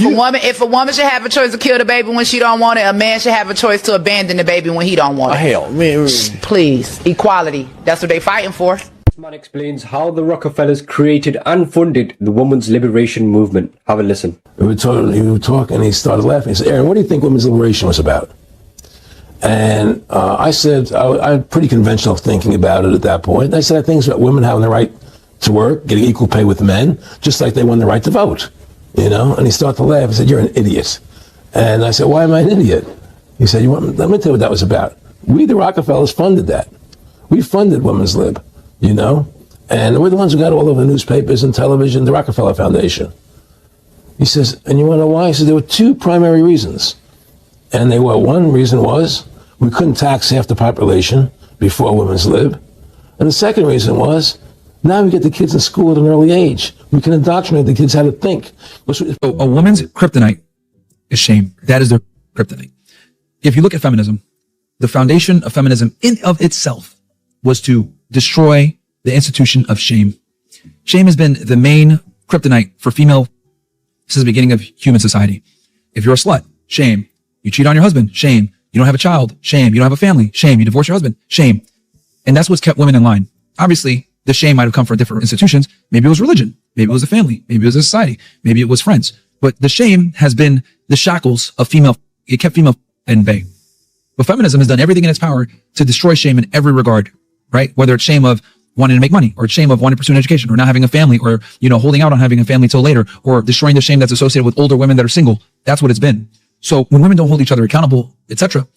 If a woman should have a choice to kill the baby when she don't want it, a man should have a choice to abandon the baby when he don't want it. Hell, man. Please, equality. That's what they fighting for. This man explains how the Rockefellers created and funded the women's liberation movement. Have a listen. We were talking, and he started laughing. He said, Aaron, what do you think women's liberation was about? And I said, I had pretty conventional thinking about it at that point. I said, I think it's about women having the right to work, getting equal pay with men, just like they won the right to vote. You know? And he started to laugh. He said, you're an idiot. And I said, why am I an idiot? He said, let me tell you what that was about. We, the Rockefellers, funded that. We funded women's lib, you know? And we're the ones who got all over the newspapers and television, the Rockefeller Foundation. He says, and you want to know why? He said, there were two primary reasons. And they were, one reason was we couldn't tax half the population before women's lib. And the second reason was, now we get the kids in school at an early age. We can indoctrinate the kids how to think. A woman's kryptonite is shame. That is their kryptonite. If you look at feminism, the foundation of feminism in of itself was to destroy the institution of shame. Shame has been the main kryptonite for female since the beginning of human society. If you're a slut, shame. You cheat on your husband, shame. You don't have a child, shame. You don't have a family, shame. You divorce your husband, shame. And that's what's kept women in line. Obviously, the shame might have come from different institutions. Maybe it was religion. Maybe it was a family. Maybe it was a society. Maybe it was friends. But the shame has been the shackles of female. It kept female in bay. But feminism has done everything in its power to destroy shame in every regard, right? Whether it's shame of wanting to make money, or it's shame of wanting to pursue an education, or not having a family, or, you know, holding out on having a family till later, or destroying the shame that's associated with older women that are single. That's what it's been. So when women don't hold each other accountable, etc.,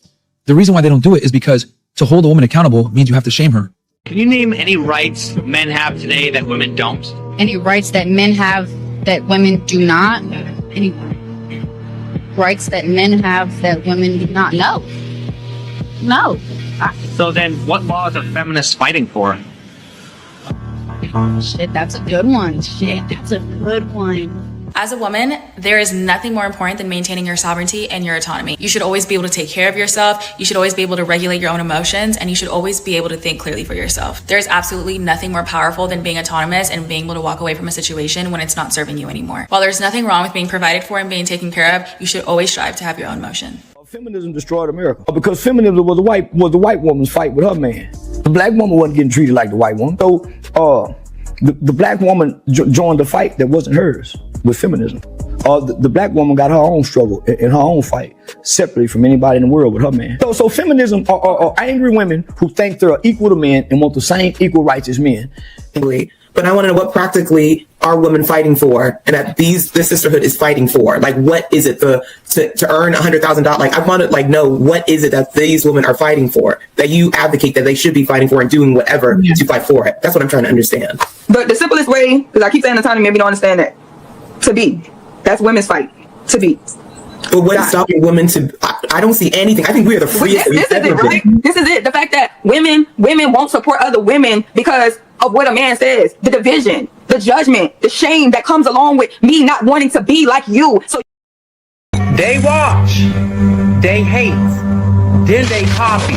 the reason why they don't do it is because to hold a woman accountable means you have to shame her. Can you name any rights men have today that women don't? Any rights that men have that women do not? Any rights that men have that women do not? No. No. So then what laws are feminists fighting for? Shit, that's a good one. Shit, that's a good one. As a woman, there is nothing more important than maintaining your sovereignty and your autonomy. You should always be able to take care of yourself. You should always be able to regulate your own emotions, and you should always be able to think clearly for yourself. There is absolutely nothing more powerful than being autonomous and being able to walk away from a situation when it's not serving you anymore. While there's nothing wrong with being provided for and being taken care of, you should always strive to have your own motion. Feminism destroyed America because feminism was the white woman's fight with her man. The black woman wasn't getting treated like the white woman. So the black woman joined the fight that wasn't hers with feminism. The black woman got her own struggle in her own fight separately from anybody in the world with her man. So feminism are angry women who think they're equal to men and want the same equal rights as men. But I want to know what practically are women fighting for, and that this sisterhood is fighting for. Like, what is it to earn $100,000? Like, I want to know what is it that these women are fighting for, that you advocate that they should be fighting for and doing whatever to fight for it. That's what I'm trying to understand. But the simplest way, because I keep saying autonomy, maybe you don't understand that. To be. That's women's fight. To be. But what is stopping women to? I don't see anything. I think we are the freest. This is it, right? This is it. The fact that women won't support other women because of what a man says, the division, the judgment, the shame that comes along with me not wanting to be like you. So They watch, they hate, then they copy.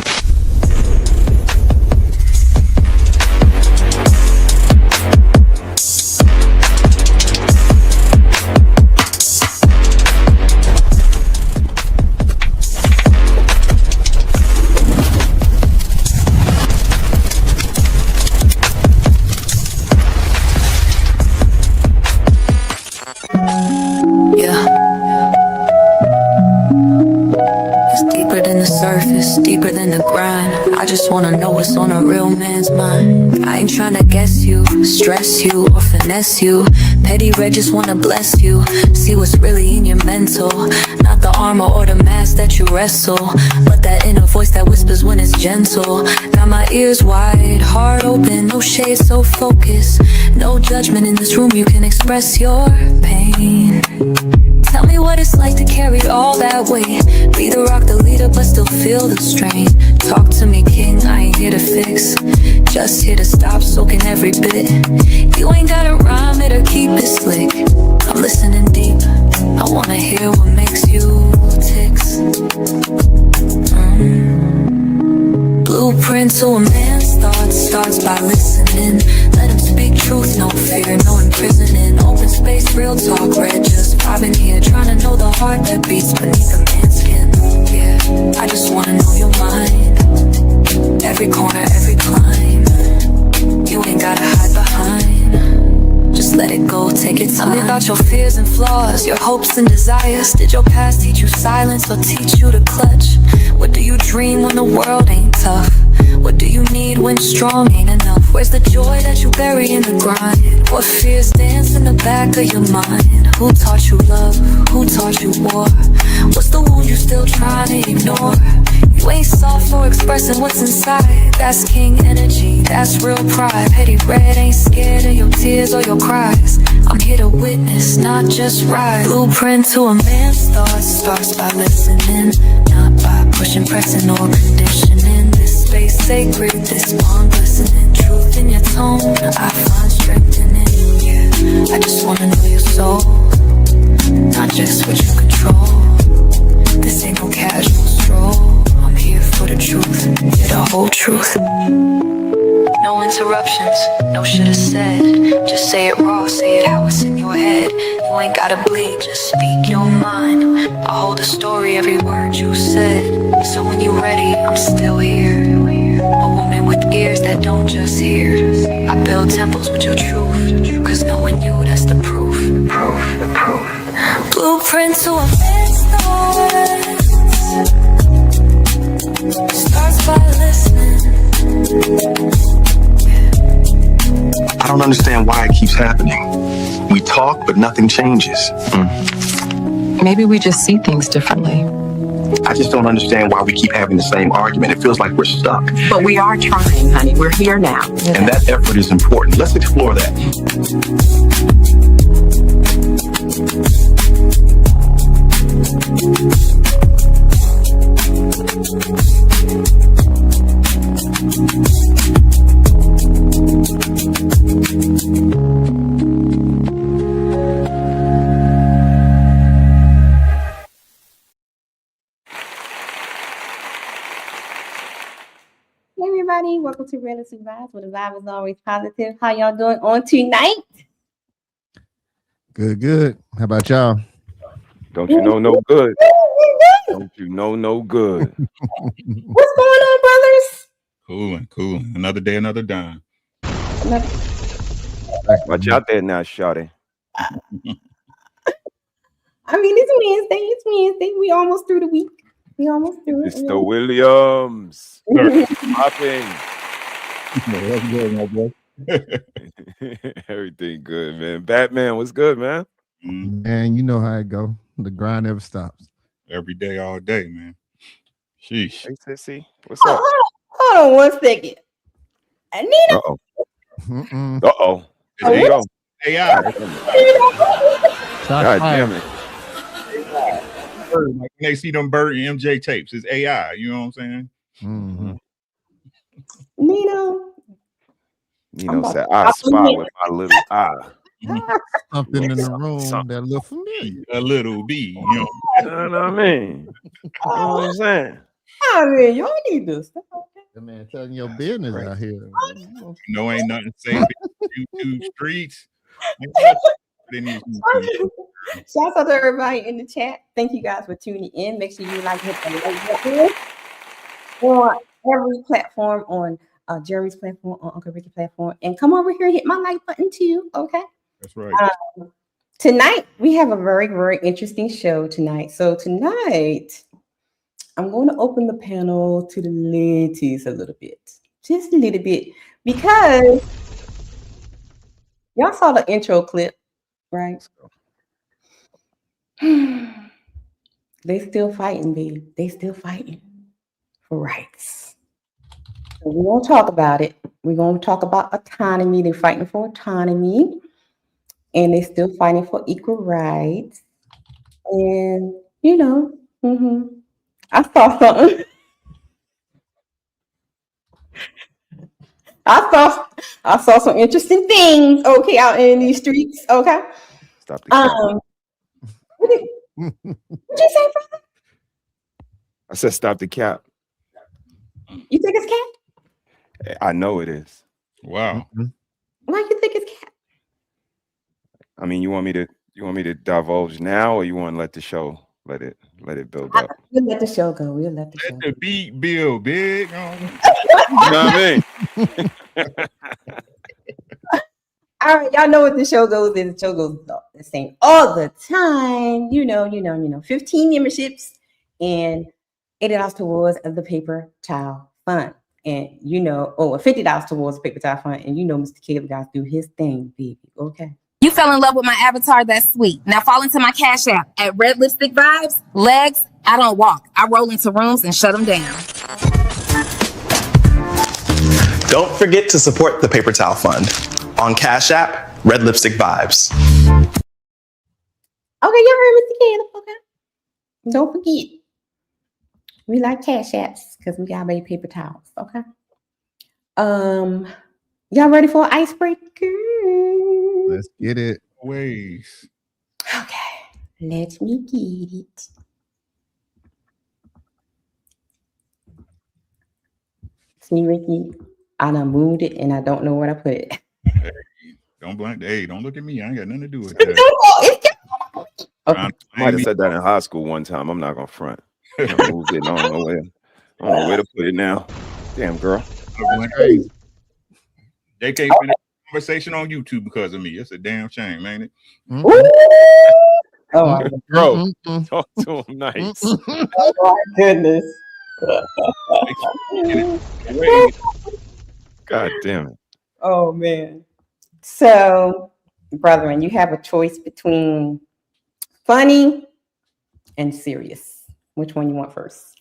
Deeper than the grind. I just wanna know what's on a real man's mind. I ain't tryna guess you, stress you, or finesse you. Petty red just wanna bless you. See what's really in your mental. Not the armor or the mask that you wrestle, but that inner voice that whispers when it's gentle. Got my ears wide, heart open, no shade, so focused. No judgment in this room, you can express your pain. Tell me what it's like to carry all that weight. Be the rock, the leader, but still feel the strain. Talk to me, king, I ain't here to fix. Just here to stop soaking every bit. You ain't gotta rhyme it or keep it slick. I'm listening deep, I wanna hear what makes you ticks. Blueprint to a man's thoughts starts by listening. Let him speak. speak truth, no fear, no imprisoning. Open space, real talk, red, just vibing here. Trying to know the heart that beats beneath the man's skin. Yeah, I just wanna know your mind. Every corner, every climb. You ain't gotta hide behind. Just let it go, take it time. Tell me about your fears and flaws, your hopes and desires. Did your past teach you silence or teach you to clutch? What do you dream when the world ain't tough? What do you need when strong ain't enough? Where's the joy that you bury in the grind? What fears dance in the back of your mind? Who taught you love? Who taught you war? What's the wound you still trying to ignore? You ain't soft for expressing what's inside. That's king energy, that's real pride. Petty red ain't scared of your tears or your cries. I'm here to witness, not just ride. Blueprint to a man's thoughts starts by listening, not by pushing, pressing, or conditioning. This space sacred, this bond glistening. Truth in your tone, I find strengthening. Yeah, I just wanna know your soul, not just what you control. This ain't no casual stroll. I'm here for the truth, yeah, the whole truth. No interruptions, no shoulda said. Just say it raw, say it how it's in your head. You ain't gotta bleed, just speak your mind. I hold the story, every word you said. So when you're ready, I'm still here. A woman with ears that don't just hear. I build temples with your truth, cause knowing you, that's the proof. The proof. Blueprint to a man's thoughts starts by listening. I don't understand why it keeps happening. We talk, but nothing changes. Maybe we just see things differently. I just don't understand why we keep having the same argument. It feels like we're stuck. But we are trying, honey. We're here now. And that effort is important. Let's explore that. Hey everybody, welcome to Realistic Vibes, where the vibe is always positive. How y'all doing on tonight? Good. How about y'all? Don't you know no good? Don't you know no good? What's going on, brothers? Cooling. Another day, another dime. Watch out there now, shawty. I mean, it's Wednesday. We almost through the week. We almost through it. Mr. Williams. Popping. That's good, my boy. Everything good, man. Batman, what's good, man? Man, you know how it go. The grind never stops. Every day, all day, man. Sheesh. Hey, sissy. What's up? Hold on 1 second. Nina. Uh-oh. There you go. AI. God damn it. Like when they see them Bird and MJ tapes, it's AI. You know what I'm saying? Mm-hmm. Nino said, I spy with my little eye. Something in the room that look familiar. A little B. You know what I mean? You know what I'm saying? I mean, y'all need to stop. The man telling your business out here. No, ain't nothing to say. YouTube streets. Shout out to everybody in the chat. Thank you guys for tuning in. Make sure you hit the like button on every platform, on Jeremy's platform, on Uncle Ricky's platform, and come over here and hit my like button too. Okay, that's right. Tonight we have a very, very interesting show tonight. So tonight I'm going to open the panel to the ladies a little bit, just a little bit, because y'all saw the intro clip, right? They still fighting, baby. They still fighting for rights. So we're going to talk about it. We're going to talk about autonomy. They're fighting for autonomy. And they're still fighting for equal rights. And, you know, I saw something. I saw some interesting things, okay, out in these streets, okay? Stop the cap. What did you say, brother? I said stop the cap. You think it's cap? I know it is. Wow. Why you think it's I mean, you want me to divulge now, or you want to let the show let it build up? We'll let the show go. We'll let the show Let the beat build big. You know what I mean? All right, y'all know what the show goes is. The show goes the same all the time. You know. 15 memberships and $80 towards the paper towel fund. And $50 towards the paper towel fund. And Mr. Caleb got to do his thing, baby. Okay. You fell in love with my avatar, that's sweet. Now fall into my Cash App at Red Lipstick Vibes. Legs, I don't walk. I roll into rooms and shut them down. Don't forget to support the Paper Towel Fund on Cash App, Red Lipstick Vibes. Okay, y'all heard Mr. Caleb, okay? Don't forget. We like Cash Apps because we got many paper towels, okay? Y'all ready for an icebreaker? Let's get it. Ways. Okay, let me get it. See, Ricky, I done moved it and I don't know where I put it. Hey, don't look at me. I ain't got nothing to do with that. I might have said that in high school one time. I'm not gonna front. I moved it. I don't know where to put it now. Damn, girl. They can't finish the conversation on YouTube because of me. It's a damn shame, ain't it? Oh, bro, talk to him nice. Oh my goodness. God damn it. Oh man. So, brethren, you have a choice between funny and serious. Which one you want first?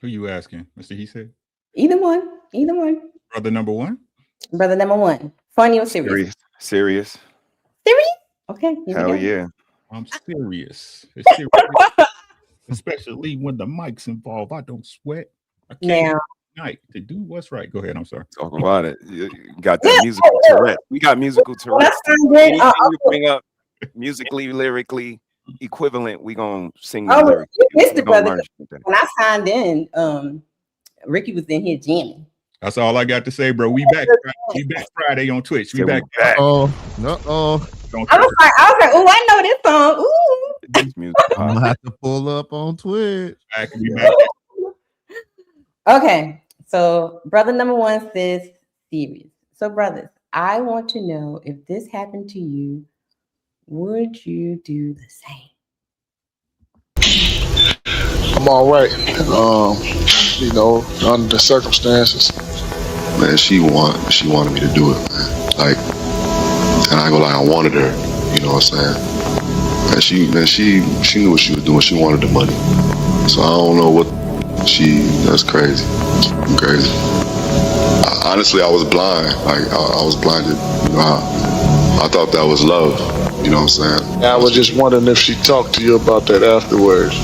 Who you asking? Mr. He said? Either one. Brother number one? Brother number one. Funny or serious? Serious. Serious? Okay. Hell yeah. I'm serious. It's serious. Especially when the mic's involved. I don't sweat. I can't night to do what's right. Go ahead. I'm sorry. Talk about it. You got that musical Tourette. We got musical Tourette. Anything you bring up musically, lyrically equivalent, we gonna sing the lyrics. You missed it, brother. When I signed in, Ricky was in here jamming. That's all I got to say, bro. We back Friday on Twitch. We back. Oh. I was like, oh, I know this song. Ooh. I'm gonna have to pull up on Twitch. Okay, so brother number one says serious. So brothers, I want to know, if this happened to you, would you do the same? I'm all right. Under the circumstances. Man, she wanted me to do it, man. Like, and I go like, I wanted her. You know what I'm saying? And she knew what she was doing. She wanted the money. So I don't know what that's crazy. I'm crazy. Honestly, I was blind. Like, I was blinded. I thought that was love. You know what I'm saying? I was just wondering if she talked to you about that afterwards.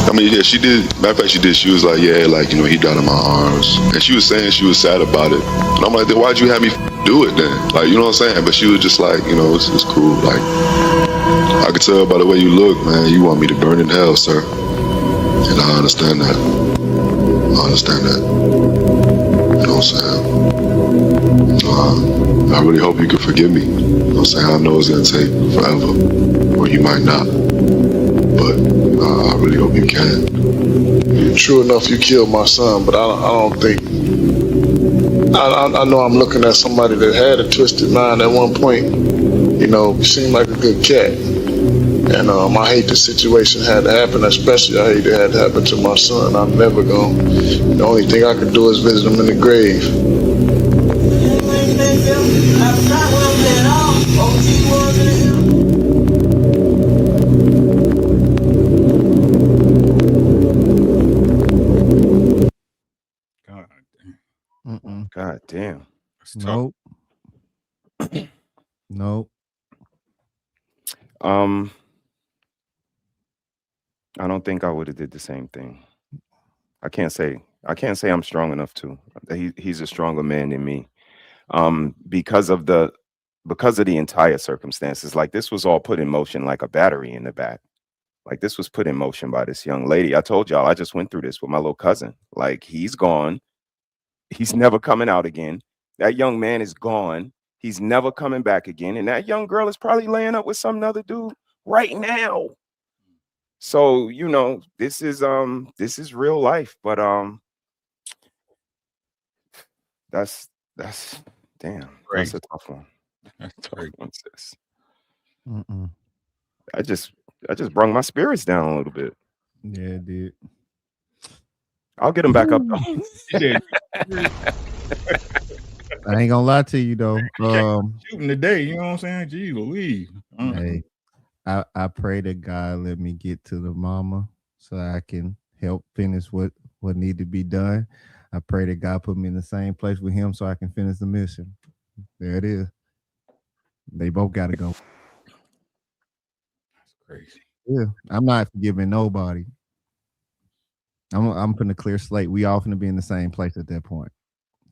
I mean, yeah, she did. Matter of fact, she did. She was like, yeah, like, he died in my arms. And she was saying she was sad about it. And I'm like, then why'd you have me do it then? Like, you know what I'm saying? But she was just like, it's cool. Like, I could tell by the way you look, man, you want me to burn in hell, sir. And I understand that. You know what I'm saying? I really hope you can forgive me. You know what I'm saying? I know it's going to take forever. Or you might not. But I really hope you can. True enough, you killed my son, but I don't think... I know I'm looking at somebody that had a twisted mind at one point. You seemed like a good cat. And I hate the situation had to happen, especially I hate it had to happen to my son. I'm never going. The only thing I can do is visit him in the grave. God damn. Nope. Nope. I don't think I would have did the same thing. I can't say I'm strong enough to. He's a stronger man than me. Because of the entire circumstances. Like, this was all put in motion like a battery in the back. Like, this was put in motion by this young lady. I told y'all I just went through this with my little cousin. Like, he's gone. He's never coming out again. That young man is gone. He's never coming back again. And that young girl is probably laying up with some other dude right now. So, you know, this is real life. But that's damn, that's a tough one. That's right. I just brung my spirits down a little bit. Yeah, it did. I'll get him back up though. I ain't gonna lie to you though. Shooting today, you know what I'm saying? Gee Louise. Hey, I pray that God let me get to the mama so I can help finish what need to be done. I pray that God put me in the same place with him so I can finish the mission. There it is. They both got to go. That's crazy. Yeah, I'm not forgiving nobody. I'm putting a clear slate. We all finna be in the same place at that point.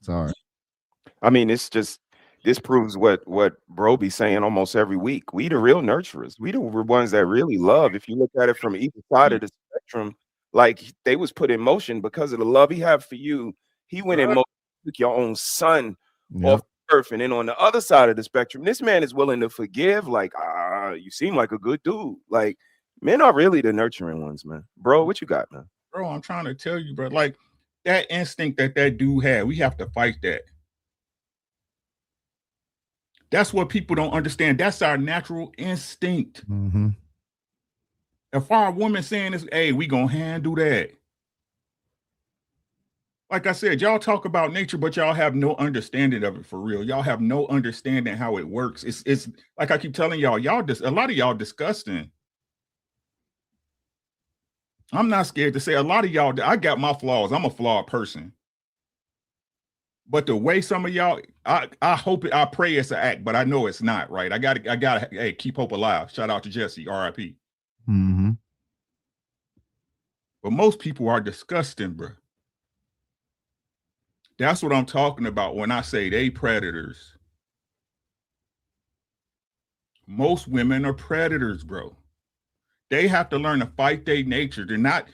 Sorry. I mean, this proves what bro be saying almost every week. We the real nurturers. We the ones that really love. If you look at it from either side of the spectrum, like they was put in motion because of the love he had for you. He went in motion, took your own son off the earth, and then on the other side of the spectrum, this man is willing to forgive. Like, you seem like a good dude. Like, men are really the nurturing ones, man. Bro, what you got, man? Bro, I'm trying to tell you, bro. Like that instinct that dude had, we have to fight that. That's what people don't understand. That's our natural instinct. If our woman saying this, hey, we gonna handle that. Like I said, y'all talk about nature, but y'all have no understanding of it for real. Y'all have no understanding how it works. It's like I keep telling y'all, a lot of y'all disgusting. I'm not scared to say a lot of y'all, I got my flaws. I'm a flawed person. But the way some of y'all, I hope I pray it's an act, but I know it's not, right? I gotta hey, keep hope alive. Shout out to Jesse, RIP. But most people are disgusting, bro. That's what I'm talking about when I say they predators. Most women are predators, bro. They have to learn to fight their nature. They're not,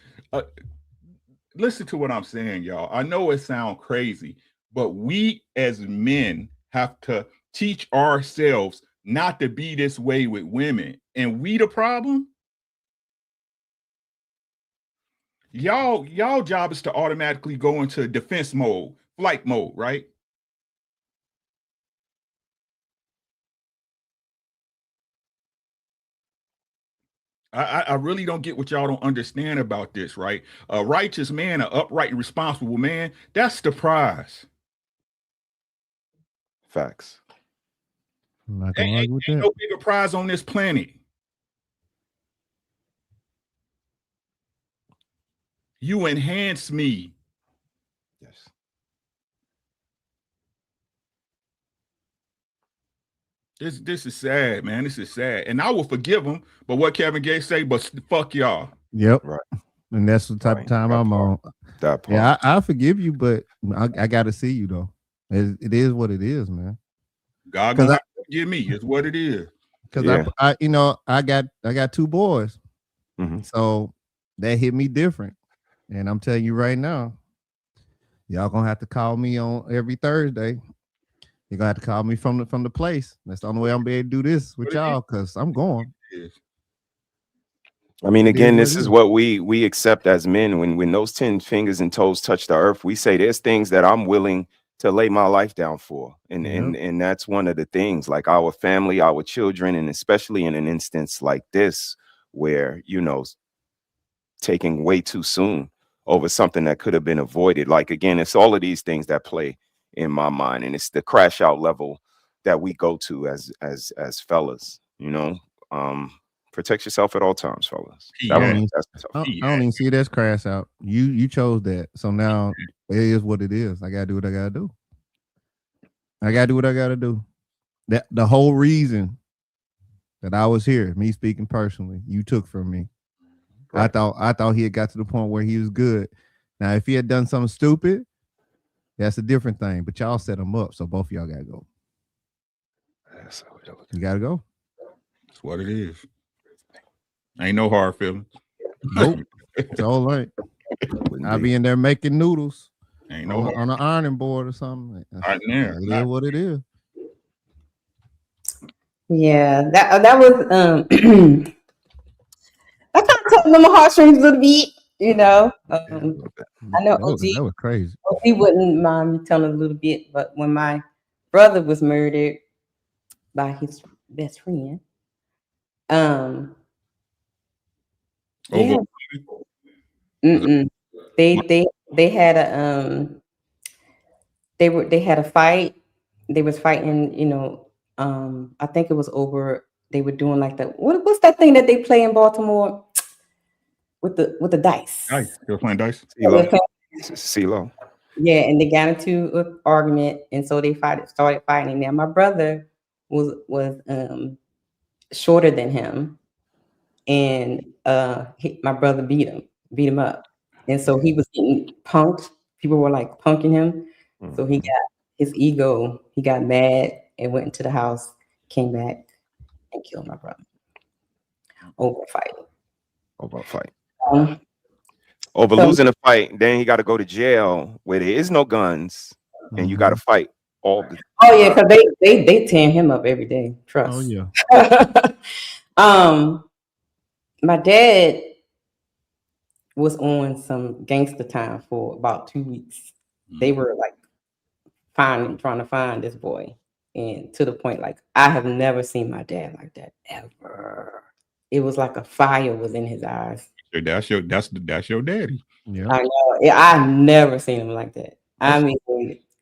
listen to what I'm saying, y'all. I know it sounds crazy, but we as men have to teach ourselves not to be this way with women. And we the problem? Y'all job is to automatically go into defense mode, flight mode, right? I really don't get what y'all don't understand about this, right? A righteous man, an upright and responsible man, that's the prize. Facts. I'm not gonna argue with that. Ain't no bigger prize on this planet. You enhance me. Yes. This is sad, man. This is sad. And I will forgive him, but what Kevin Gates say, but fuck y'all. Yep. Right. And that's the type of time I'm on. That part. Yeah, I forgive you, but I got to see you though. It is what it is, man. God gonna forgive me. It's what it is. Because I got two boys, so that hit me different. And I'm telling you right now, y'all gonna have to call me on every Thursday. You're gonna have to call me from the place. That's the only way I'm gonna be able to do this with y'all, because I'm going. I mean, again, this is what we accept as men. When those 10 fingers and toes touch the earth, we say there's things that I'm willing to lay my life down for. And that's one of the things, like our family, our children, and especially in an instance like this, where, you know, taking way too soon over something that could have been avoided. Like, again, it's all of these things that play in my mind, and it's the crash out level that we go to as fellas, you know. Protect yourself at all times, fellas. I don't even see it as crash out. You chose that, so now it is what it is. I gotta do what I gotta do. I gotta do what I gotta do. That the whole reason that I was here, me speaking personally, you took from me. Right. I thought he had got to the point where he was good. Now, if he had done something stupid, that's a different thing. But y'all set him up, so both of y'all gotta go. You gotta go. That's what it is. Ain't no hard feelings. Nope. It's all right. I'll be in there making noodles. Ain't no on an ironing board or something. Right there. It is what it is. Yeah, that was that kind of tugged on my heartstrings a little bit, you know. I know That was crazy. OG wouldn't mind me telling a little bit, but when my brother was murdered by his best friend, Over. yeah, they had a they had a fight. They was fighting, you know. I think it was over. They were doing like that. What's that thing that they play in Baltimore with the dice? Dice. They were playing dice. CeeLo. Yeah, and they got into an argument, and so they started fighting. Now my brother was shorter than him, and my brother beat him up, and so he was getting punked. People were like punking him, so he got his ego. He got mad and went into the house, came back, and killed my brother over a fight. Over a fight. So- Losing a fight, then he got to go to jail where there is no guns, and you got to fight all the. Oh yeah, because they tear him up every day. Trust. Oh yeah. My dad was on some gangster time for about 2 weeks. They were like trying to find this boy, and to the point like I have never seen my dad like that ever. It was like a fire was in his eyes. That's your daddy. Yeah. I know. Yeah, I've never seen him like that. I mean,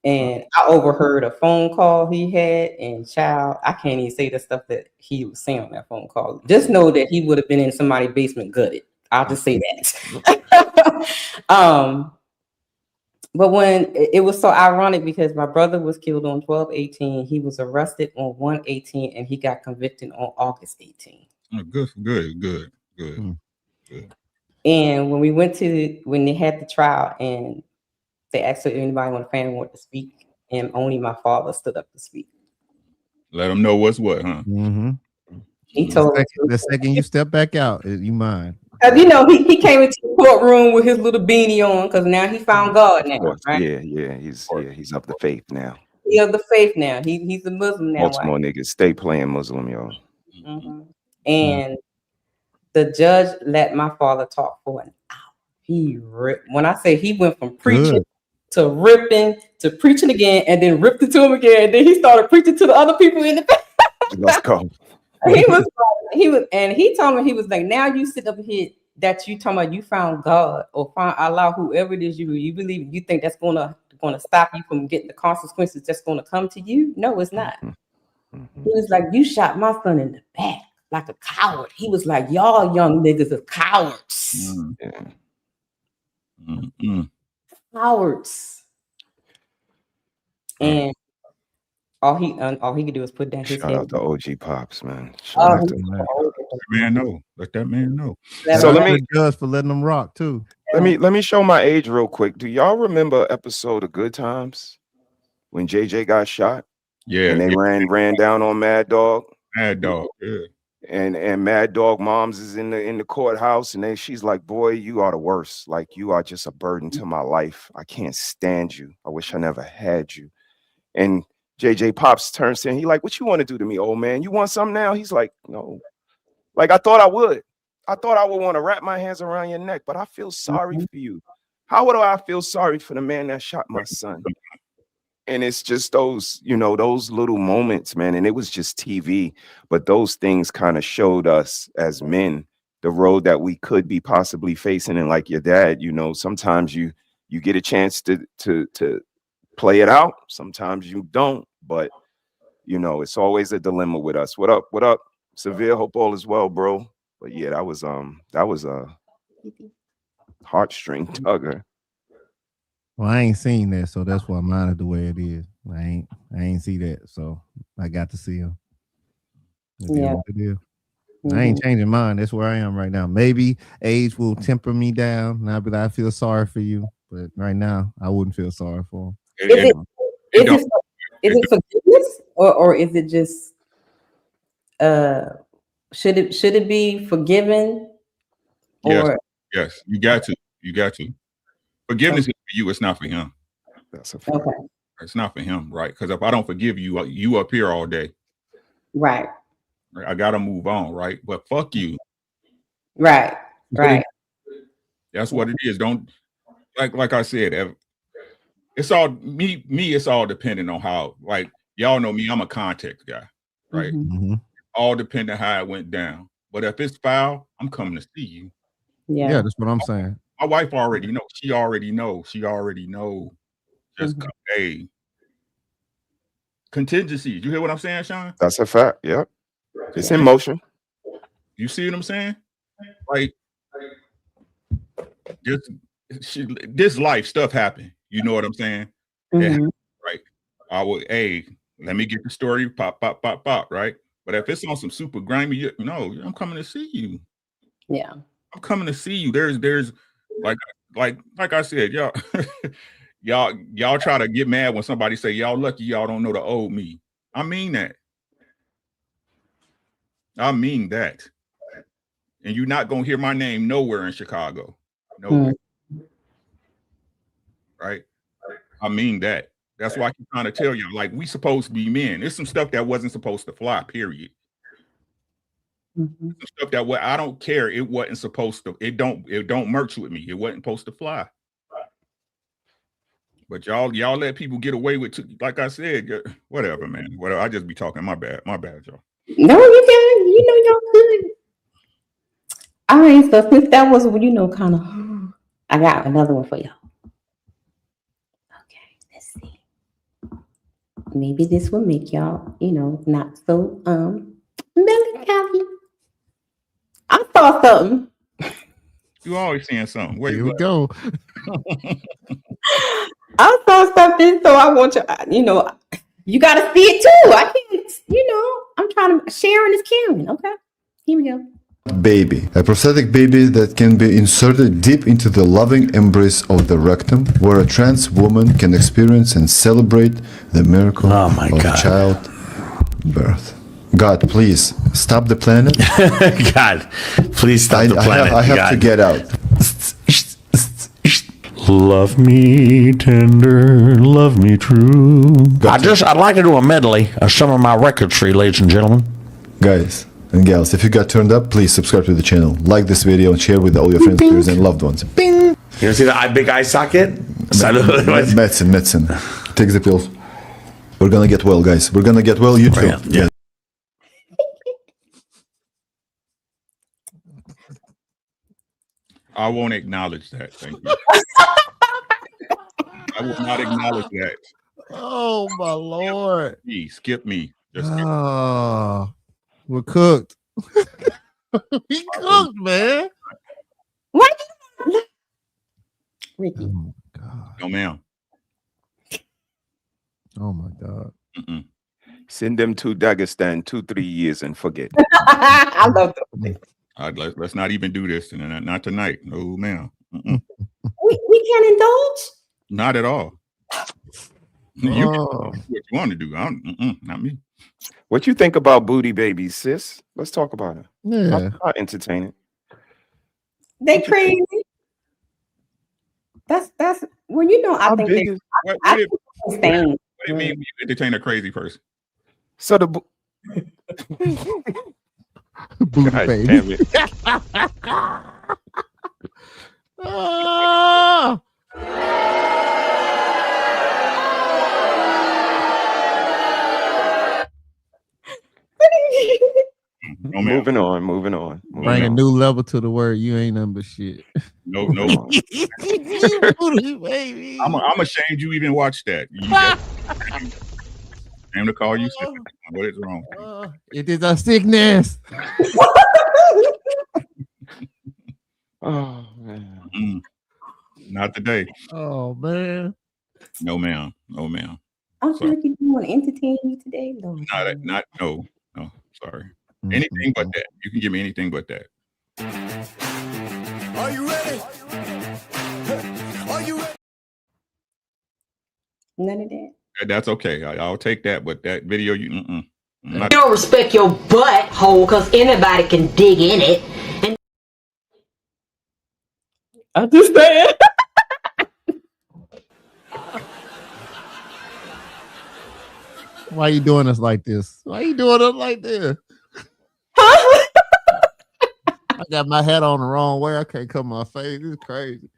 and I overheard a phone call he had, and child, I can't even say the stuff that he was saying on that phone call. Just know that he would have been in somebody's basement gutted. I'll just say that. But when it was so ironic because my brother was killed on 12/18, he was arrested on 1/18, and he got convicted on August 18. Oh, good. And when we went when they had the trial, and they asked if anybody on the family wanted to speak, and only my father stood up to speak. Let them know what's what, huh? Mm-hmm. He told the second you step back out, you mind. You know, he came into the courtroom with his little beanie on because now he found God now, right? Yeah, he's of the faith now. He of the faith now. He's a Muslim now. Baltimore niggas stay playing Muslim, yo. Mm-hmm. And the judge let my father talk for an hour. He ripped. When I say he went from preaching to ripping to preaching again, and then ripped it to him again, and then he started preaching to the other people in the back. Let's go. He told me, he was like, now you sit up here that you talking about you found God or found Allah, whoever it is you believe, you think that's gonna stop you from getting the consequences that's gonna come to you? No, it's not. He was like, you shot my son in the back like a coward. He was like, y'all young niggas are cowards. Cowards. And all he could do is put down his Shout head. out to OG Pops, man. Let that man know. So let me judge for letting them rock too. Let me show my age real quick. Do y'all remember episode of Good Times when JJ got shot? Yeah, and they ran down on Mad Dog. Mad Dog, yeah. And Mad Dog moms is in the courthouse, and she's like, "Boy, you are the worst. Like, you are just a burden to my life. I can't stand you. I wish I never had you." And JJ Pops turns to him. He like, "What you want to do to me, old man? You want something now?" He's like, "No. Like, I thought I would. I thought I would want to wrap my hands around your neck, but I feel sorry for you. How would I feel sorry for the man that shot my son?" And it's just those, those little moments, man. And it was just TV, but those things kind of showed us as men the road that we could be possibly facing. And like your dad, sometimes you get a chance to play it out. Sometimes you don't, but it's always a dilemma with us. What up? Severe, hope all is well, bro. But yeah, that was a heartstring tugger. Well, I ain't seen that, so that's why mine is the way it is. I ain't see that, so I got to see him. Yeah. I ain't changing mine. That's where I am right now. Maybe age will temper me down, and I'll be like, I feel sorry for you. But right now, I wouldn't feel sorry for him. Is it forgiveness or is it just should it be forgiven? Yes, you got to. Forgiveness is for you, it's not for him. That's a fact. Okay. It's not for him, right? Because if I don't forgive you, you up here all day. Right. I gotta move on, right? But fuck you. Right. Right. That's what it is. Don't like I said. It's all me. It's all dependent on how. Like y'all know me. I'm a context guy, right? Mm-hmm. All depending how it went down. But if it's foul, I'm coming to see you. Yeah, that's what I'm saying. My wife already knows. She already knows. Just hey, contingencies. You hear what I'm saying, Sean? That's a fact. Yep. It's in motion. You see what I'm saying? Like, this life stuff happened. You know what I'm saying? Mm-hmm. Right. I will. Hey, let me get the story. Pop, right? But if it's on some super grimy, no, I'm coming to see you. Yeah. I'm coming to see you. There's like I said, y'all, y'all try to get mad when somebody say y'all lucky y'all don't know the old me. I mean that. And you're not gonna hear my name nowhere in Chicago. Nowhere. Right? I mean that. That's why I keep trying to tell you, like, we supposed to be men. There's some stuff that wasn't supposed to fly, period. Some stuff that I don't care. It wasn't supposed to. It don't merch with me. It wasn't supposed to fly. But y'all let people get away with, like I said, whatever, man. Whatever. I just be talking. My bad, y'all. No, you can. You know y'all good. All right, so since that was, kind of, I got another one for y'all. Okay, let's see. Maybe this will make y'all, not so melancholy. I saw something. You always saying something. Where Here we go. I saw something, so I want you, you got to see it too. I can't, I'm trying to, sharing is caring. Okay, here we go. Baby, a prosthetic baby that can be inserted deep into the loving embrace of the rectum, where a trans woman can experience and celebrate the miracle of childbirth. God, please stop the planet. God, please stop the planet. I have to get out. Love me tender, love me true. I'd like to do a medley of some of my records, ladies and gentlemen. Guys and gals, if you got turned up, please subscribe to the channel, like this video, and share with all your friends, peers, and loved ones. Bing. You don't see the big eye socket? Medicine. Take the pills. We're gonna get well, guys. We're gonna get well. You too. Yeah. I won't acknowledge that. Thank you. I will not acknowledge that. Oh my Lord. Skip me. Just skip me. We're cooked. We cooked, man. What? Ricky. Oh my God. No, ma'am. Oh my God. Mm-mm. Send them to Dagestan 2-3 years and forget. I love them. Let's not even do this, and not tonight. No, ma'am. We can't indulge. Not at all. You can do what you want to do. Not me. What you think about booty babies, sis? Let's talk about it. Yeah. I'll entertain it. They crazy. That's well, I think they. What do you mean you entertain a crazy person? So the booty God baby. damn it. Moving on. Bring a new level to the word. You ain't nothing but shit. No. Booty baby. I'm ashamed you even watched that. Shame to call you sick. What is wrong? It is a sickness. Oh man. Not today. Oh man. No, ma'am. I'm sure you want to entertain me today. No. No. Sorry. Anything but that. You can give me anything but that. Are you ready? Are you ready? None of that. That's okay. I'll take that. But that video, you don't respect your butthole because anybody can dig in it. And I just said. Why you doing us like this? Why you doing us like this? I got my hat on the wrong way. I can't cover my face. It's crazy.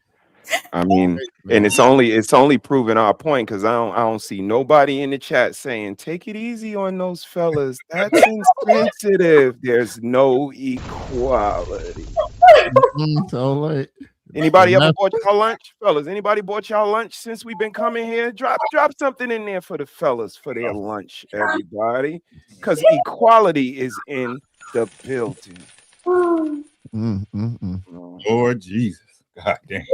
I mean, and it's only proving our point because I don't see nobody in the chat saying take it easy on those fellas. That's insensitive. There's no equality. So late. Anybody ever bought y'all lunch, fellas? Anybody bought y'all lunch since we've been coming here? Drop something in there for the fellas for their lunch, everybody, because equality is in the building. Lord Jesus, God damn.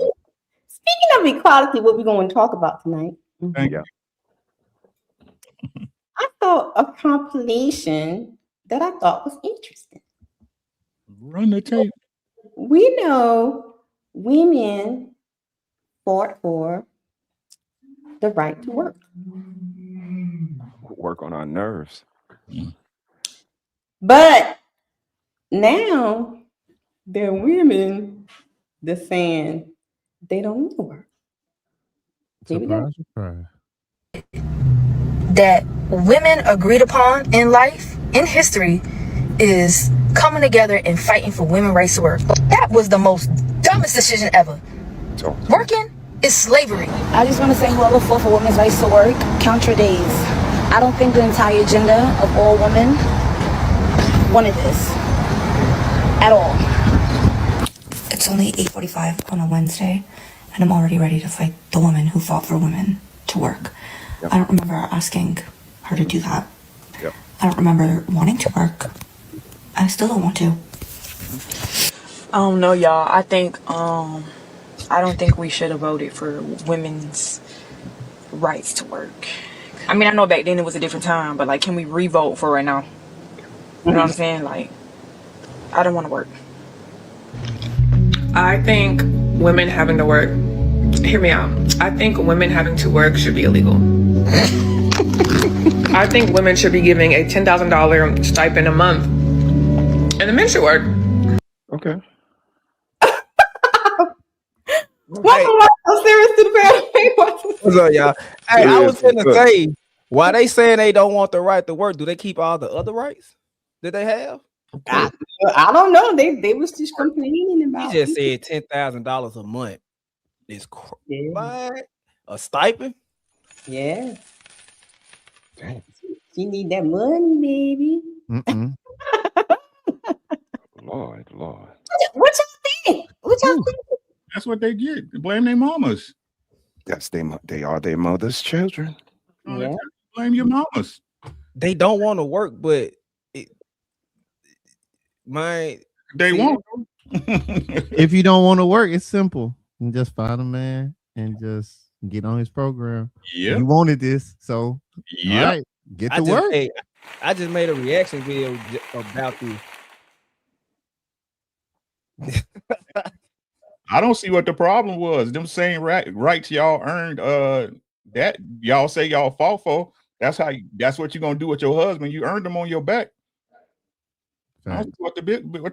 Speaking of equality, what we're going to talk about tonight. Thank you. I saw a compilation that I thought was interesting. Run the tape. We know women fought for the right to work. Work on our nerves. But now there are women that's saying they don't need to work. Surprise, surprise. That women agreed upon in life, in history, is coming together and fighting for women's rights to work. That was the most dumbest decision ever. Working is slavery. I just want to say whoever fought for women's rights to work, count your days. I don't think the entire agenda of all women wanted this at all. It's only 8:45 on a Wednesday, and I'm already ready to fight the woman who fought for women to work. I don't remember asking her to do that. I don't remember wanting to work. I still don't want to. I don't know, y'all. I don't think we should have voted for women's rights to work. I mean, I know back then it was a different time, but like, can we re-vote for right now? You know what I'm saying? Like, I don't want to work. I think women having to work, hear me out. I think women having to work should be illegal. I think women should be giving a $10,000 stipend a month, and the men should work. Okay. Welcome so serious to the family. What's up, y'all? Hey, I was gonna say, why they saying they don't want the right to work? Do they keep all the other rights that they have? I don't know. They was just complaining about. He just said $10,000 a month is what? A stipend? Yeah. Damn. She need that money, baby. Lord. What y'all think? What y'all think? That's what they get. Blame their mamas. They are their mother's children. Yeah. Blame your mamas. They don't want to work, but they won't. If you don't want to work, it's simple. You just find a man and just get on his program. Yeah. You wanted this, so yeah. All right, get to work. I just made a reaction video about this. I don't see what the problem was. Them same rights y'all earned, that y'all say y'all fought for. That's what you're gonna do with your husband. You earned them on your back. I don't see what the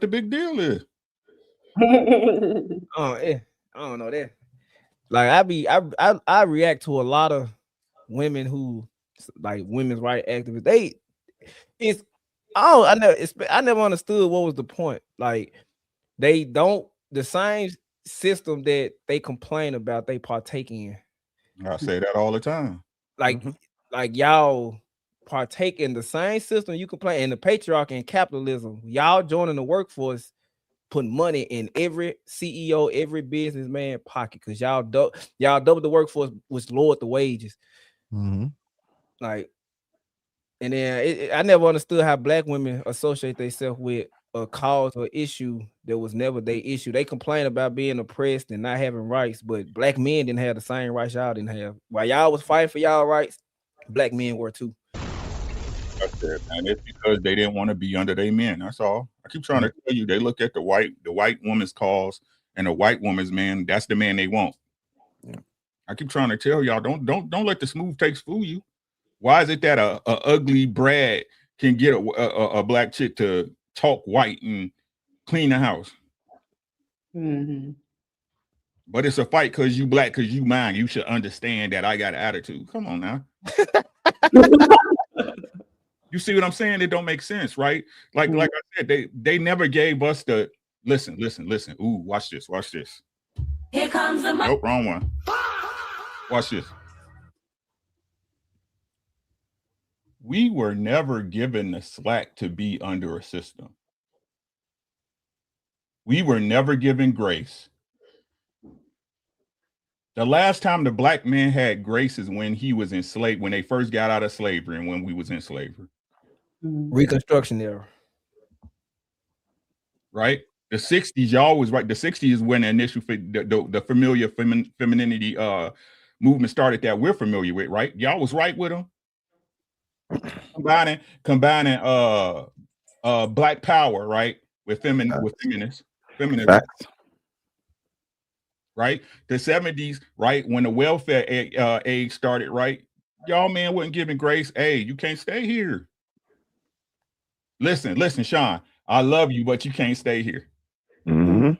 big deal is. I don't know that. Like I react to a lot of women who like women's rights activists. I never understood what was the point. Like they don't the same system that they complain about they partake in. I say that all the time. Like y'all partake in the same system you complain in the patriarchy and capitalism. Y'all joining the workforce, putting money in every CEO, every businessman pocket because y'all double the workforce, which lowered the wages. Like, and then I never understood how black women associate themselves with a cause or issue that was never their issue. They complain about being oppressed and not having rights, but black men didn't have the same rights y'all didn't have. While y'all was fighting for y'all rights, black men were too. That's it, man. It's because they didn't want to be under their men. That's all. I keep trying to tell you, they look at the white woman's cause and the white woman's man. That's the man they want. Yeah. I keep trying to tell y'all, don't let the smooth takes fool you. Why is it that a ugly Brad can get a black chick to talk white and clean the house? But it's a fight because you black, because you mine. You should understand that I got an attitude. Come on now. You see what I'm saying? It don't make sense, right? Like I said, they never gave us the Listen. Ooh, watch this. Here comes the Nope, wrong one. Watch this. We were never given the slack to be under a system. We were never given grace. The last time the black man had grace is when he was enslaved, when they first got out of slavery and when we was in slavery. Reconstruction era. Right? The 60s, y'all was right. The 60s is when the initial the familiar femininity movement started that we're familiar with, right? Y'all was right with them. Combining black power, right? With feminists. Right? The 70s, right? When the welfare age started, right? Y'all man wasn't giving grace. Hey, you can't stay here. Listen, Sean, I love you, but you can't stay here. And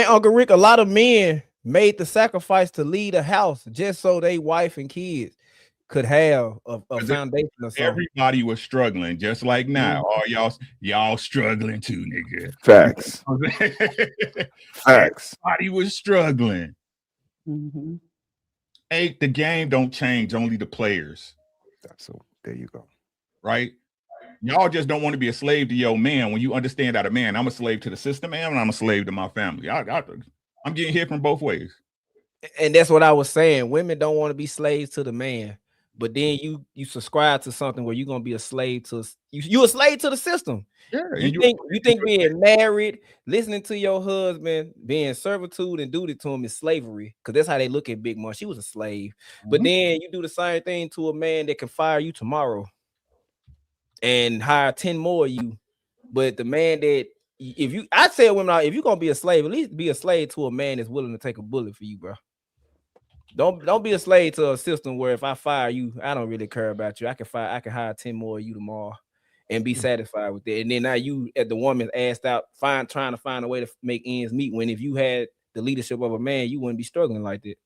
Uncle Rick, a lot of men made the sacrifice to leave a house just so they wife and kids could have a foundation or something. Everybody was struggling, just like now. All y'all struggling too, nigga. Facts. Everybody was struggling. Hey, the game don't change, only the players. There you go. Right? Y'all just don't want to be a slave to your man when you understand that I'm a slave to the system, man, and I'm a slave to my family. I'm getting hit from both ways. And that's what I was saying. Women don't want to be slaves to the man, but then you subscribe to something where you're gonna be a slave to you a slave to the system. Yeah, you think being married, listening to your husband, being servitude and duty to him is slavery, because that's how they look at Big Mom. She was a slave, but then you do the same thing to a man that can fire you tomorrow and hire 10 more of you. But the man that I say women, if you're gonna be a slave, at least be a slave to a man that's willing to take a bullet for you, bro. Don't be a slave to a system where if I fire you, I don't really care about you. I can hire 10 more of you tomorrow and be satisfied with it. And then now you at the woman asked out, trying to find a way to make ends meet, when if you had the leadership of a man, you wouldn't be struggling like that.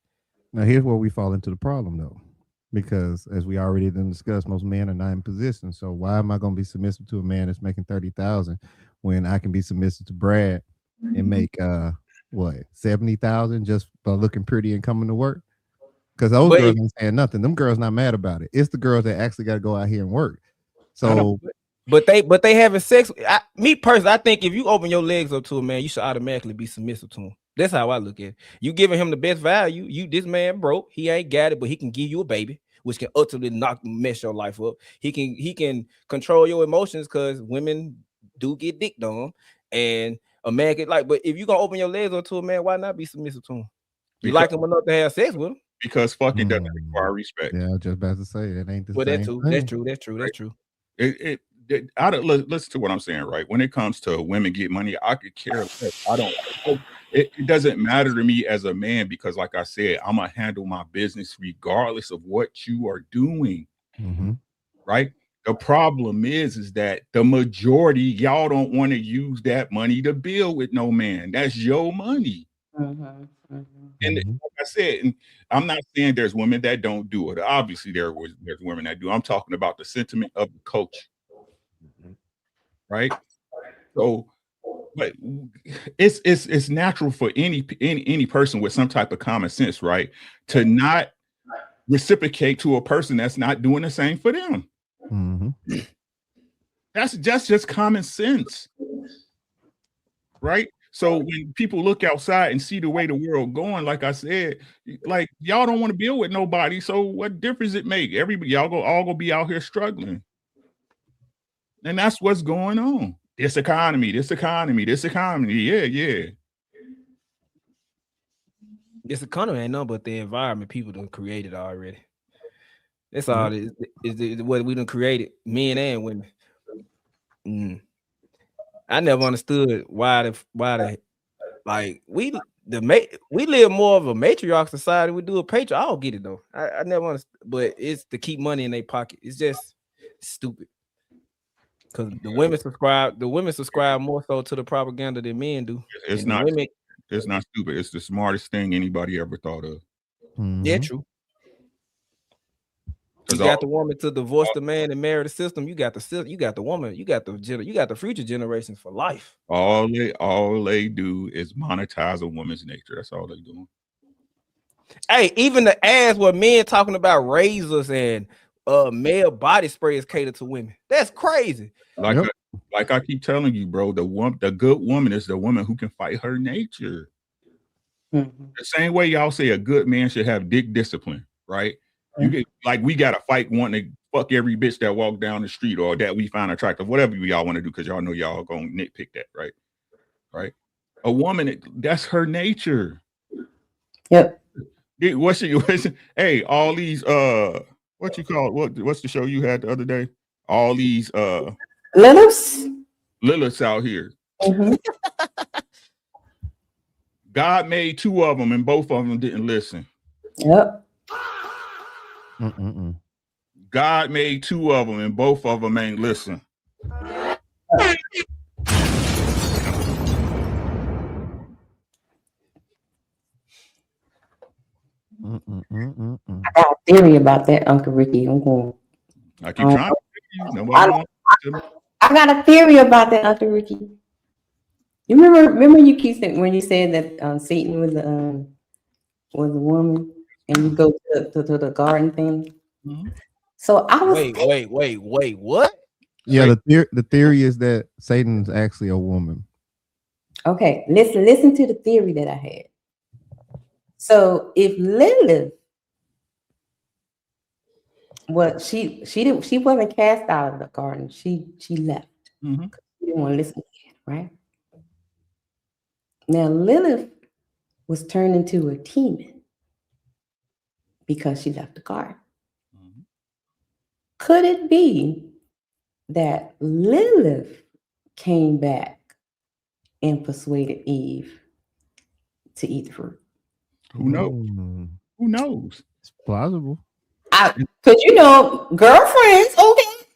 Now here's where we fall into the problem though. Because as we already done discussed, most men are not in position. So why am I going to be submissive to a man that's making 30,000 when I can be submissive to Brad and make 70,000 just by looking pretty and coming to work? Because those girls ain't saying nothing. Them girls not mad about it. It's the girls that actually got to go out here and work. So, but they having sex. Me personally, I think if you open your legs up to a man, you should automatically be submissive to him. That's how I look at it. You giving him the best value. This man broke. He ain't got it, but he can give you a baby, which can ultimately mess your life up. He can control your emotions, because women do get dicked on, and a man can but if you gonna open your legs up to a man, why not be submissive to him? You like him enough to have sex with him? Because fucking doesn't require respect. Yeah, I was just about to say it ain't the same. That's true. That's true. Listen to what I'm saying, right? When it comes to women get money, I could care less. It doesn't matter to me as a man, because like I said, I'm gonna handle my business regardless of what you are doing. Right? The problem is that the majority, y'all don't want to use that money to build with no man. That's your money. And like I said, and I'm not saying there's women that don't do it. Obviously, there's women that do. I'm talking about the sentiment of the coach. Right? So, but it's natural for any person with some type of common sense, right, to not reciprocate to a person that's not doing the same for them. That's just common sense, right? So when people look outside and see the way the world going, like I said, like y'all don't want to build with nobody. So what difference it make? Everybody, y'all all gonna be out here struggling, and that's what's going on. This economy. Yeah. This economy ain't nothing but the environment people done created already. That's all it is what we done created, men and women. I never understood why we live more of a matriarch society. We do a patriarch. I don't get it though. I never understood, but it's to keep money in their pocket. It's just stupid. Because the women subscribe more so to the propaganda than men do. It's not stupid. It's the smartest thing anybody ever thought of. Yeah, true. You got the woman to divorce the man and marry the system. You got the woman. You got the future generations for life. All they do is monetize a woman's nature. That's all they doing. Hey, even the ads where men talking about razors and male body sprays cater to women. That's crazy. Like I keep telling you, bro, the good woman is the woman who can fight her nature. Mm-hmm. The same way y'all say a good man should have dick discipline, right? You get like we gotta fight wanting to fuck every bitch that walk down the street or that we find attractive, whatever y'all want to do, because y'all know y'all gonna nitpick that, right? Right. A woman, that's her nature. Yep. Hey, all these what you call what's the show you had the other day? All these Liliths out here. Mm-hmm. God made two of them and both of them didn't listen. Yep. God made two of them and both of them ain't listen. I got a theory about that, Uncle Ricky. I'm going. I keep trying. I got a theory about that, Uncle Ricky. You remember you keep saying when you said that Satan was a woman, and you go to the garden thing. Mm-hmm. So I was wait, what? Yeah, the theory is that Satan's actually a woman. Okay, listen to the theory that I had. So if Lilith she wasn't cast out of the garden, she left. Mm-hmm. She didn't want to listen to it, right? Now Lilith was turned into a demon because she left the garden. Mm-hmm. Could it be that Lilith came back and persuaded Eve to eat the fruit? Who knows? Who knows? It's plausible. Because girlfriends, okay.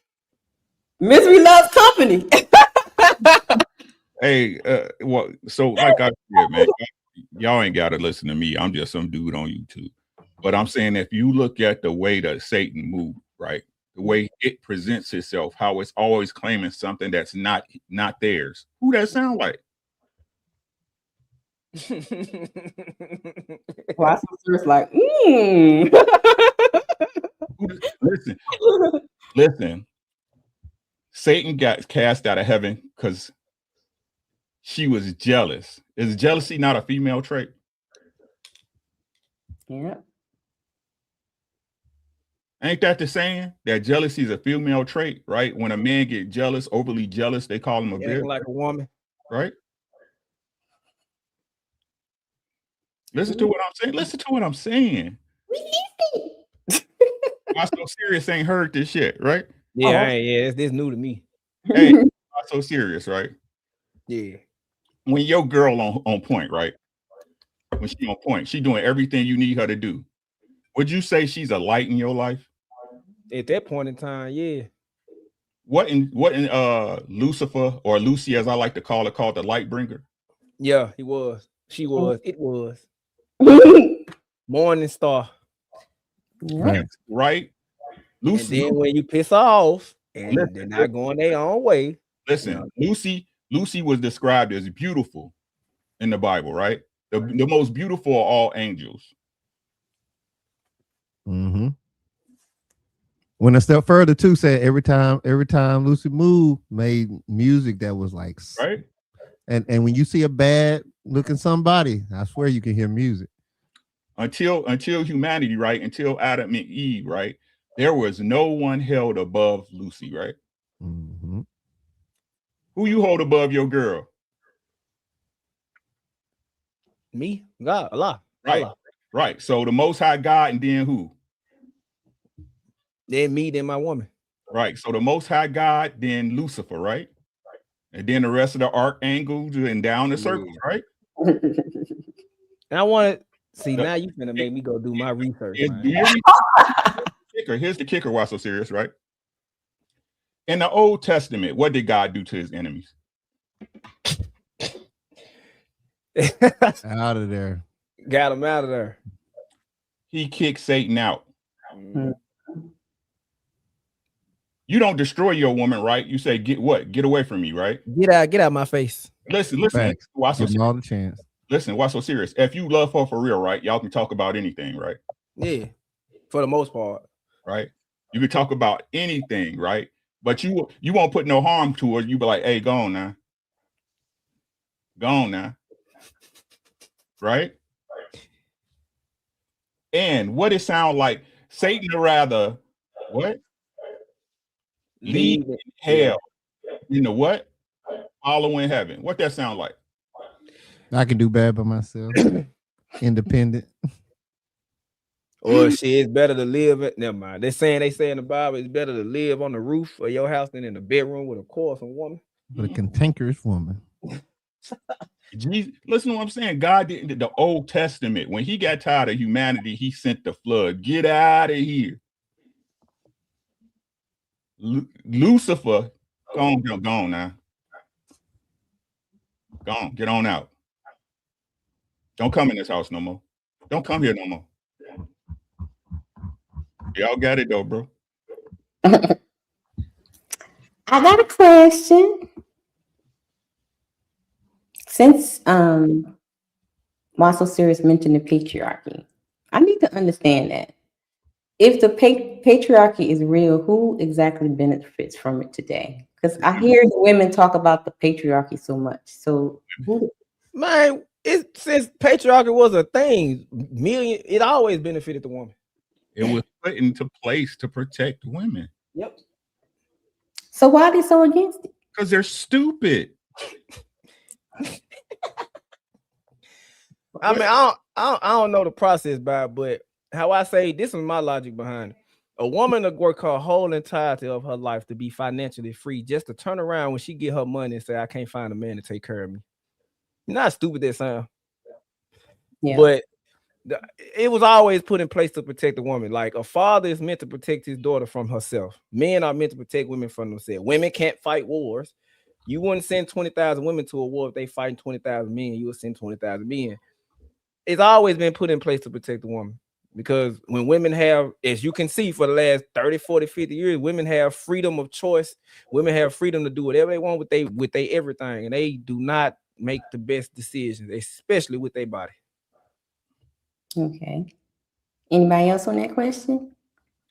Misery loves company. Hey, well, so like I said, man, y'all ain't gotta listen to me. I'm just some dude on YouTube. But I'm saying if you look at the way that Satan moved, right? The way it presents itself, how it's always claiming something that's not theirs. Who that sound like? Well, it's like, Listen. Satan got cast out of heaven because she was jealous. Is jealousy not a female trait? Yeah. Ain't that the saying that jealousy is a female trait, right? When a man get jealous, overly jealous, they call him a bitch. Like a woman, right? Listen to what I'm saying. Listen to what I'm saying. Not So Serious ain't heard this shit, right? Yeah, this new to me. Hey, Not So Serious, right? Yeah. When your girl on point, right? When she on point, she doing everything you need her to do. Would you say she's a light in your life? At that point in time, yeah. What in Lucifer, or Lucy as I like to call her, called the light bringer? Yeah, he was. She was. It was. Morning star. Right? Lucy. And then when you piss off and they're not going their own way. Listen, Lucy was described as beautiful in the Bible, right? The most beautiful of all angels. Mm-hmm. Went a step further too, said every time Lucy moved, made music that was like right. And when you see a bad looking somebody, I swear you can hear music. Until humanity, right? Until Adam and Eve, right? There was no one held above Lucy, right? Mm-hmm. Who you hold above your girl? Me, God, Allah. Right, Allah. right. So the Most High God, and then who? Then me, then my woman. Right. So the Most High God, then Lucifer, right? And then the rest of the archangels and down the circles, right? And I want to see now. You finna make me go do my research. Here's the kicker. Why so serious, right? In the Old Testament, what did God do to his enemies? Out of there. Got him out of there. He kicked Satan out. Mm-hmm. You don't destroy your woman, right? You say, get what? Get away from me, right? Get out my face. Listen. Facts. Why so Give them all the chance. Listen, why so serious? If you love her for real, right? Y'all can talk about anything, right? Yeah, for the most part. Right? You can talk about anything, right? But you won't put no harm to her. You be like, hey, go on now. Go on now. Right? And what it sound like, Satan would rather what? Lead in hell in the what? Follow in heaven. What that sound like? I can do bad by myself. Independent. Or shit, it's better to live. Never mind. They say in the Bible, it's better to live on the roof of your house than in the bedroom with a quarrelsome woman. With a cantankerous woman. Jesus, listen to what I'm saying. God did the Old Testament. When he got tired of humanity, he sent the flood. Get out of here. Lucifer, go on now. Go on, get on out. Don't come in this house no more. Don't come here no more. Y'all got it though, bro. I got a question. Since Why So Serious mentioned the patriarchy, I need to understand that. If the patriarchy is real, who exactly benefits from it today? Because I hear the women talk about the patriarchy so much. So who? Man, since patriarchy was a thing, it always benefited the woman. It was put into place to protect women. Yep. So why are they so against it? Because they're stupid. I mean, I don't know the process, but how I say this is my logic behind it. A woman to work her whole entirety of her life to be financially free, just to turn around when she get her money and say, I can't find a man to take care of me. Not stupid that sound. Yeah. But it was always put in place to protect the woman. Like a father is meant to protect his daughter from herself. Men are meant to protect women from themselves. Women can't fight wars. You wouldn't send 20,000 women to a war if they fighting 20,000 men. You would send 20,000 men. It's always been put in place to protect the woman. Because when women have, as you can see for the last 30, 40, 50 years, women have freedom of choice. Women have freedom to do whatever they want with their everything. And they do not make the best decisions, especially with their body. Okay. Anybody else on that question?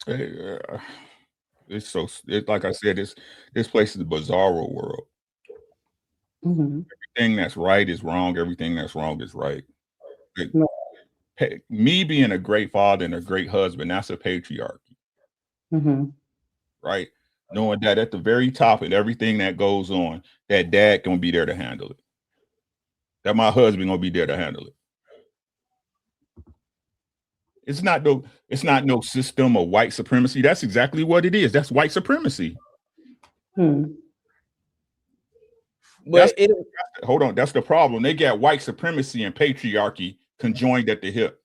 It's like I said, this place is a bizarro world. Mm-hmm. Everything that's right is wrong. Everything that's wrong is right. Me being a great father and a great husband, that's a patriarchy. Mm-hmm. Right? Knowing that at the very top of everything that goes on, that dad gonna be there to handle it. That my husband gonna be there to handle it. It's not no system of white supremacy. That's exactly what it is. That's white supremacy. But hold on, that's the problem. They got white supremacy and patriarchy conjoined at the hip.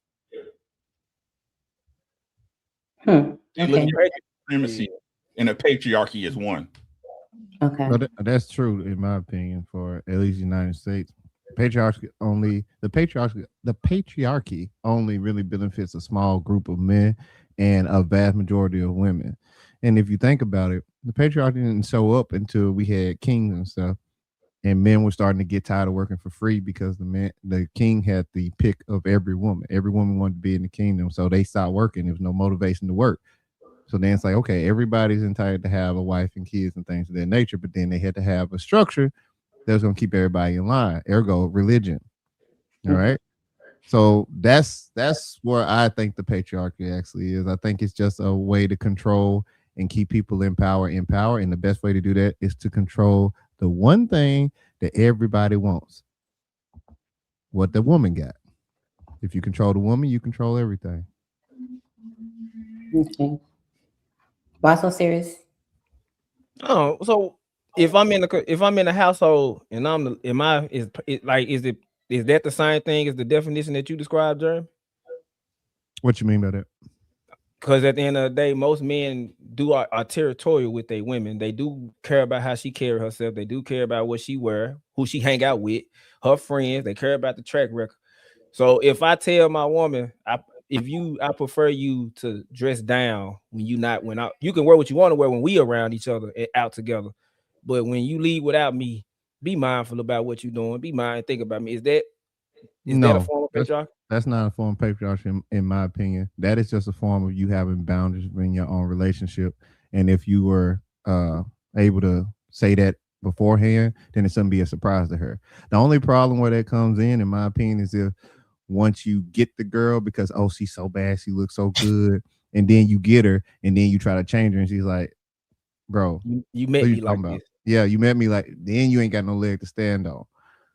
Okay. Look at supremacy and a patriarchy is one. Okay. But that's true in my opinion for at least the United States. The patriarchy only really benefits a small group of men and a vast majority of women. And if you think about it, the patriarchy didn't show up until we had kings and stuff. And men were starting to get tired of working for free because the king had the pick of every woman. Every woman wanted to be in the kingdom. So they stopped working. There was no motivation to work. So then it's like, okay, everybody's entitled to have a wife and kids and things of that nature. But then they had to have a structure that was going to keep everybody in line. Ergo, religion. All right. So that's where I think the patriarchy actually is. I think it's just a way to control and keep people in power. And the best way to do that is to control the one thing that everybody wants. What the woman got. If you control the woman, you control everything. Okay. Why so serious? Oh, so if I'm in a household and is that the same thing as the definition that you described, Jeremy? What you mean by that? Because at the end of the day, most men are territorial with their women. They do care about how she carry herself. They do care about what she wear, who she hang out with, her friends. They care about the track record. So if I tell my woman, I prefer you to dress down when you not when out. You can wear what you want to wear when we around each other and out together. But when you leave without me, be mindful about what you're doing. Be mindful, think about me. Is that a No, form of patriarchy? that's not a form of patriarchy in my opinion. That is just a form of you having boundaries in your own relationship. And if you were able to say that beforehand, then it shouldn't be a surprise to her. The only problem where that comes in my opinion, is if once you get the girl because she's so bad, she looks so good, and then you get her, and then you try to change her, and she's like, "Bro, you met me like this." Yeah, you met me like. Then you ain't got no leg to stand on.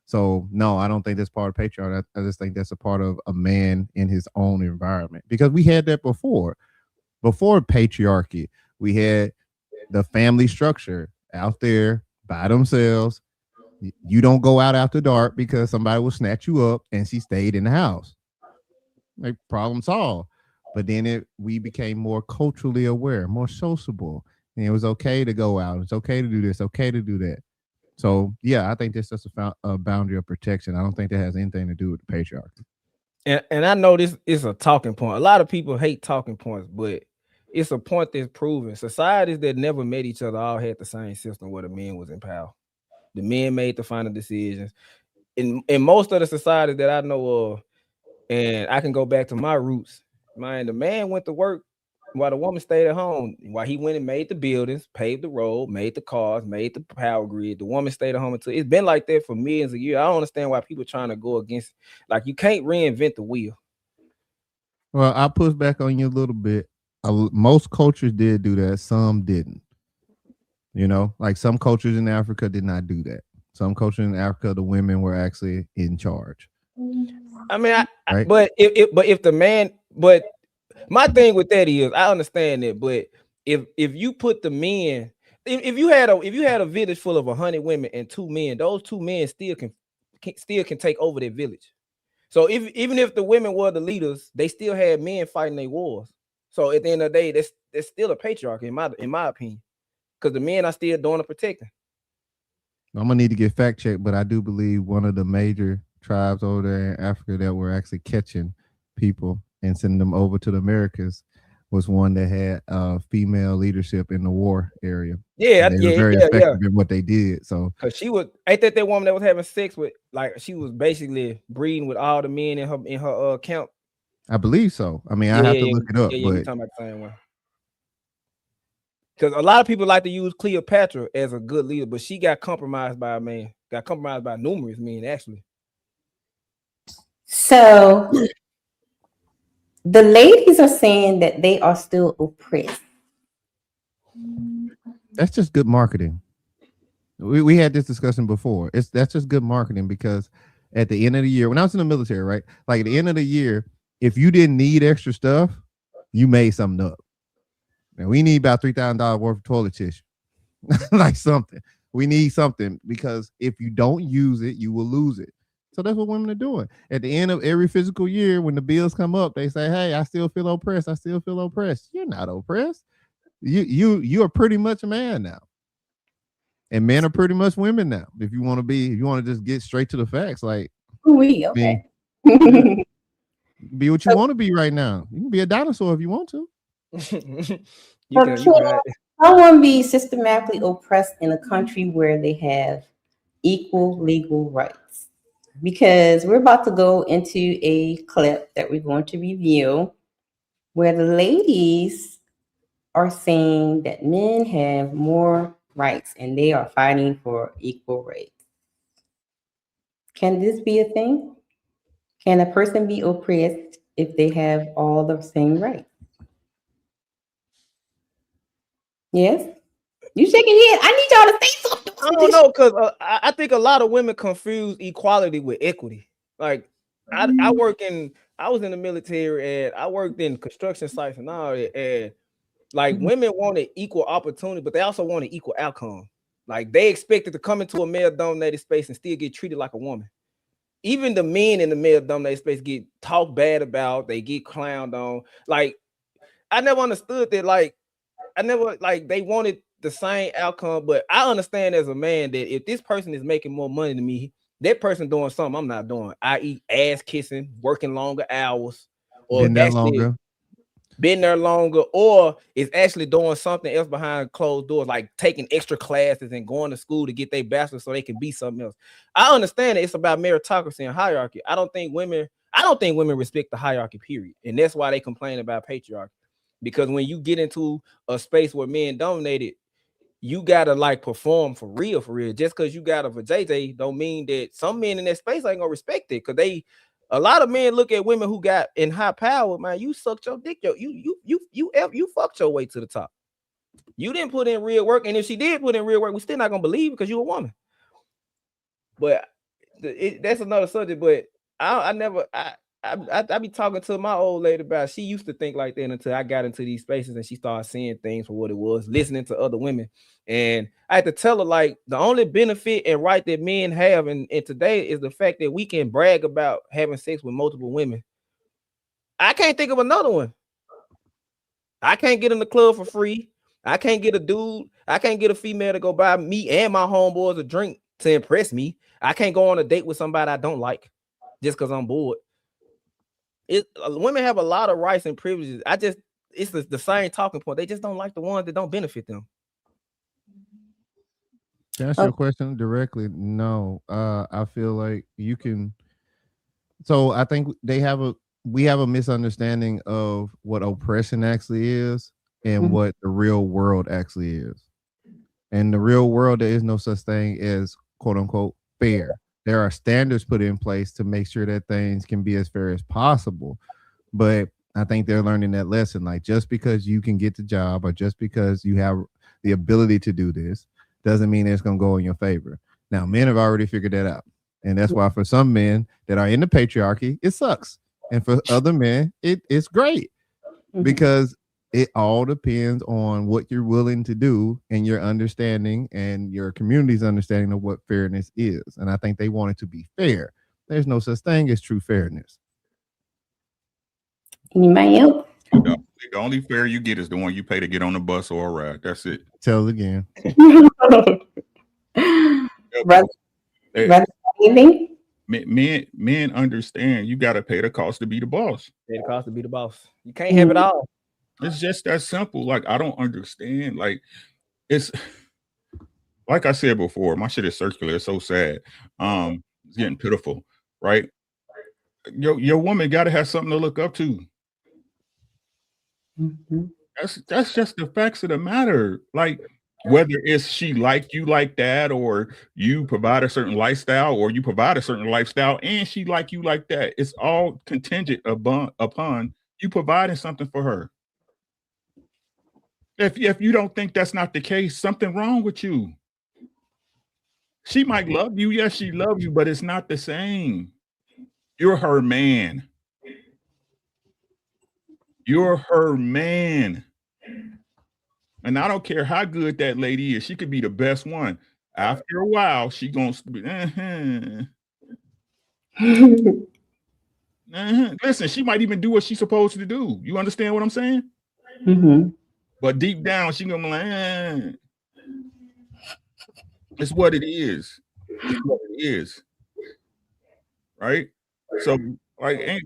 So no, I don't think that's part of patriarchy. I just think that's a part of a man in his own environment, because we had that before. Before patriarchy, we had the family structure out there by themselves. You don't go out after dark because somebody will snatch you up, and she stayed in the house. Like, problem solved. But then we became more culturally aware, more sociable, and it was okay to go out. It's okay to do this. Okay to do that. So yeah, I think that's just a boundary of protection. I don't think that has anything to do with the patriarchy. And I know this is a talking point. A lot of people hate talking points, but it's a point that's proven. Societies that never met each other all had the same system where the men was in power. The men made the final decisions. In most of the societies that I know of, and I can go back to my roots, man, the man went to work while the woman stayed at home. While he went and made the buildings, paved the road, made the cars, made the power grid, the woman stayed at home until it's been like that for millions of years. I don't understand why people trying to go against, like, you can't reinvent the wheel. Well, I'll push back on you a little bit. Most cultures did do that. Some didn't. You know, like some cultures in Africa did not do that. Some cultures in Africa, the women were actually in charge. I mean, Right? but if the man, but my thing with that is, I understand it, but if you put the men, if you had a village full of 100 women and 2 men, those 2 men still can take over their village. So even if the women were the leaders, they still had men fighting their wars. So at the end of the day, that's still a patriarchy in my opinion, because the men are still doing the protecting. I'm gonna need to get fact checked, but I do believe one of the major tribes over there in Africa that were actually catching people and sending them over to the Americas was one that had female leadership in the war area. Yeah, and they were very effective in what they did. So, because ain't that woman that was having sex with, like, she was basically breeding with all the men in her camp. I believe so. I mean, I have to look it up, we're but talking about the same one. Because a lot of people like to use Cleopatra as a good leader, but she got compromised by a man. Got compromised by numerous men, actually. So the ladies are saying that they are still oppressed. that's just good marketing. We had this discussion before. That's just good marketing, because at the end of the year, when I was in the military, right? Like at the end of the year, if you didn't need extra stuff, you made something up. Now we need about $3,000 worth of toilet tissue. Like something. We need something, because if you don't use it, you will lose it. So that's what women are doing. At the end of every physical year, when the bills come up, they say, "Hey, I still feel oppressed. I still feel oppressed." You're not oppressed. You are pretty much a man now. And men are pretty much women now. If you want to just get straight to the facts, like okay. Be what you want to be right now. You can be a dinosaur if you want to. Can someone be systematically oppressed in a country where they have equal legal rights? Because we're about to go into a clip that we're going to review where the ladies are saying that men have more rights and they are fighting for equal rights. Can this be a thing? Can a person be oppressed if they have all the same rights? Yes? You shaking your head. I need y'all to say something. I don't know, because I think a lot of women confuse equality with equity. Like, I was in the military, and I worked in construction sites and all that, and like women wanted equal opportunity, but they also wanted equal outcome. Like, they expected to come into a male-dominated space and still get treated like a woman. Even the men in the male-dominated space get talked bad about, they get clowned on. Like, I never understood that. Like, they wanted the same outcome, but I understand as a man that if this person is making more money than me, that person doing something I'm not doing, i.e. ass kissing, working longer hours, or Been there actually longer. been there longer, or is actually doing something else behind closed doors, like taking extra classes and going to school to get their bachelor so they can be something else. I understand it's about meritocracy and hierarchy. I don't think women respect the hierarchy, period. And that's why they complain about patriarchy. Because when you get into a space where men dominated, you gotta like perform for real. Just because you got a JJ don't mean that some men in that space ain't gonna respect it. Cause a lot of men look at women who got in high power, man. You sucked your dick, you fucked your way to the top. You didn't put in real work, and if she did put in real work, we're still not gonna believe because you're a woman. But that's another subject. But I be talking to my old lady about. She used to think like that until I got into these spaces and she started seeing things for what it was, listening to other women. And I had to tell her, like, the only benefit and right that men have in today is the fact that we can brag about having sex with multiple women. I can't think of another one. I can't get in the club for free. I can't get a dude. I can't get a female to go buy me and my homeboys a drink to impress me. I can't go on a date with somebody I don't like just because I'm bored. Women have a lot of rights and privileges. It's the same talking point. They just don't like the ones that don't benefit them. To answer your question directly, no. I feel like you can. So I think we have a misunderstanding of what oppression actually is and what the real world actually is. In the real world, there is no such thing as quote unquote fair. There are standards put in place to make sure that things can be as fair as possible. But I think they're learning that lesson. Like, just because you can get the job or just because you have the ability to do this doesn't mean it's going to go in your favor. Now, men have already figured that out. And that's why for some men that are in the patriarchy, it sucks. And for other men, it's great because it all depends on what you're willing to do and your understanding and your community's understanding of what fairness is. And I think they want it to be fair. There's no such thing as true fairness. Anybody else? The only fare you get is the one you pay to get on the bus or a ride. That's it. Tell it again. Men understand you got to pay the cost to be the boss. Pay the cost to be the boss. You can't have it all. It's just that simple. Like, I don't understand. Like, it's like I said before, my shit is circular. It's so sad. It's getting pitiful, right? Your woman got to have something to look up to. That's just the facts of the matter. Like, whether it's she like you like that, or you provide a certain lifestyle, or you provide a certain lifestyle and she like you like that, it's all contingent upon you providing something for her. If you don't think that's not the case, something wrong with you. She might love you, yes, she loves you, but it's not the same. You're her man. You're her man. And I don't care how good that lady is. She could be the best one. After a while, she gonna be, Listen, she might even do what she's supposed to do. You understand what I'm saying? But deep down, she gonna be like, it's what it is. It's what it is. Right? So, like,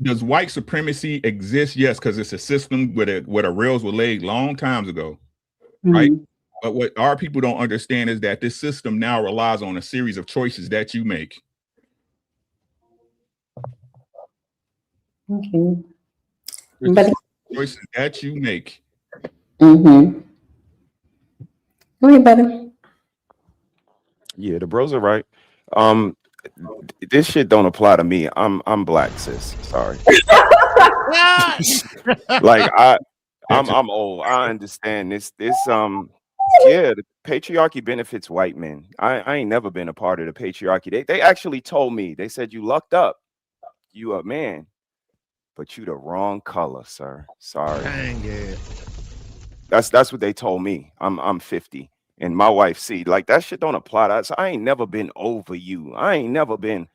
does white supremacy exist? Yes, because it's a system where the rails were laid long times ago, right? But what our people don't understand is that this system now relies on a series of choices that you make. Okay. Choices that you make. Go ahead, brother. Yeah, the bros are right. This shit don't apply to me. I'm black, sis. Sorry. Like, I'm old. I understand this. Yeah, the patriarchy benefits white men. I ain't never been a part of the patriarchy. They actually told me, they said, you lucked up. You a man, but you the wrong color, sir. Sorry. Dang, yeah. That's what they told me. I'm 50. And my wife, see, like, that shit don't apply to us. I ain't never been over you. We ain't never been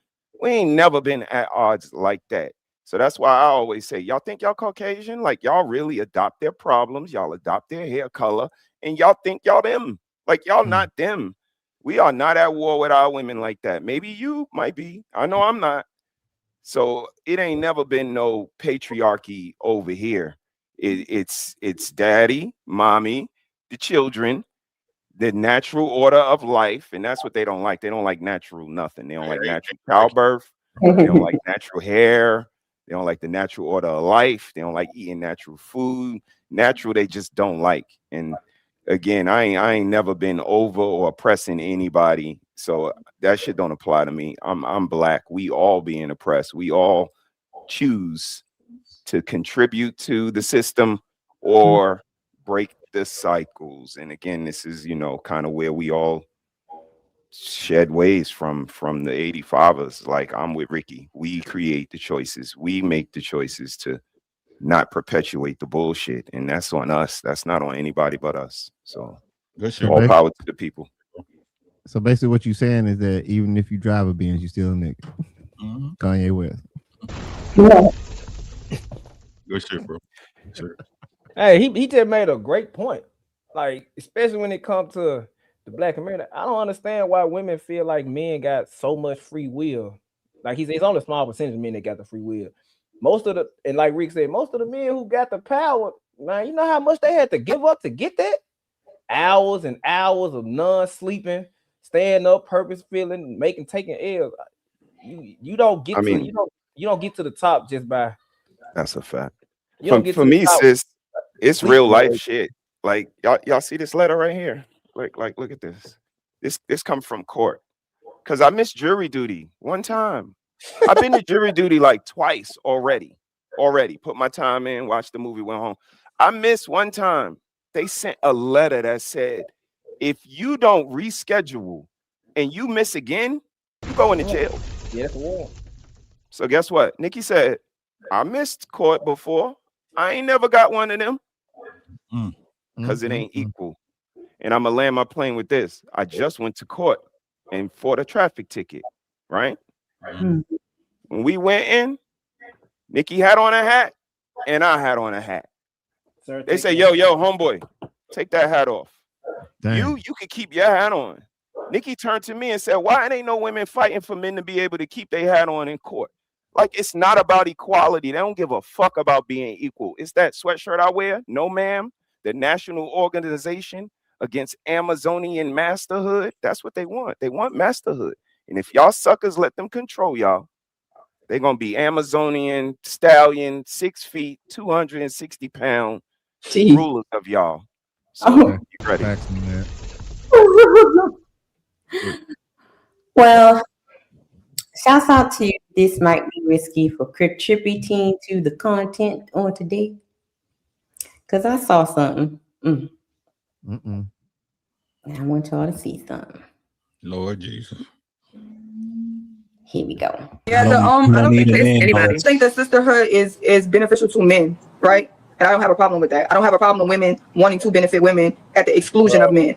at odds like that. So that's why I always say, y'all think y'all Caucasian? Like, y'all really adopt their problems, y'all adopt their hair color, and y'all think y'all them. Like, y'all not them. We are not at war with our women like that. Maybe you might be. I know I'm not. So it ain't never been no patriarchy over here. It's daddy, mommy, the children, the natural order of life, and that's what they don't like. They don't like natural nothing. They don't like natural childbirth. They don't like natural hair. They don't like the natural order of life. They don't like eating natural food. Natural, they just don't like. And again, I ain't never been over or oppressing anybody, so that shit don't apply to me. I'm black. We all being oppressed. We all choose to contribute to the system or break the cycles. And again, this is, you know, kind of where we all shed ways from the 85ers. Like, I'm with Ricky. We create the choices. We make the choices to not perpetuate the bullshit, and that's on us. That's not on anybody but us. So all power to the people. So basically what you're saying is that even if you drive a Benz, you still a nigga. Kanye West. Good shit, bro. Sure. Hey, he just made a great point. Like, especially when it comes to the Black American, I don't understand why women feel like men got so much free will. Like, it's only a small percentage of men that got the free will. Most of the, and like Rick said, most of the men who got the power, man, you know how much they had to give up to get that? Hours and hours of non-sleeping, staying up, purpose feeling, taking L's. You don't get you don't get to the top just by. That's a fact. For me, sis, it's real life shit. Like, y'all see this letter right here? Like look at this. This come from court. Cause I missed jury duty one time. I've been to jury duty like twice already. Put my time in, watched the movie, went home. I missed one time. They sent a letter that said, if you don't reschedule and you miss again, you go into jail. Yeah, that's a warrant. So guess what? Nikki said, I missed court before. I ain't never got one of them. Because it ain't equal. And I'm going to land my plane with this. I just went to court and fought a traffic ticket, right? When we went in, Nikki had on a hat and I had on a hat. Sir, they say, yo, homeboy, take that hat off. You could keep your hat on. Nikki turned to me and said, why ain't no women fighting for men to be able to keep their hat on in court? Like, it's not about equality. They don't give a fuck about being equal. It's that sweatshirt I wear. No, ma'am. The National Organization Against Amazonian Masterhood. That's what they want. They want masterhood. And if y'all suckers let them control y'all, they're going to be Amazonian stallion, 6 feet, 260 pound rulers of y'all. So you ready? Well, shouts out to you. This might be risky for contributing to the content on today. Because I saw something. I want y'all to see something. Lord Jesus. Here we go. Yeah, I don't think anybody. I think that sisterhood is beneficial to men, right? And I don't have a problem with that. I don't have a problem with women wanting to benefit women at the exclusion of men.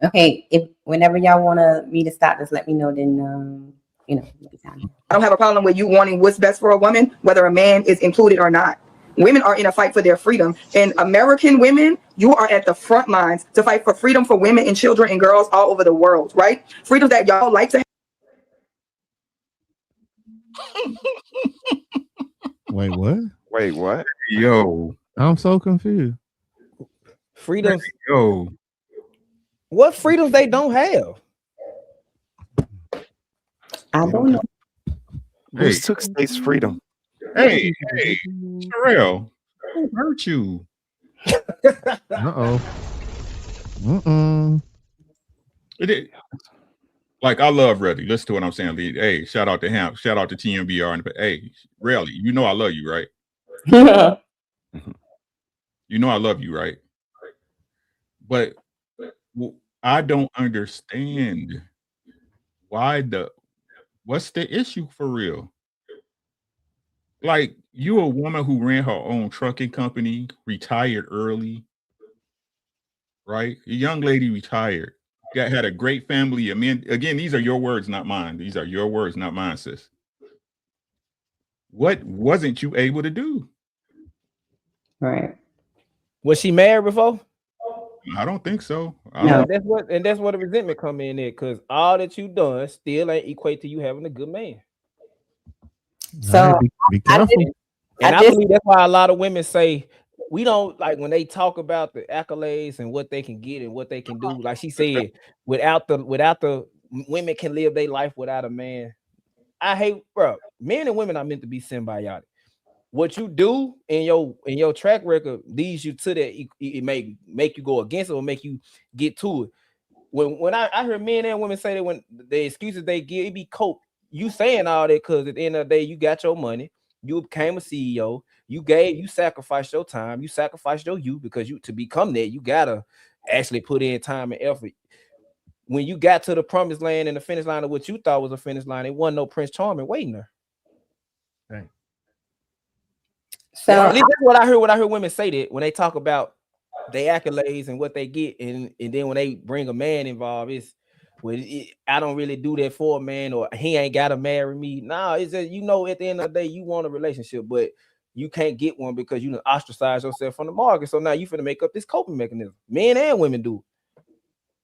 Okay, if whenever y'all want me to stop, just let me know. Then I don't have a problem with you wanting what's best for a woman, whether a man is included or not. Women are in a fight for their freedom. And American women, you are at the front lines to fight for freedom for women and children and girls all over the world, right? Freedom that y'all like to have. Wait, what? Wait, what? Yo. I'm so confused. Freedoms. Yo. What freedoms they don't have? I don't know. Who took state's freedom? Hey, Sherelle, who hurt you? It is. Like, I love Reddy. Listen to what I'm saying. Hey, shout out to him. Shout out to TMBR. And hey, really, you know I love you, right? You know I love you, right? But I don't understand what's the issue for real? Like, you a woman who ran her own trucking company, retired early, right? A young lady retired, had a great family. I mean, again, these are your words, not mine. These are your words, not mine, sis. What wasn't you able to do? Right. Was she married before? I don't think so. Yeah, that's what the resentment come in there, because all that you done still ain't equate to you having a good man. So be careful. And I believe that's why a lot of women say we don't like when they talk about the accolades and what they can get and what they can do. Like she said, without the women can live their life without a man. I hate, bro. Men and women are meant to be symbiotic. What you do in your track record leads you to that. It may make you go against it or make you get to it. When I hear men and women say that when the excuses they give, it be cope. You saying all that because at the end of the day, you got your money, you became a CEO, you sacrificed your time, you sacrificed your youth because to become that, you gotta actually put in time and effort. When you got to the promised land and the finish line of what you thought was a finish line, it wasn't no Prince Charming waiting there. Right. So at least that's what I heard when I heard women say that when they talk about their accolades and what they get, and then when they bring a man involved, it's I don't really do that for a man, or he ain't gotta marry me. No, it's just at the end of the day, you want a relationship, but you can't get one because you ostracize yourself from the market. So now you finna make up this coping mechanism. Men and women do.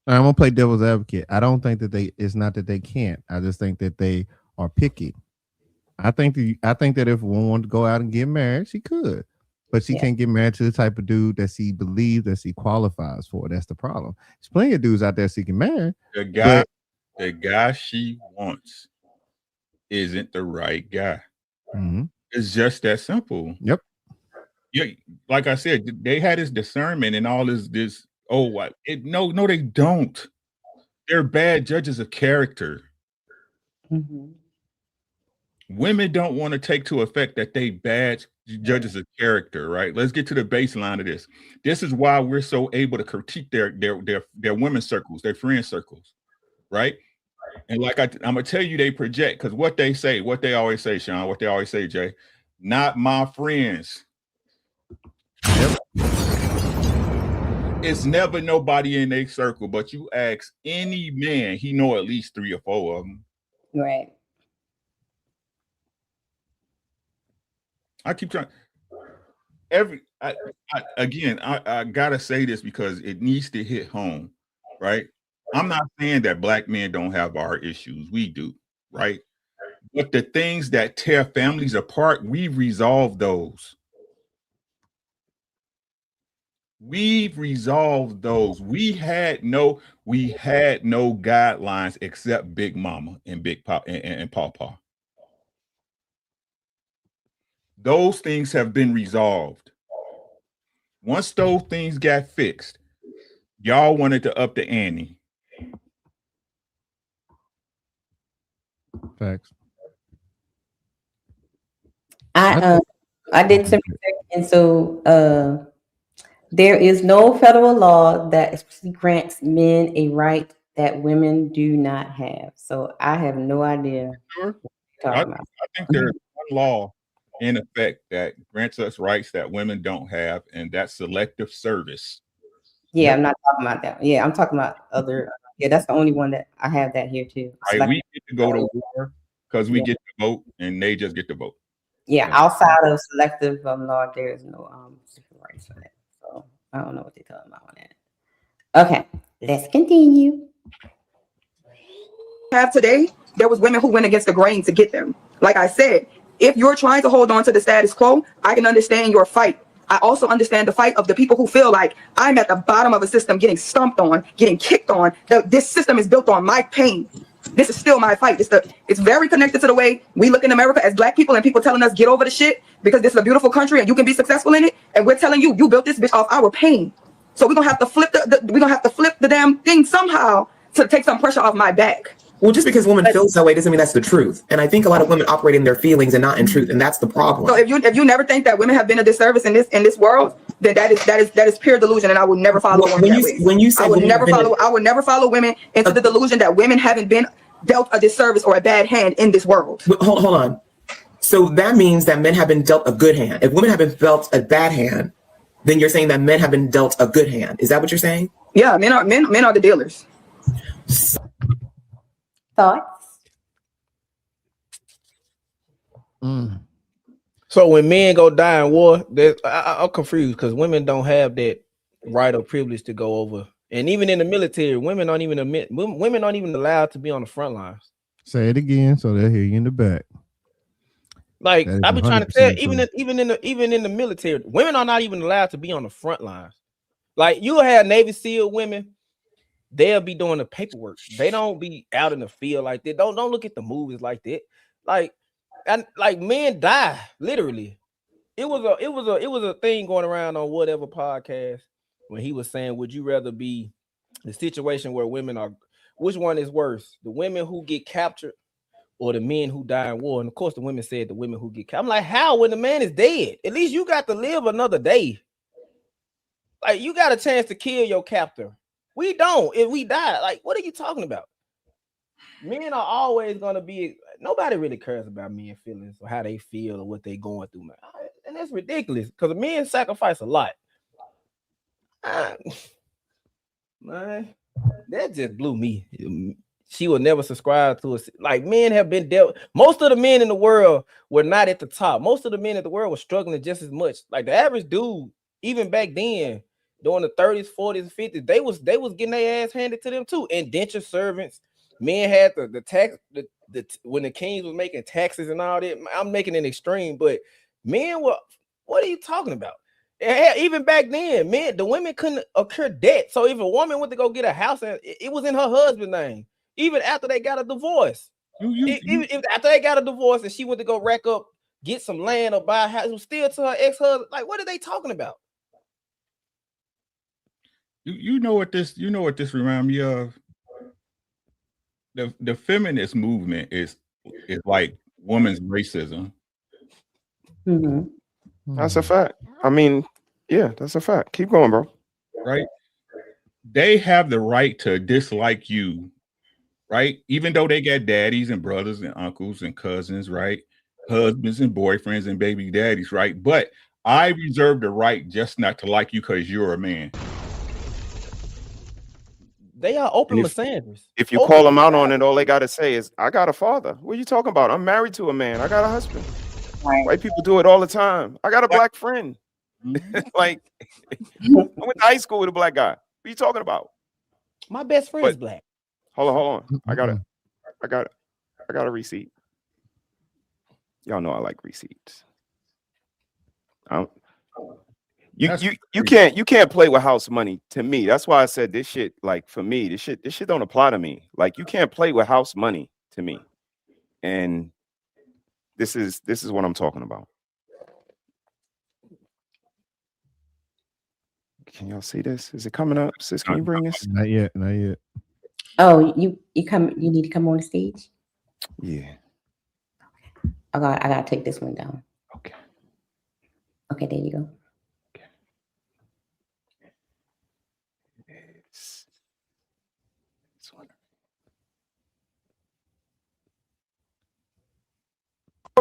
I'm gonna play devil's advocate. I don't think that it's not that they can't. I just think that they are picky. I think that if one wanted to go out and get married, she could, but she can't get married to the type of dude that she believes that she qualifies for. That's the problem. There's plenty of dudes out there seeking marriage. The guy she wants isn't the right guy. Mm-hmm. It's just that simple. Yep. Yeah, like I said, they had this discernment and all this. Oh, what? No, they don't. They're bad judges of character. Mm-hmm. Women don't want to take to effect that they bad judges of character, right? Let's get to the baseline of this. This is why we're so able to critique their women's circles, their friend circles, right? And like I'm gonna tell you, they project because what they always say, Sean, what they always say, Jay, not my friends. Yep. It's never nobody in their circle, but you ask any man, he know at least 3 or 4 of them. Right. I keep trying. I gotta say this because it needs to hit home, right? I'm not saying that black men don't have our issues. We do, right? But the things that tear families apart, we resolve those. We've resolved those. We had no guidelines except Big Mama and Big Pop and Pawpaw. Those things have been resolved. Once those things got fixed, y'all wanted to up the ante. Facts. I did some research, and so there is no federal law that especially grants men a right that women do not have. So I have no idea. Sure. I think there's one law in effect that grants us rights that women don't have, and that's selective service. Yeah, I'm not talking about that. Yeah, I'm talking about other. Yeah, that's the only one that I have that here too. Right, we get to go to war because we get to vote, and they just get to vote. Yeah, outside of selective law, there is no civil rights for that. So I don't know what they're talking about on that. Okay, let's continue. Have today, there was women who went against the grain to get them. Like I said, if you're trying to hold on to the status quo, I can understand your fight. I also understand the fight of the people who feel like I'm at the bottom of a system getting stomped on, getting kicked on. This system is built on my pain. This is still my fight. It's very connected to the way we look in America as black people and people telling us get over the shit because this is a beautiful country and you can be successful in it. And we're telling you, you built this bitch off our pain. So we're gonna have to flip the damn thing somehow to take some pressure off my back. Well, just because women feel that way doesn't mean that's the truth. And I think a lot of women operate in their feelings and not in truth, and that's the problem. So if you never think that women have been a disservice in this world, then that is pure delusion, and I would never follow women that way. When you say I would never follow women into the delusion that women haven't been dealt a disservice or a bad hand in this world. Hold on. So that means that men have been dealt a good hand. If women have been dealt a bad hand, then you're saying that men have been dealt a good hand. Is that what you're saying? Yeah, men are the dealers. Thoughts? So when men go die in war, I'm confused because women don't have that right or privilege to go over. And even in the military, women aren't even allowed to be on the front lines. Say it again so they'll hear you in the back. Like That is I've been trying to tell, 100% true. even in the military, women are not even allowed to be on the front lines. Like you'll have Navy SEAL women, they'll be doing the paperwork. They don't be out in the field like that. Don't look at the movies like that. Like and like men die literally. It was a thing going around on whatever podcast when he was saying, would you rather be the situation where women are, which one is worse, the women who get captured or the men who die in war? And of course the women said the women who get captured. I'm like, how, when the man is dead? At least you got to live another day. Like you got a chance to kill your captor. We don't. If we die, like what are you talking about? Men are always gonna be. Nobody really cares about men feelings or how they feel or what they going through, man. And that's ridiculous because men sacrifice a lot. Man, that just blew me. She will never subscribe to us. Like men have been dealt. Most of the men in the world were not at the top. Most of the men in the world were struggling just as much. Like the average dude, even back then, during the 30s, 40s, 50s, they was getting their ass handed to them too. Indentured servants. Men had the tax when the kings was making taxes and all that. I'm making an extreme, but men were. What are you talking about? Even back then, the women couldn't incur debt. So if a woman went to go get a house, and it was in her husband's name, even after they got a divorce. Even if after they got a divorce and she went to go rack up, get some land or buy a house, it was still to her ex-husband. Like, what are they talking about? You know what this reminds me of? The feminist movement is like women's racism. That's a fact. I mean, yeah, that's a fact. Keep going, bro. Right? They have the right to dislike you, right? Even though they got daddies and brothers and uncles and cousins, right? Husbands and boyfriends and baby daddies, right? But I reserve the right just not to like you because you're a man. They are open misanders. If you call them out on it, all they got to say is, I got a father. What are you talking about? I'm married to a man. I got a husband. White people do it all the time. I got a black friend. Like, I went to high school with a black guy. What are you talking about? My best friend is black. Hold on. I got a receipt. Y'all know I like receipts. You can't play with house money. To me, that's why I said this shit. Like for me, this shit don't apply to me. Like you can't play with house money to me. And this is what I'm talking about. Can y'all see this? Is it coming up? Sis, can you bring this? Not yet. Oh, you need to come on the stage? Yeah. I gotta take this one down. Okay. Okay, there you go.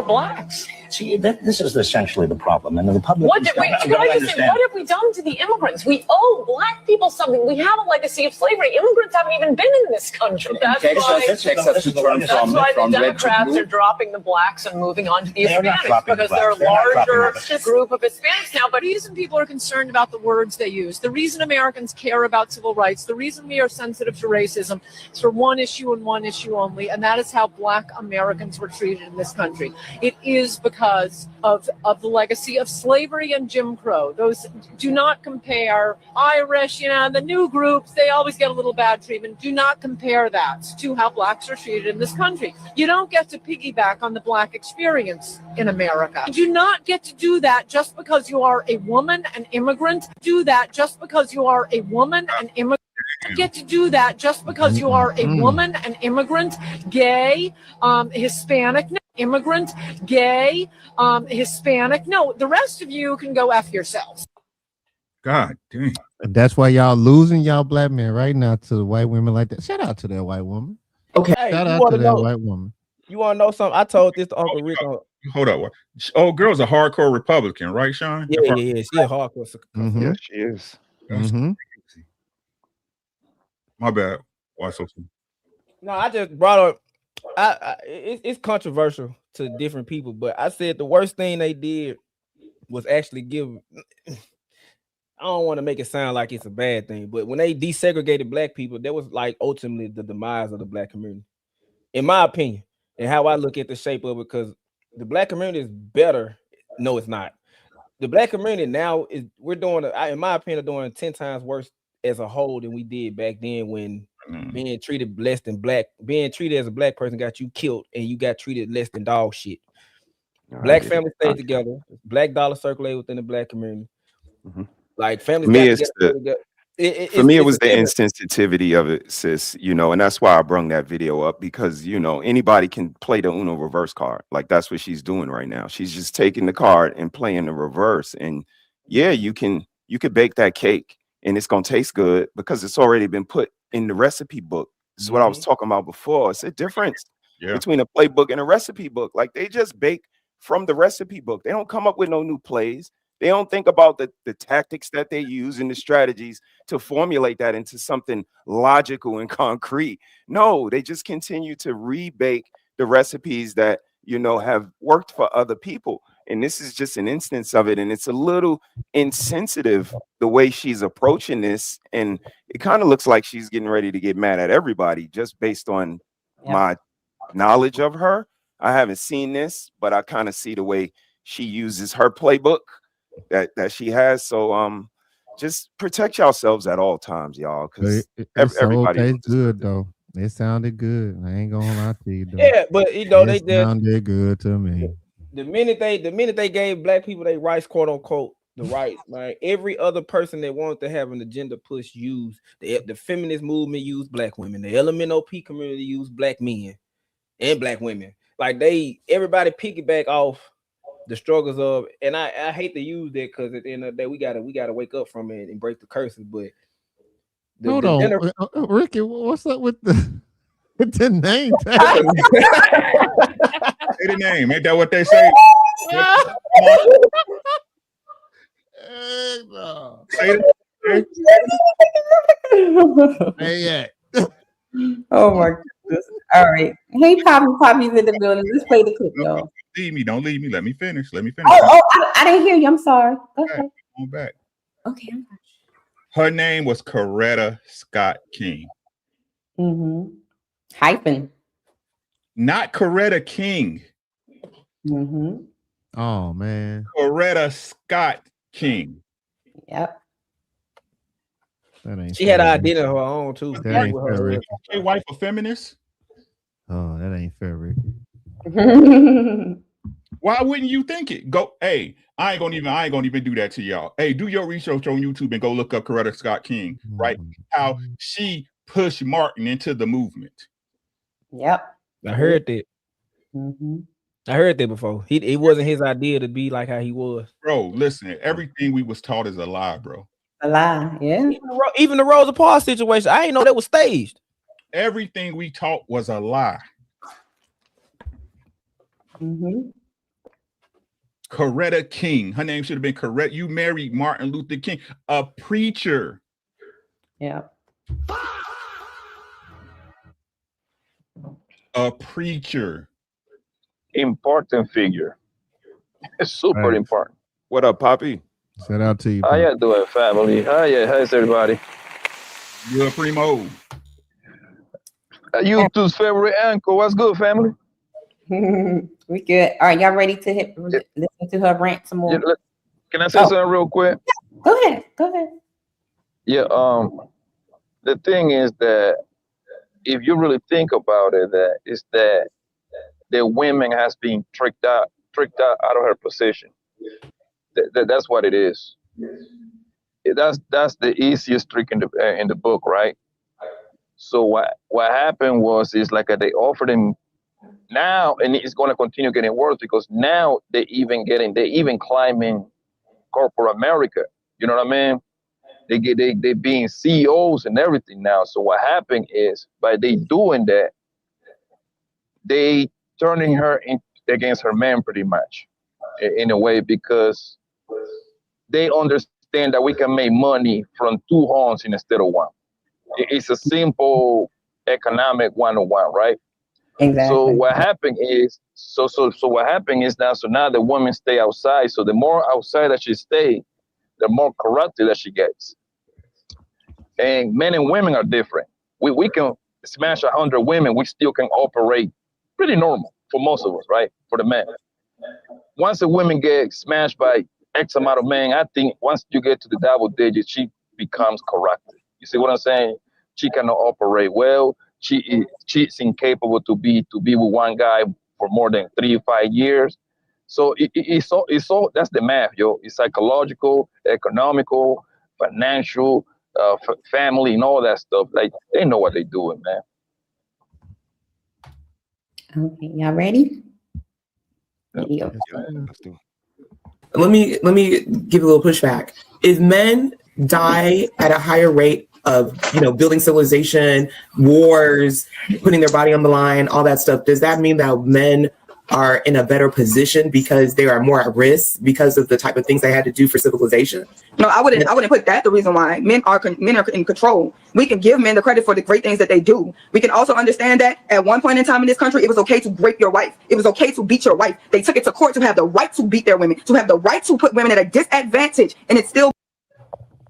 Blacks. See, this is essentially the problem. And the Republicans What have we done to the immigrants? We owe black people something. We have a legacy of slavery. Immigrants haven't even been in this country. That's why the Democrats are dropping the blacks and moving on to the Hispanics because they're a larger group of Hispanics now. But The reason people are concerned about the words they use, the reason Americans care about civil rights, the reason we are sensitive to racism is for one issue and one issue only, and that is how black Americans were treated in this country. It is because of the legacy of slavery and Jim Crow. Those do not compare. Irish, the new groups, they always get a little bad treatment. Do not compare that to how blacks are treated in this country. You don't get to piggyback on the black experience in America. You do not get to do that just because you are a woman, an immigrant. Do that just because you are a woman, an immigrant. You get to do that just because you are a woman, an immigrant, gay, Hispanic, no, immigrant, gay, Hispanic. No, the rest of you can go F yourselves. God dang. That's why y'all losing y'all black men right now to the white women like that. Shout out to that white woman. Okay. Hey, Shout out to that white woman. You want to know something? I told this to Uncle Rick. Hold up. Oh, girl's a hardcore Republican, right, Sean? Yeah. She's a hardcore. Yeah, she is. My bad. Why so soon? No, I just brought up. It's controversial to different people, but I said the worst thing they did was actually give. I don't want to make it sound like it's a bad thing, but when they desegregated black people, that was like ultimately the demise of the black community, in my opinion, and how I look at the shape of it. Because the black community is better. No, it's not. The black community now is we're doing, in my opinion, doing 10 times worse as a whole than we did back then when being treated less than black, being treated as a black person got you killed and you got treated less than dog shit. Black families stay together. Black dollar circulate within the black community. Like families got together. For me, it was the insensitivity of it, sis, you know, and that's why I brung that video up because, you know, anybody can play the Uno reverse card. Like that's what she's doing right now. She's just taking the card and playing the reverse. And yeah, you could bake that cake and it's going to taste good because it's already been put in the recipe book. This is what I was talking about before. It's a difference between a playbook and a recipe book. Like they just bake from the recipe book. They don't come up with no new plays. They don't think about the tactics that they use and the strategies to formulate that into something logical and concrete. No, they just continue to rebake the recipes that, you know, have worked for other people. And this is just an instance of it. And it's a little insensitive the way she's approaching this. And it kind of looks like she's getting ready to get mad at everybody just based on my knowledge of her. I haven't seen this, but I kind of see the way she uses her playbook that she has. So just protect yourselves at all times, y'all, because everybody tastes good though. It sounded good. I ain't gonna lie to you though. Yeah, but you know they sounded good to me. The minute they gave black people their rights, quote unquote, the rights, like every other person that wanted to have an agenda push used the feminist movement used black women, the LMNOP community used black men and black women. Like everybody piggyback off the struggles of, and I hate to use that because at the end of the day we gotta wake up from it and break the curses. But hold on, Ricky, what's up with the name tag? Say the name, ain't that what they say? Oh my goodness. All right. Hey, Poppy's in the building. Let's play the clip, y'all. Don't leave me. Let me finish. Oh, I didn't hear you. I'm sorry. Okay. I'm back. Okay. Her name was Coretta Scott King. Hyphen. Not Coretta King. Oh man. Coretta Scott King. Yep. She had an identity of her own too. That ain't fair, Ricky. Hey, wife a feminist? Oh, that ain't fair, Ricky. Why wouldn't you think it? Go, hey, I ain't gonna even do that to y'all. Hey, do your research on YouTube and go look up Coretta Scott King, right? How she pushed Martin into the movement. Yep. I heard that. I heard that before. It wasn't his idea to be like how he was. Bro, listen, everything we was taught is a lie, bro. A lie, yeah. Even the Rosa Parks situation, I ain't know that was staged. Everything we taught was a lie. Coretta King. Her name should have been Coretta. You married Martin Luther King, a preacher. Yeah. A preacher. Important figure. It's super important. What up, Poppy? Shout out to you. How you doing, family? How's everybody? Good, primo. YouTube's favorite anchor. What's good, family? We good. All right, y'all ready to listen to her rant some more? Yeah, can I say something real quick? Go ahead. Yeah. The thing is that if you really think about it, that the women has been tricked out of her position. That's what it is. That's the easiest trick in the book, right? So what happened is like they offered him now, and it's going to continue getting worse because now they even climbing corporate America. You know what I mean? They being CEOs and everything now. So what happened is by they doing that, they turning her against her man pretty much in a way because they understand that we can make money from two horns instead of one. It's a simple economic 101, right? Exactly. So what happened is what happened is now the women stay outside. So the more outside that she stays, the more corrupted that she gets. And men and women are different. We can smash 100 women, we still can operate pretty normal for most of us, right? For the men. once a woman gets smashed by X amount of men, I think once you get to the double digits, she becomes corrupted. You see what I'm saying? She cannot operate well. She's incapable to be with one guy for more than 3 or 5 years. So it's all that's the math, yo. It's psychological, economical, financial, family, and all that stuff. Like they know what they're doing, man. Okay, y'all ready? Yeah. Let me give a little pushback. If men die at a higher rate of, building civilization, wars, putting their body on the line, all that stuff, does that mean that men are in a better position because they are more at risk because of the type of things they had to do for civilization? No, I wouldn't put that the reason why men are in control. We can give men the credit for the great things that they do. We can also understand that at one point in time in this country, it was okay to rape your wife. It was okay to beat your wife. They took it to court to have the right to beat their women, to have the right to put women at a disadvantage, and it's still.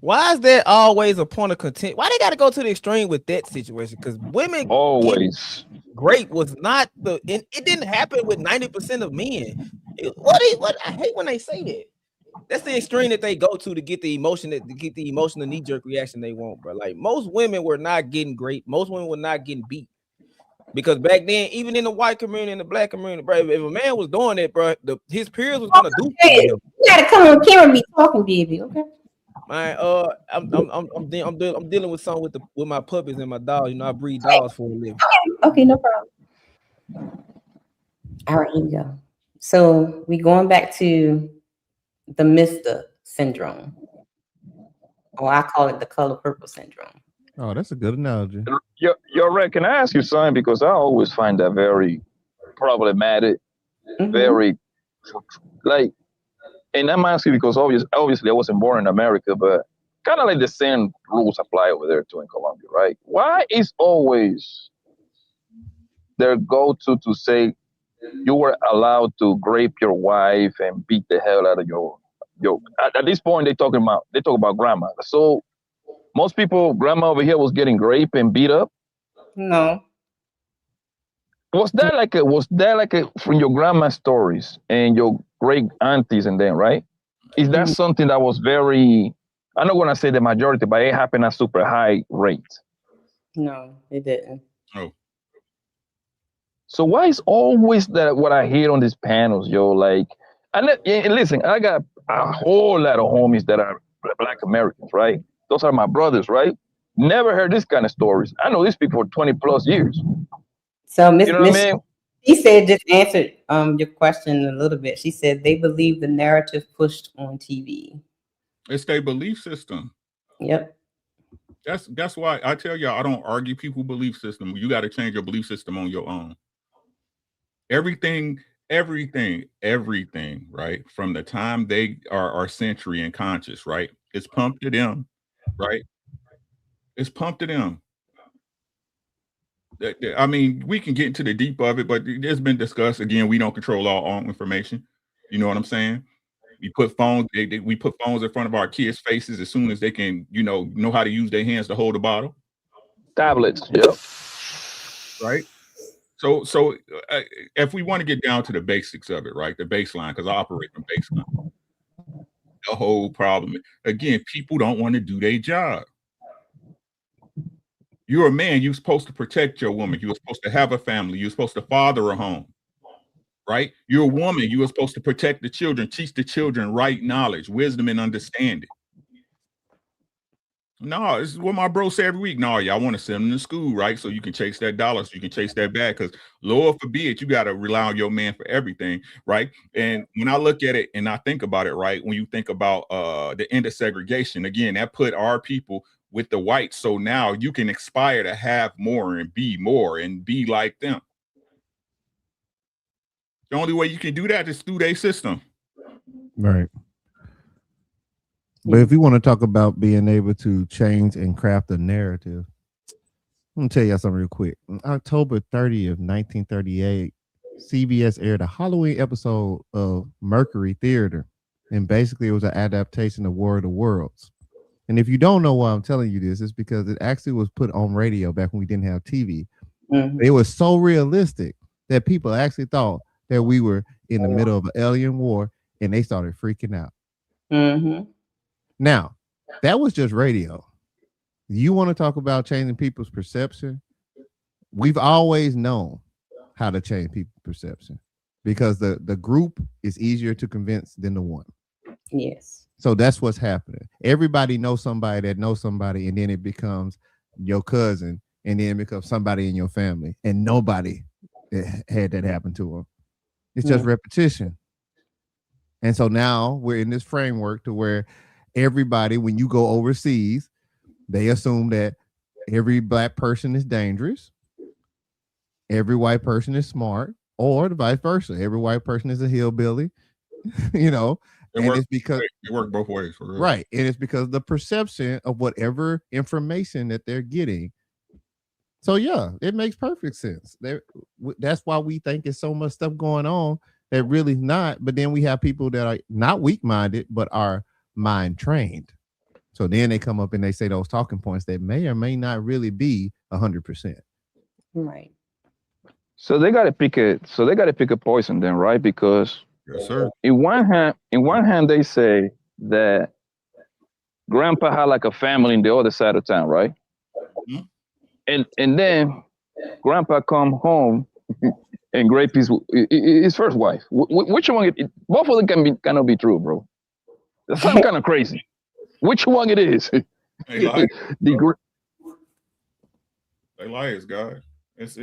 Why is that always a point of contention? Why they got to go to the extreme with that situation? Because women always great was not it didn't happen with 90% of men. What I hate when they say that. That's the extreme that they go to get the emotional knee-jerk reaction they want, bro. Like most women were not getting great. Most women were not getting beat. Because back then, even in the white community and the black community, bro, if a man was doing that, bro, his peers was gonna do it. You gotta come on camera and be talking, baby. Okay. Man, I'm dealing with something with my puppies and my dogs. I breed dogs for a living. Okay, no problem. All right, here we go. So we going back to the Mr. syndrome, or I call it the color purple syndrome. Oh, that's a good analogy. You're right. Can I ask you something? Because I always find that very problematic, very like. And I'm asking because obviously I wasn't born in America, but kind of like the same rules apply over there too in Colombia, right? Why is always their go-to to say you were allowed to rape your wife and beat the hell out of your at this point they talk about grandma. So most people, grandma over here was getting raped and beat up. No. Was that like a from your grandma's stories and your great aunties and them, right? Is that something that was very, I'm not gonna say the majority, but it happened at super high rate? No, it didn't. Oh. So why is always that what I hear on these panels, yo? Like, and listen, I got a whole lot of homies that are Black Americans, right? Those are my brothers, right? Never heard this kind of stories. I know these people for 20 plus years. So Miss, you know what I mean? She said, just answered your question a little bit. She said they believe the narrative pushed on TV. It's their belief system. Yep. That's why I tell y'all I don't argue people's belief system. You got to change your belief system on your own. Everything, right? From the time they are century and conscious, right? It's pumped to them, right? It's pumped to them. I mean, we can get into the deep of it, but it's been discussed. Again, we don't control all information. You know what I'm saying? We put phones in front of our kids' faces as soon as they can, know how to use their hands to hold a bottle. Tablets, yep. Right. So if we want to get down to the basics of it, right, the baseline, because I operate from baseline. The whole problem, again, people don't want to do their job. You're a man, you're supposed to protect your woman. You're supposed to have a family. You're supposed to father a home, right? You're a woman. You are supposed to protect the children, teach the children right knowledge, wisdom, and understanding. No, this is what my bro say every week. No, y'all want to send them to school, right? So you can chase that dollar, so you can chase that bag. Because Lord forbid, you got to rely on your man for everything, right? And when I look at it and I think about it, right, when you think about the end of segregation, again, that put our people with the whites. So now you can aspire to have more and be like them. The only way you can do that is through their system. Right. But if you want to talk about being able to change and craft a narrative, I'm going to tell y'all something real quick. On October 30th, 1938, CBS aired a Halloween episode of Mercury Theater. And basically it was an adaptation of War of the Worlds. And if you don't know why I'm telling you this, it's because it actually was put on radio back when we didn't have TV. It was so realistic that people actually thought that we were in the middle of an alien war, and they started freaking out. Mm-hmm. Now, that was just radio. You want to talk about changing people's perception? We've always known how to change people's perception because the group is easier to convince than the one. Yes. So that's what's happening. Everybody knows somebody that knows somebody, and then it becomes your cousin, and then it becomes somebody in your family, and nobody had that happen to them. It's just repetition. And so now we're in this framework to where everybody, when you go overseas, they assume that every black person is dangerous, every white person is smart, or the vice versa. Every white person is a hillbilly, you know. It's because it worked both ways, for real. Right. And it's because the perception of whatever information that they're getting. So yeah, it makes perfect sense. That's why we think there's so much stuff going on that really not. But then we have people that are not weak-minded, but are mind-trained. So then they come up and they say those talking points that may or may not really be 100%. Right. So they got to pick a poison then, right? Because yes, sir. In one hand, they say that grandpa had like a family in the other side of town, right? Mm-hmm. And then grandpa come home and rape his first wife. Which one? Both of them cannot be true, bro. That sounds kind of crazy. Which one it is? They lie. They liars, God. It's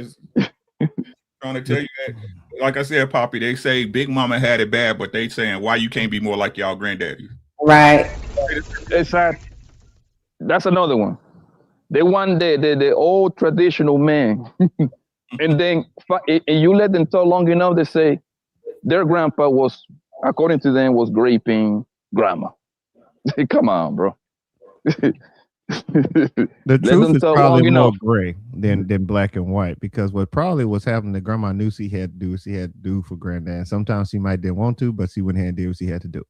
trying to tell you that. Like I said, Poppy, they say Big Mama had it bad, but they saying why you can't be more like y'all granddaddy. Right. It's that's another one. They want the old traditional man, and then you let them talk long enough. They say their grandpa was, according to them, was raping grandma. Come on, bro. The truth is probably more gray than black and white, because what probably was happening that grandma knew she had to do what she had to do for granddad. Sometimes she might didn't want to, but she went ahead and did what she had to do.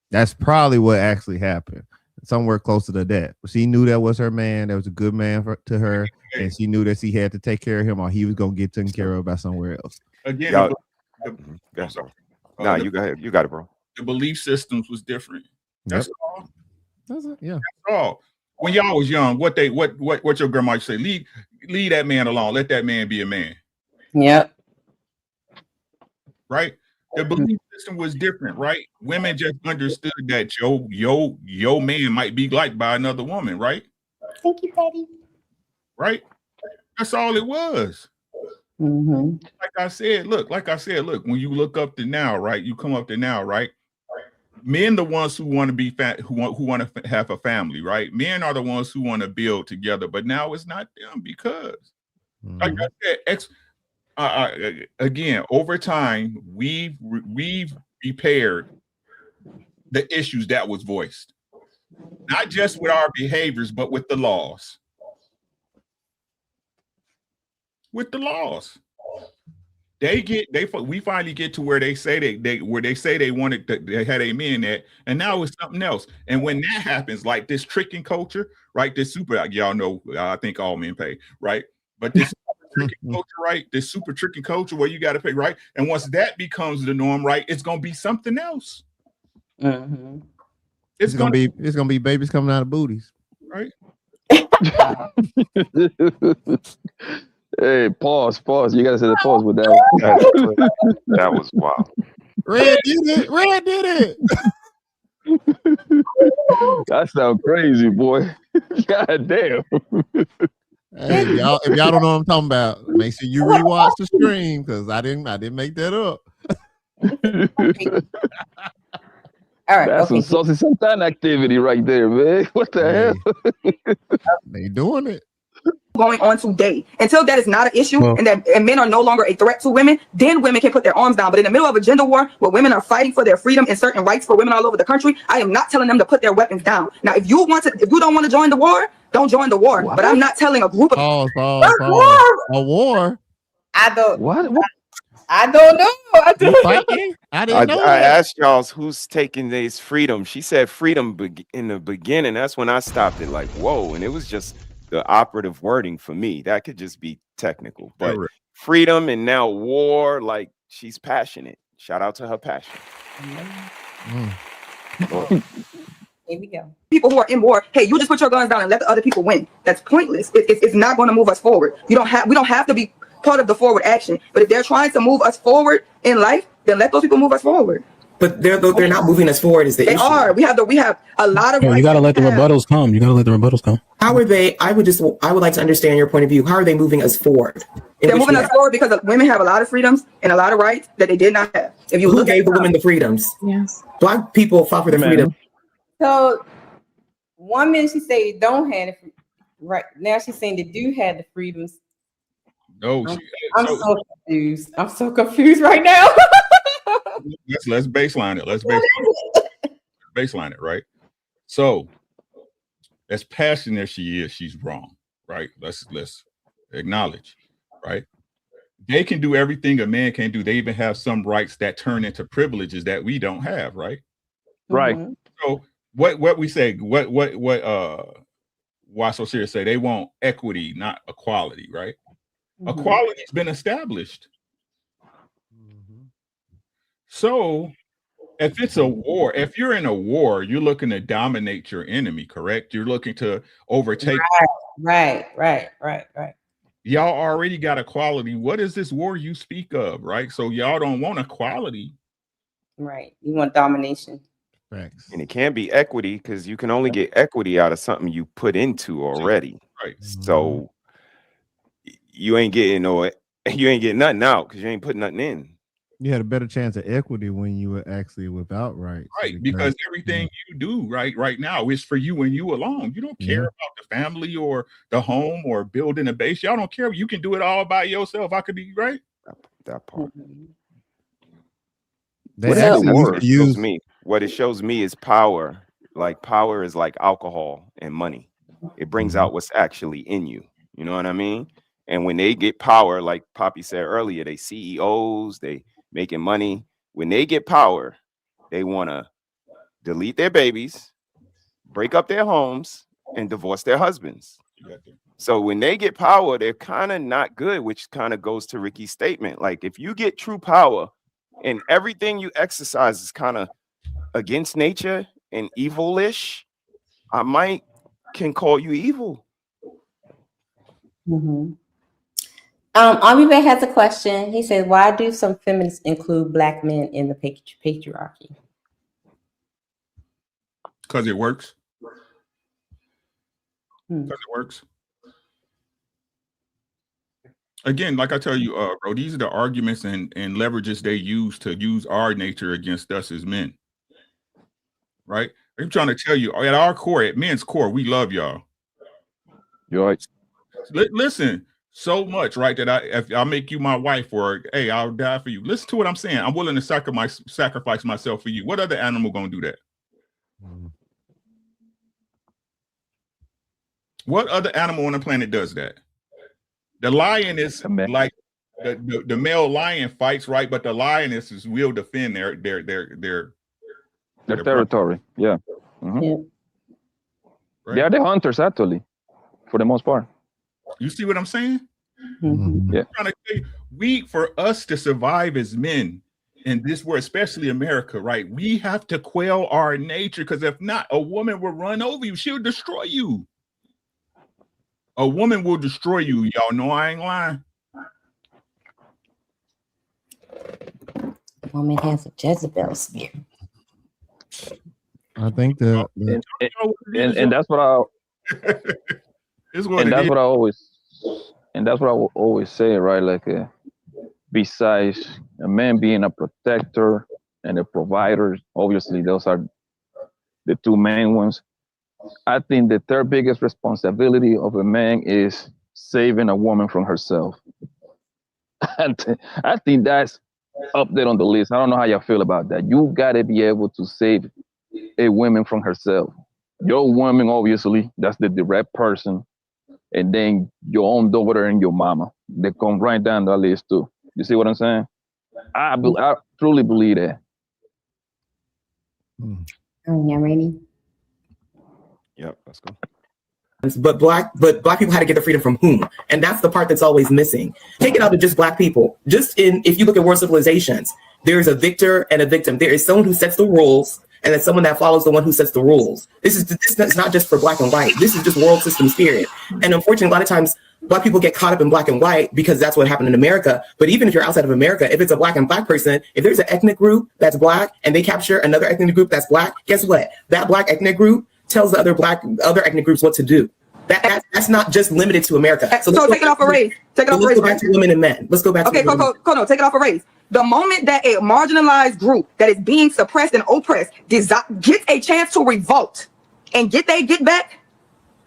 That's probably what actually happened. Somewhere closer to that. She knew that was her man. That was a good man to her, and she knew that she had to take care of him, or he was gonna get taken care of by somewhere else. Again, you go ahead. You got it, bro. The belief systems was different. That's all. That's it. Yeah. That's all. When y'all was young, what your grandma used to say, leave that man alone. Let that man be a man. Yep. Right? The belief system was different, right? Women just understood that your man might be liked by another woman, right? Thank you, Patty. Right? That's all it was. Mm-hmm. Like I said, look, when you look up to now, right? You come up to now, right? Men the ones who want to be who want to have a family, right? Men are the ones who want to build together, but now it's not them because, like I said, again, over time we've repaired the issues that was voiced, not just with our behaviors, but with the laws. With the laws. We finally get to where they say they wanted they had a men at, and now it's something else. And when that happens, like this tricking culture, right? This super, y'all know, I think all men pay, right? But this tricking culture, right? This super tricking culture where you got to pay, right? And once that becomes the norm, right, it's gonna be something else. Mm-hmm. It's gonna be babies coming out of booties, right? Hey, pause. You gotta say the pause with that. That was wild. Red did it. That sounds crazy, boy. God damn. Hey, if y'all don't know what I'm talking about, make sure you rewatch the stream, because I didn't make that up. All right, that's some saucy sometime activity right there, man. What the hell? They doing it. Going on today, until that is not an issue, and men are no longer a threat to women, then women can put their arms down. But in the middle of a gender war where women are fighting for their freedom and certain rights for women all over the country, I am not telling them to put their weapons down. Now, if you don't want to join the war, don't join the war. What? But I'm not telling a group of pause. A war. I don't. What? I don't know. I didn't know. I asked y'all who's taking this freedom. She said freedom in the beginning. That's when I stopped it. Like, whoa, and it was just the operative wording for me. That could just be technical, but freedom and now war, like she's passionate. Shout out to her passion. Here we go. People who are in war, hey, you just put your guns down and let the other people win. That's pointless. It's not going to move us forward. We don't have to be part of the forward action. But if they're trying to move us forward in life, then let those people move us forward. But they're not moving us forward is the issue. They are. We have a lot of. Yeah, you got to let the rebuttals come. You got to let the rebuttals come. How are they? I would like to understand your point of view. How are they moving us forward? They're moving us forward because women have a lot of freedoms and a lot of rights that they did not have. If you Who look gave at the women the freedoms? Yes. Black people fought for their freedom. So one minute she said you don't have it, right now she's saying they do have the freedoms. No, I'm so confused. I'm so confused right now. let's baseline it. Let's baseline it, right? So, as passionate as she is, she's wrong, right? Let's acknowledge, right? They can do everything a man can do. They even have some rights that turn into privileges that we don't have, right? Right. So what we say, what why so serious say they want equity, not equality, right? Equality's been established. So if it's a war, if you're in a war, you're looking to dominate your enemy, correct? You're looking to overtake. Right. Y'all already got equality. What is this war you speak of, right? So y'all don't want equality. Right. You want domination. And it can't be equity because you can only get equity out of something you put into already. Right. So you ain't getting nothing out because you ain't putting nothing in. You had a better chance of equity when you were actually without rights. Right, because everything you do right now is for you and you alone. You don't care about the family or the home or building a base. Y'all don't care. You can do it all by yourself. I could be right. That part. What it shows me is power. Like power is like alcohol and money. It brings out what's actually in you. You know what I mean? And when they get power, like Poppy said earlier, they CEOs, they making money. When they get power, they want to delete their babies, break up their homes, and divorce their husbands. So when they get power, they're kind of not good, which kind of goes to Ricky's statement. Like if you get true power and everything you exercise is kind of against nature and evilish, I can call you evil. Amibe has a question. He said, why do some feminists include Black men in the patriarchy? Because it works. Because it works. Again, like I tell you, bro, these are the arguments and leverages they use to use our nature against us as men. Right? I'm trying to tell you, at our core, at men's core, we love y'all. You're right. Listen, so much, right? That if I'll make you my wife, or hey, I'll die for you. Listen to what I'm saying. I'm willing to sacrifice myself for you. What other animal gonna do that? What other animal on the planet does that? The lion is like the male lion fights, right? But the lioness will defend their territory. Yeah. Right. They are the hunters, actually, for the most part. You see what I'm saying? Yeah. I'm trying to tell you, for us to survive as men in this world, especially America, right? We have to quell our nature, because if not, a woman will run over you. She'll destroy you. A woman will destroy you. Y'all know I ain't lying. Woman has a Jezebel spirit. I think and that's what I will always say, right? Like, besides a man being a protector and a provider, obviously those are the two main ones. I think the third biggest responsibility of a man is saving a woman from herself. I think that's up there on the list. I don't know how y'all feel about that. You got to be able to save a woman from herself. Your woman, obviously, that's the direct person. And then your own daughter and your mama. They come right down the list too. You see what I'm saying? I truly believe that. Oh, yeah, ready? Yep, let's go. but black people had to get the freedom from whom? And that's the part that's always missing. Take it out of just black people. If you look at world civilizations, there's a victor and a victim. There is someone who sets the rules, and there's someone that follows the one who sets the rules. This is not just for black and white. This is just world systems period. And unfortunately, a lot of times black people get caught up in black and white because that's what happened in America. But even if you're outside of America, if it's a black and black person, if there's an ethnic group that's black and they capture another ethnic group that's black, guess what? That black ethnic group tells the other ethnic groups what to do. That's not just limited to America. So take it off a race. Take it off a race. Let's go back to women and men. Let's go back to Coco, take it off a race. The moment that a marginalized group that is being suppressed and oppressed gets a chance to revolt and get back,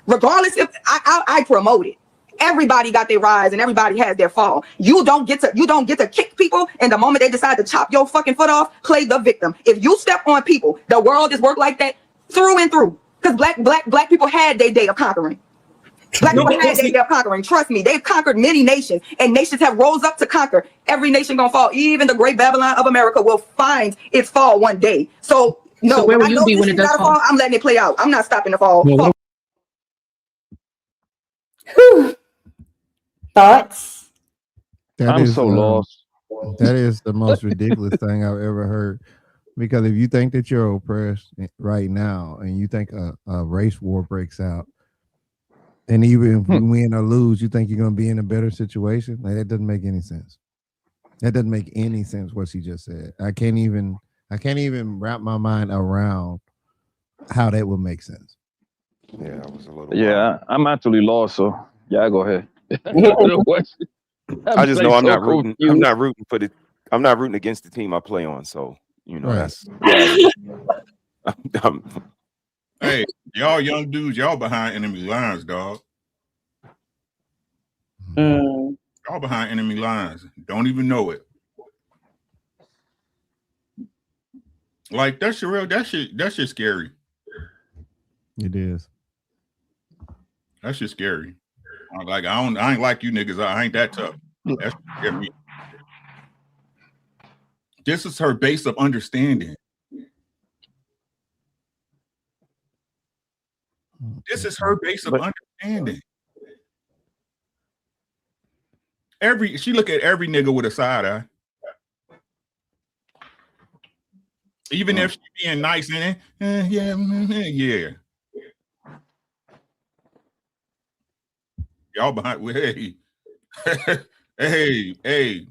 regardless if I promote it. Everybody got their rise and everybody has their fall. You don't get to kick people, and the moment they decide to chop your fucking foot off, play the victim. If you step on people, the world is worked like that through and through. Because black people had their day of conquering. Black people had their day of conquering. Trust me, they've conquered many nations, and nations have rose up to conquer. Every nation gonna fall. Even the great Babylon of America will find its fall one day. So no, where will you be when it does fall? I'm letting it play out. I'm not stopping the fall. Whew. Thoughts? I'm so lost. That is the most ridiculous thing I've ever heard. Because if you think that you're oppressed right now and you think a race war breaks out, and even if you win or lose, you think you're going to be in a better situation? Like, that doesn't make any sense. That doesn't make any sense what she just said. I can't even wrap my mind around how that would make sense. Yeah, I was a little. Yeah, I'm actually lost. So yeah, go ahead. I just know I'm not rooting. I'm not rooting for the. I'm not rooting against the team I play on. So you know that's. Hey, y'all young dudes, y'all behind enemy lines, dog. Y'all behind enemy lines. Don't even know it. Like that's real. That shit scary. It is. That shit scary. Like I ain't like you niggas. I ain't that tough. That's scary. This is her base of understanding. This is her base of understanding. She look at every nigga with a side eye. Even if she being nice in it, yeah. Y'all behind, hey,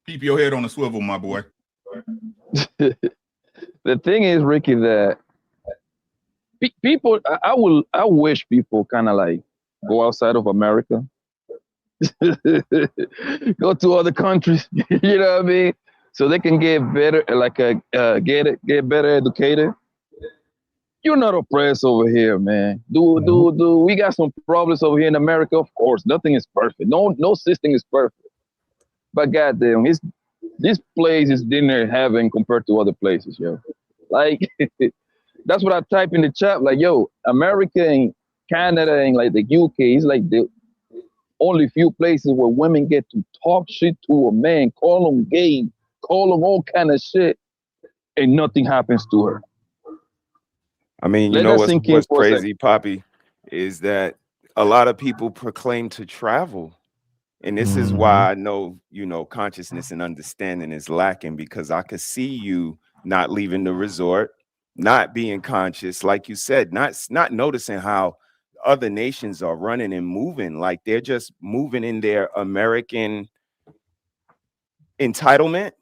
keep your head on a swivel, my boy. The thing is, Ricky, that people, I wish people kind of like go outside of America, go to other countries, you know what I mean? So they can get better, get better educated. You're not oppressed over here, man. Do we got some problems over here in America? Of course, nothing is perfect. No system is perfect. But goddamn, this place is dinner heaven compared to other places, yo. Like that's what I type in the chat. Like, yo, America and Canada and like the UK is like the only few places where women get to talk shit to a man, call him gay, call him all kind of shit, and nothing happens to her. I mean, you know what's crazy, Poppy, is that a lot of people proclaim to travel. And this is why I know, consciousness and understanding is lacking, because I could see you not leaving the resort, not being conscious, like you said, not noticing how other nations are running and moving, like they're just moving in their American entitlement,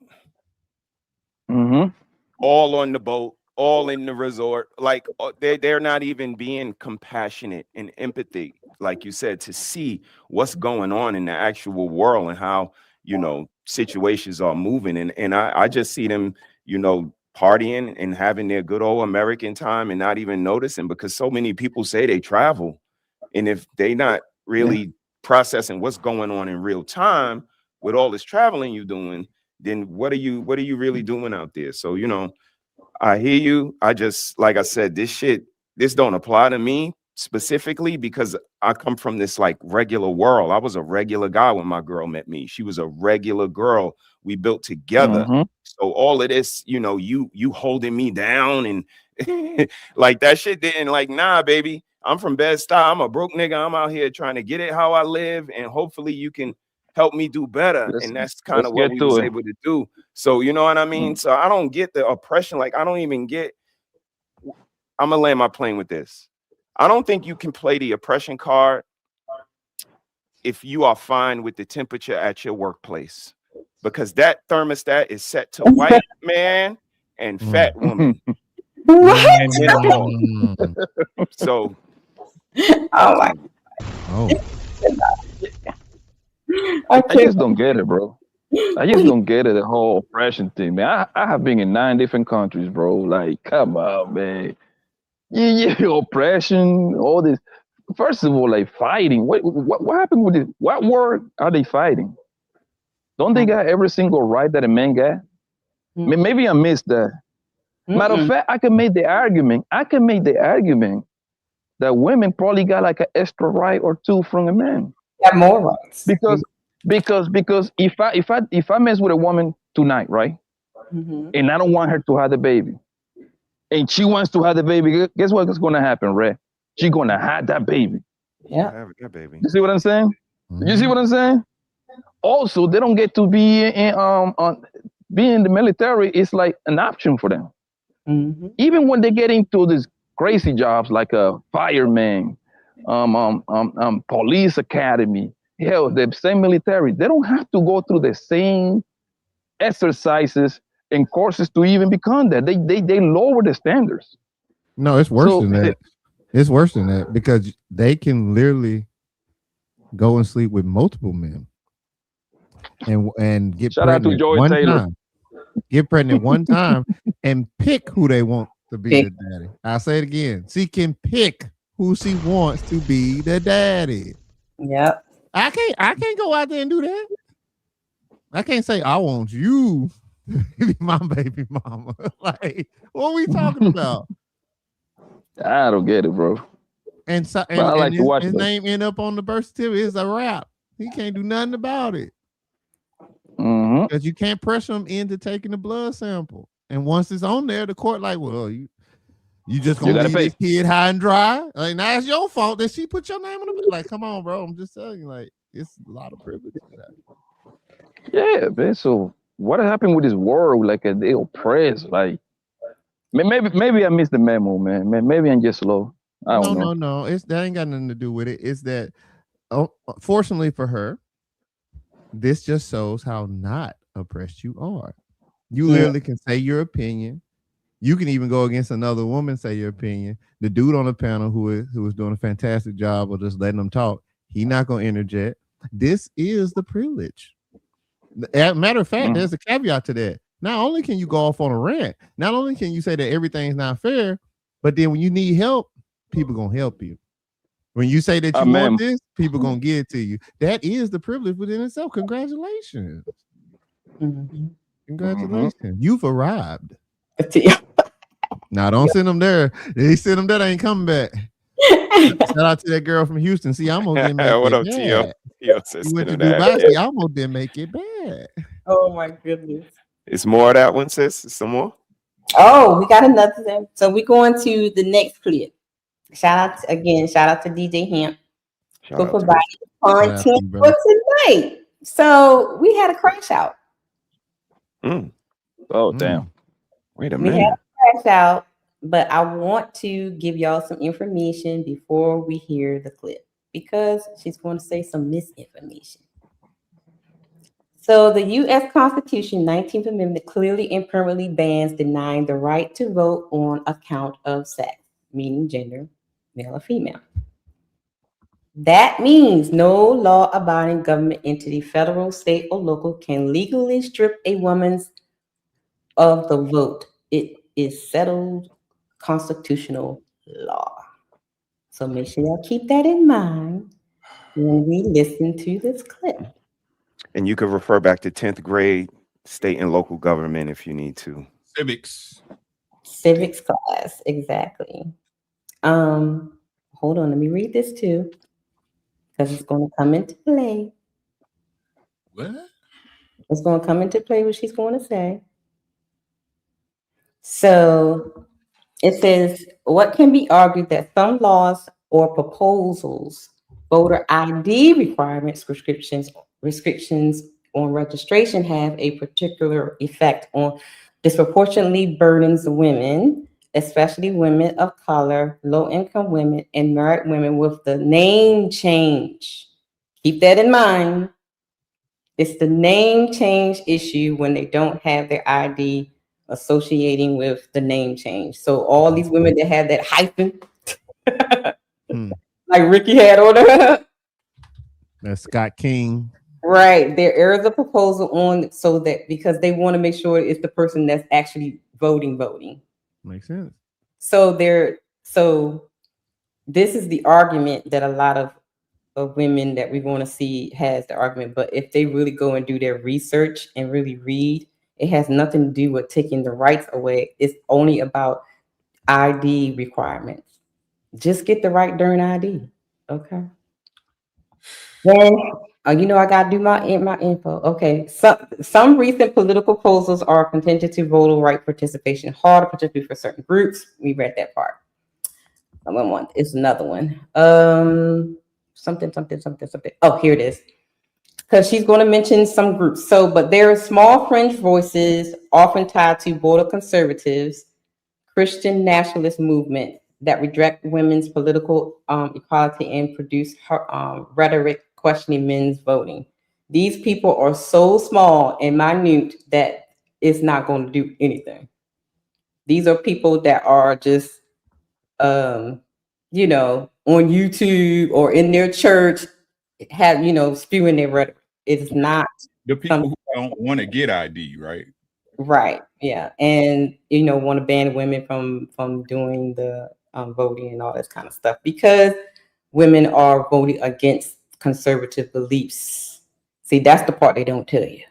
all on the boat, all in the resort, like they're not even being compassionate and empathy, like you said, to see what's going on in the actual world and how situations are moving. And I just see them partying and having their good old American time and not even noticing, because so many people say they travel, and if they not really processing what's going on in real time with all this traveling you're doing, then what are you really doing out there? So I hear you. I just, like I said, this don't apply to me specifically because I come from this like regular world. I was a regular guy when my girl met me. She was a regular girl. We built together. So all of this, you holding me down and like that shit didn't, like, nah, baby. I'm from Bed-Stuy. I'm a broke nigga. I'm out here trying to get it how I live, and hopefully you can help me do better. And that's kind of what we was able to do. So you know what I mean? So I don't get the oppression. Like, I don't even get. I'm gonna land my plane with this. I don't think you can play the oppression card if you are fine with the temperature at your workplace, because that thermostat is set to white man and fat woman. So, oh my. I just don't get it, bro. I just don't get it, the whole oppression thing, man. I have been in 9 different countries, bro. Like, come on, man. Yeah, oppression, all this. First of all, like fighting. What happened with it? What word are they fighting? Don't they got every single right that a man got? Maybe I missed that. Matter of fact, I can make the argument. That women probably got like an extra right or two from a man. Got more rights. Because if I mess with a woman tonight, right? And I don't want her to have the baby, and she wants to have the baby, guess what's gonna happen, Red? She's gonna have that baby. Yeah. Have that baby. You see what I'm saying? You see what I'm saying? Also, they don't get to be being in the military is like an option for them. Even when they get into these crazy jobs like a fireman, police academy, hell, the same military, they don't have to go through the same exercises and courses to even become that. They lower the standards. No, it's worse than that. It's worse than that because they can literally go and sleep with multiple men and get Shout out to pregnant Joy one Taylor. time. Get pregnant one time and pick who they want to be the daddy. I'll say it again. She can pick who she wants to be the daddy. Yep. I can't go out there and do that. I can't say I want you to be my baby mama. Like, what are we talking about? I don't get it, bro. And so, I like to watch his those. name end up on the birth certificate. It's a wrap. He can't do nothing about it because you can't pressure him into taking the blood sample. And once it's on there, the court like, well, you just gonna leave this kid high and dry. Like, now it's your fault that she put your name on the. Like, come on, bro. I'm just telling you, like, it's a lot of privilege to that. Yeah, man. So what happened with this world? Like, they oppressed. Like, maybe I missed the memo, man. Maybe I'm just slow. I don't know. No. That ain't got nothing to do with it. It's that, fortunately for her, this just shows how not oppressed you are. You literally can say your opinion. You can even go against another woman, say your opinion. The dude on the panel who is doing a fantastic job of just letting them talk, he not going to interject. This is the privilege. Matter of fact, there's a caveat to that. Not only can you go off on a rant, not only can you say that everything's not fair, but then when you need help, people going to help you. When you say that you want this, people going to give it to you. That is the privilege within itself. Congratulations. Congratulations. You've arrived. Now, don't send them there. They send them there, they ain't coming back. Shout out to that girl from Houston. See, I almost didn't make it bad. Tio? You went to Dubai. See, I almost didn't make it bad. Oh my goodness. It's more of that one, sis. Some more. Oh, we got another thing. So we're going to the next clip. Shout out to DJ Hemp for providing content for tonight. So we had a crash out. Oh, damn. Wait a We minute. had a crash out, but I want to give y'all some information before we hear the clip because she's going to say some misinformation. So the U.S. Constitution 19th Amendment clearly and permanently bans denying the right to vote on account of sex, meaning gender, male or female. That means no law-abiding government entity, federal, state, or local, can legally strip a woman of the vote. It is settled constitutional law. So make sure y'all keep that in mind when we listen to this clip. And you could refer back to 10th grade state and local government if you need to. Civics class, exactly. Hold on, let me read this too, because it's going to come into play. What? It's going to come into play what she's going to say. So it says, what can be argued that some laws or proposals, voter ID requirements, restrictions on registration have a particular effect on disproportionately burdens women, especially women of color, low-income women, and married women with the name change. Keep that in mind. It's the name change issue when they don't have their ID associating with the name change. So all these women that have that hyphen, like Ricky had on her, That's Scott King. right? There is a proposal on so that because they want to make sure it's the person that's actually voting. Makes sense. So this is the argument that a lot of women that we want to see has the argument. But if they really go and do their research and really read, it has nothing to do with taking the rights away. It's only about ID requirements. Just get the right darn ID. Okay. Then you know I gotta do my info. Okay. Some recent political proposals are contingent to voter right participation harder, particularly for certain groups. We read that part. One. It's another one. Something. Oh, here it is. Because she's going to mention some groups. So, but there are small fringe voices, often tied to border conservatives, Christian nationalist movement that reject women's political equality and produce rhetoric questioning men's voting. These people are so small and minute that it's not going to do anything. These are people that are just on YouTube or in their church have, spewing their rhetoric. It's not the people who don't want to get ID, right? Right. Yeah. And, want to ban women from doing the voting and all this kind of stuff because women are voting against conservative beliefs. See, that's the part they don't tell you.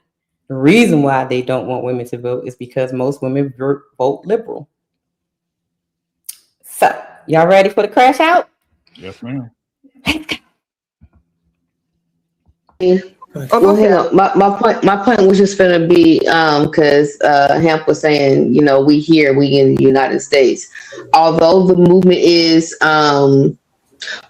The reason why they don't want women to vote is because most women vote liberal. So, y'all ready for the crash out? Yes, ma'am. Well, hang on. My point was just going to be because Hamp was saying, we in the United States, although the movement is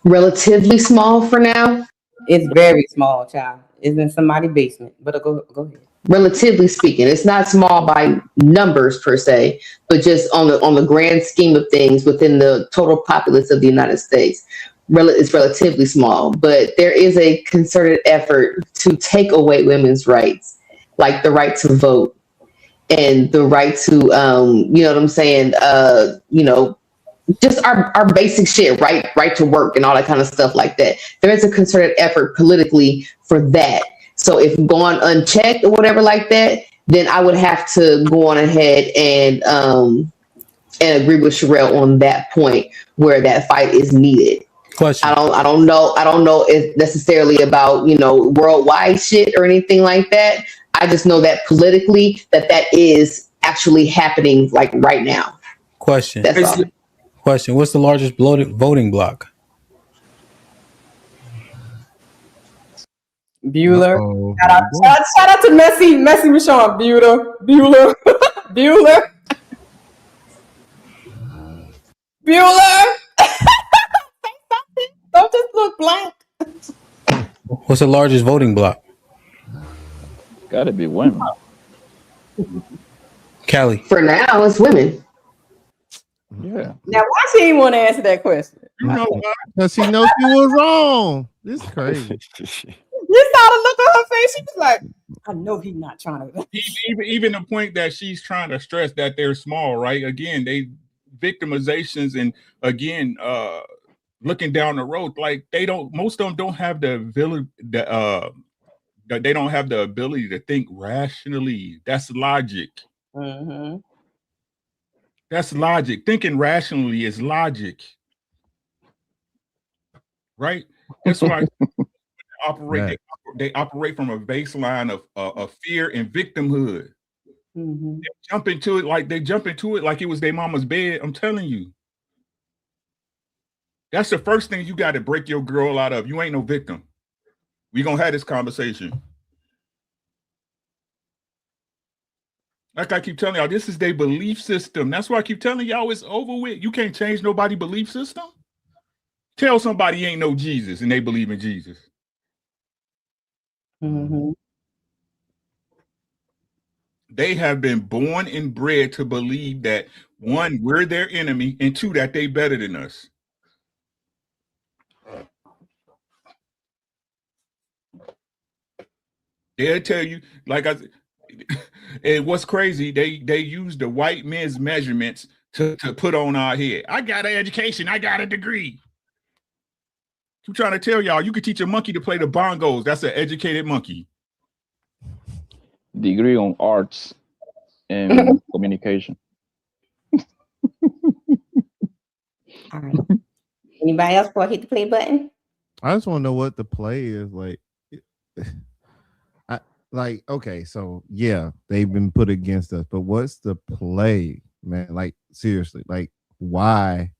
relatively small for now. It's very small, child. It's in somebody's basement. But go ahead. Relatively speaking, it's not small by numbers per se, but just on the grand scheme of things within the total populace of the United States. It's relatively small, but there is a concerted effort to take away women's rights, like the right to vote and the right to, you know what I'm saying? Just our basic shit, right to work and all that kind of stuff like that. There is a concerted effort politically for that. So if gone unchecked or whatever like that, then I would have to go on ahead and agree with Sherelle on that point where that fight is needed. Question. I don't know if necessarily about, worldwide shit or anything like that. I just know that politically that is actually happening like right now. Question. That's all. Question. What's the largest voting bloc? Bueller. Shout out to Messi Michon. Bueller. Don't just look blank. What's the largest voting bloc? Gotta be women. Callie. For now, it's women. Yeah. Now, why she didn't want to answer that question? Because she knows she was wrong. This is crazy. You saw the look on her face. She was like, I know he's not trying to. Even the point that she's trying to stress that they're small, right? Again, they victimizations and again, looking down the road, like most of them don't have the ability, they don't have the ability to think rationally. That's logic. Mm-hmm. That's logic. Thinking rationally is logic. Right? That's why they operate from a baseline of fear and victimhood. Mm-hmm. They jump into it like it was their mama's bed. I'm telling you. That's the first thing you got to break your girl out of. You ain't no victim. We gonna have this conversation. Like I keep telling y'all, this is their belief system. That's why I keep telling y'all it's over with. You can't change nobody's belief system. Tell somebody ain't no Jesus and they believe in Jesus. Mm-hmm. They have been born and bred to believe that, one, we're their enemy, and two, that they better than us. They'll tell you, like and what's crazy, they use the white men's measurements to put on our head. I got an education, I got a degree. I'm trying to tell y'all, you could teach a monkey to play the bongos. That's an educated monkey. Degree on arts and communication. All right. Anybody else before I hit the play button? I just want to know what the play is like. Okay, so yeah, they've been put against us, but what's the play, man? Like seriously, like why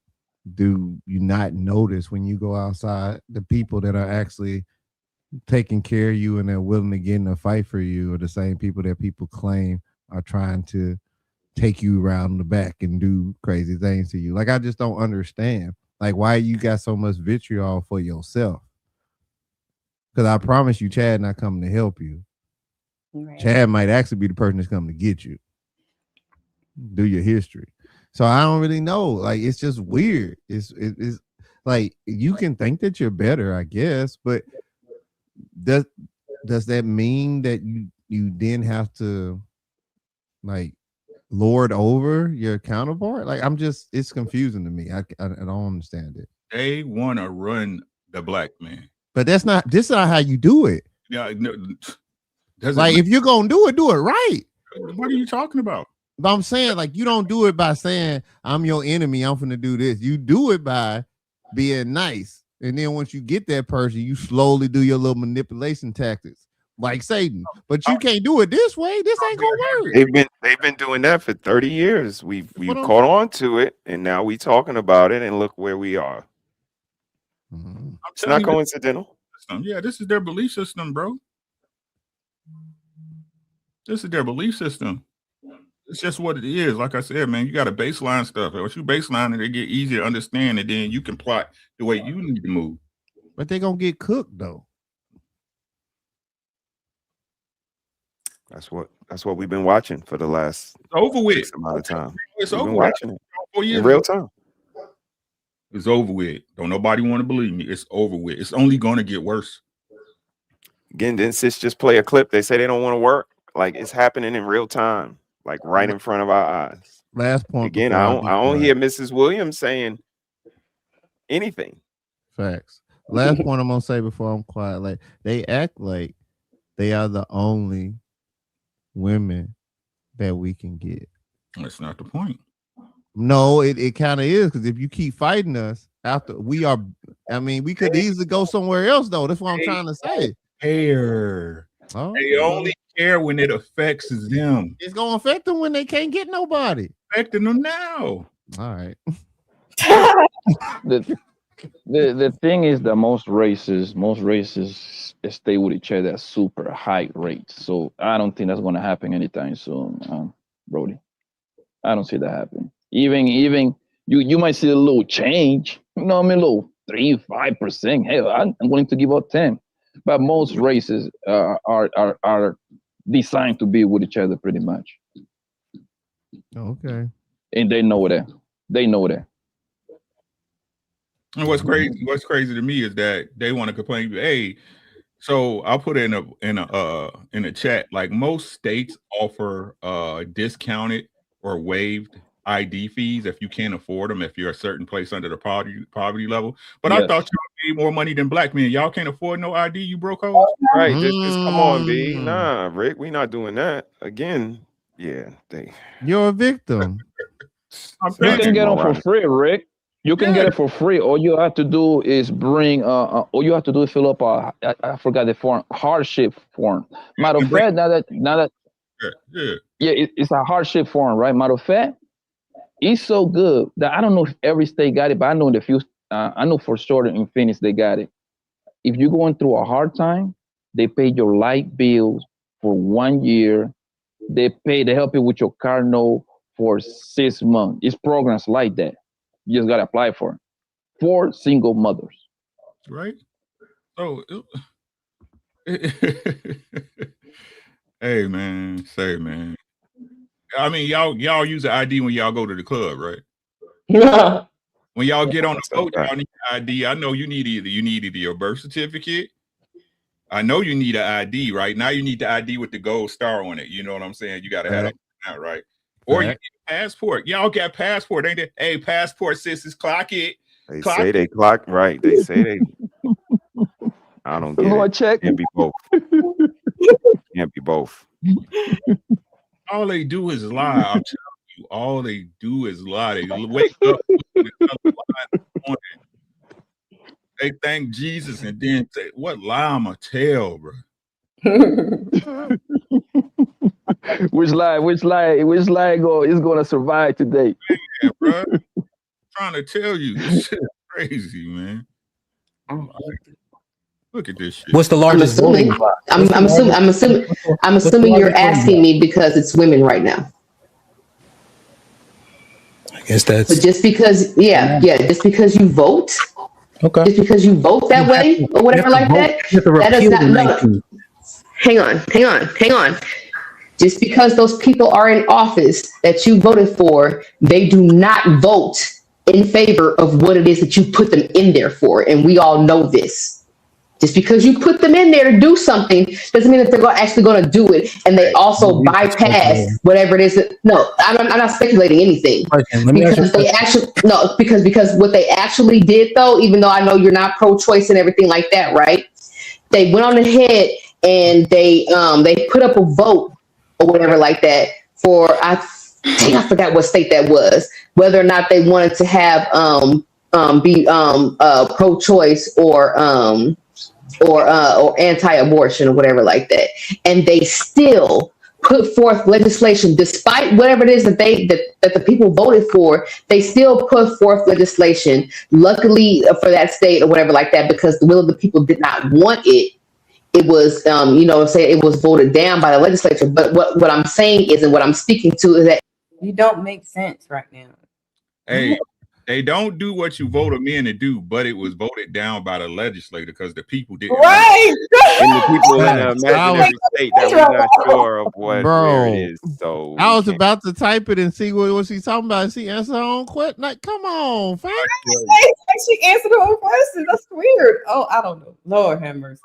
do you not notice when you go outside the people that are actually taking care of you and they're willing to get in a fight for you are the same people that people claim are trying to take you around the back and do crazy things to you? Like, I just don't understand. Like, why you got so much vitriol for yourself? Because I promise you, Chad not coming to help you. Right. Chad might actually be the person that's coming to get you. Do your history. So I don't really know. Like, it's just weird. It's like you can think that you're better, I guess, but does that mean that you then have to like lord over your counterpart? Like, it's confusing to me. I don't understand it. They want to run the black man, but this is not how you do it. Yeah, no, like if you're gonna do it right. What are you talking about? But I'm saying, like, you don't do it by saying I'm your enemy, I'm gonna do this. You do it by being nice, and then once you get that person, you slowly do your little manipulation tactics, like Satan. But you can't do it this way. This ain't gonna work. They've been doing that for 30 years. We've caught on to it, and now we talking about it, and look where we are. It's not coincidental. Yeah, this is their belief system, bro. This is their belief system. It's just what it is. Like I said, man, you got to baseline stuff. Once you baseline it, it get easier to understand, and then you can plot the way you need to move. But they're gonna get cooked though. That's what we've been watching for the last over with amount of time. It's we've over been with. watching it in real time. It's over with. Don't nobody want to believe me. It's over with. It's only going to get worse. Again, didn't Sis just play a clip? They say they don't want to work. Like, it's happening in real time, like right in front of our eyes. Last point. Again, I don't hear Mrs. Williams saying anything. Facts. Last point I'm gonna say before I'm quiet. Like, they act like they are the only women that we can get. That's not the point. No, it kind of is, because if you keep fighting us after we could easily go somewhere else though. That's what I'm trying to say. They only care when it affects them. It's gonna affect them when they can't get nobody. Affecting them now. All right. The thing is that most races stay with each other at super high rates. So I don't think that's going to happen anytime soon, Brody. I don't see that happening. Even you might see a little change. You know what I mean? A little 3-5%. Hell, I'm willing to give up 10. But most races are designed to be with each other pretty much. Okay. And they know that. And what's crazy to me is that they want to complain. Hey, so I'll put it in a chat. Like, most states offer discounted or waived ID fees if you can't afford them, if you're a certain place under the poverty level. But Yes. I thought you made more money than black men. Y'all can't afford no ID, you broke hoes? Right. Just come on, B. Nah, Rick, we not doing that. Again, yeah. You're a victim. You can get them for free, Rick. You can get it for free. All you have to do is all you have to do is fill up I forgot the form, hardship form. Matter of fact, now that it's a hardship form, right? Matter of fact, it's so good that I don't know if every state got it, but I know I know for sure in Phoenix they got it. If you're going through a hard time, they pay your light bills for 1 year. They help you with your car note for 6 months. It's programs like that. You just gotta apply for it. 4 single mothers. Right. So, hey man, say man. I mean, y'all use the ID when y'all go to the club, right? When y'all get on the boat, y'all need ID. I know you need either your birth certificate. I know you need an ID, right? Now you need the ID with the gold star on it. You know what I'm saying? You got to have that, right? Or you need a passport. Y'all got passport, ain't it? Hey, passport sisters, clock it. They say they clock, right? They say they. I don't get it. Check. Can't be both. Can't be both. All they do is lie. I'm telling you, all they do is lie. They wake up, they thank Jesus, and then say, "What lie I'ma tell, bro?" Which lie is going to survive today? Yeah, bro. Trying to tell you, this shit is crazy, man. Look at this shit. What's the largest voting block? I'm assuming you're asking me because it's women right now. I guess that's. But just because, just because you vote, just because you vote that way or whatever like that, that does not. No, hang on. Just because those people are in office that you voted for, they do not vote in favor of what it is that you put them in there for, and we all know this. Just because you put them in there to do something doesn't mean that they're actually going to do it, and they also bypass whatever it is. No, I'm not speculating anything because they actually because what they actually did though, even though I know you're not pro-choice and everything like that, right? They went on ahead and they put up a vote or whatever like that for I forgot what state that was, whether or not they wanted to have be pro-choice or anti-abortion or whatever like that, and they still put forth legislation despite whatever it is that the people voted for. They still put forth legislation, luckily for that state or whatever like that, because the will of the people did not want it. It was it was voted down by the legislature. But what I'm saying is, and what I'm speaking to is that you don't make sense right now. Hey, they don't do what you vote them in to do, but it was voted down by the legislature because the people didn't. Right. And the people in an imaginary state that we're not sure of where it is. So I was about to type it and see what she's talking about. She answered her own question. Like, come on, fam. She answered her own question. That's weird. Oh, I don't know. Lord have mercy.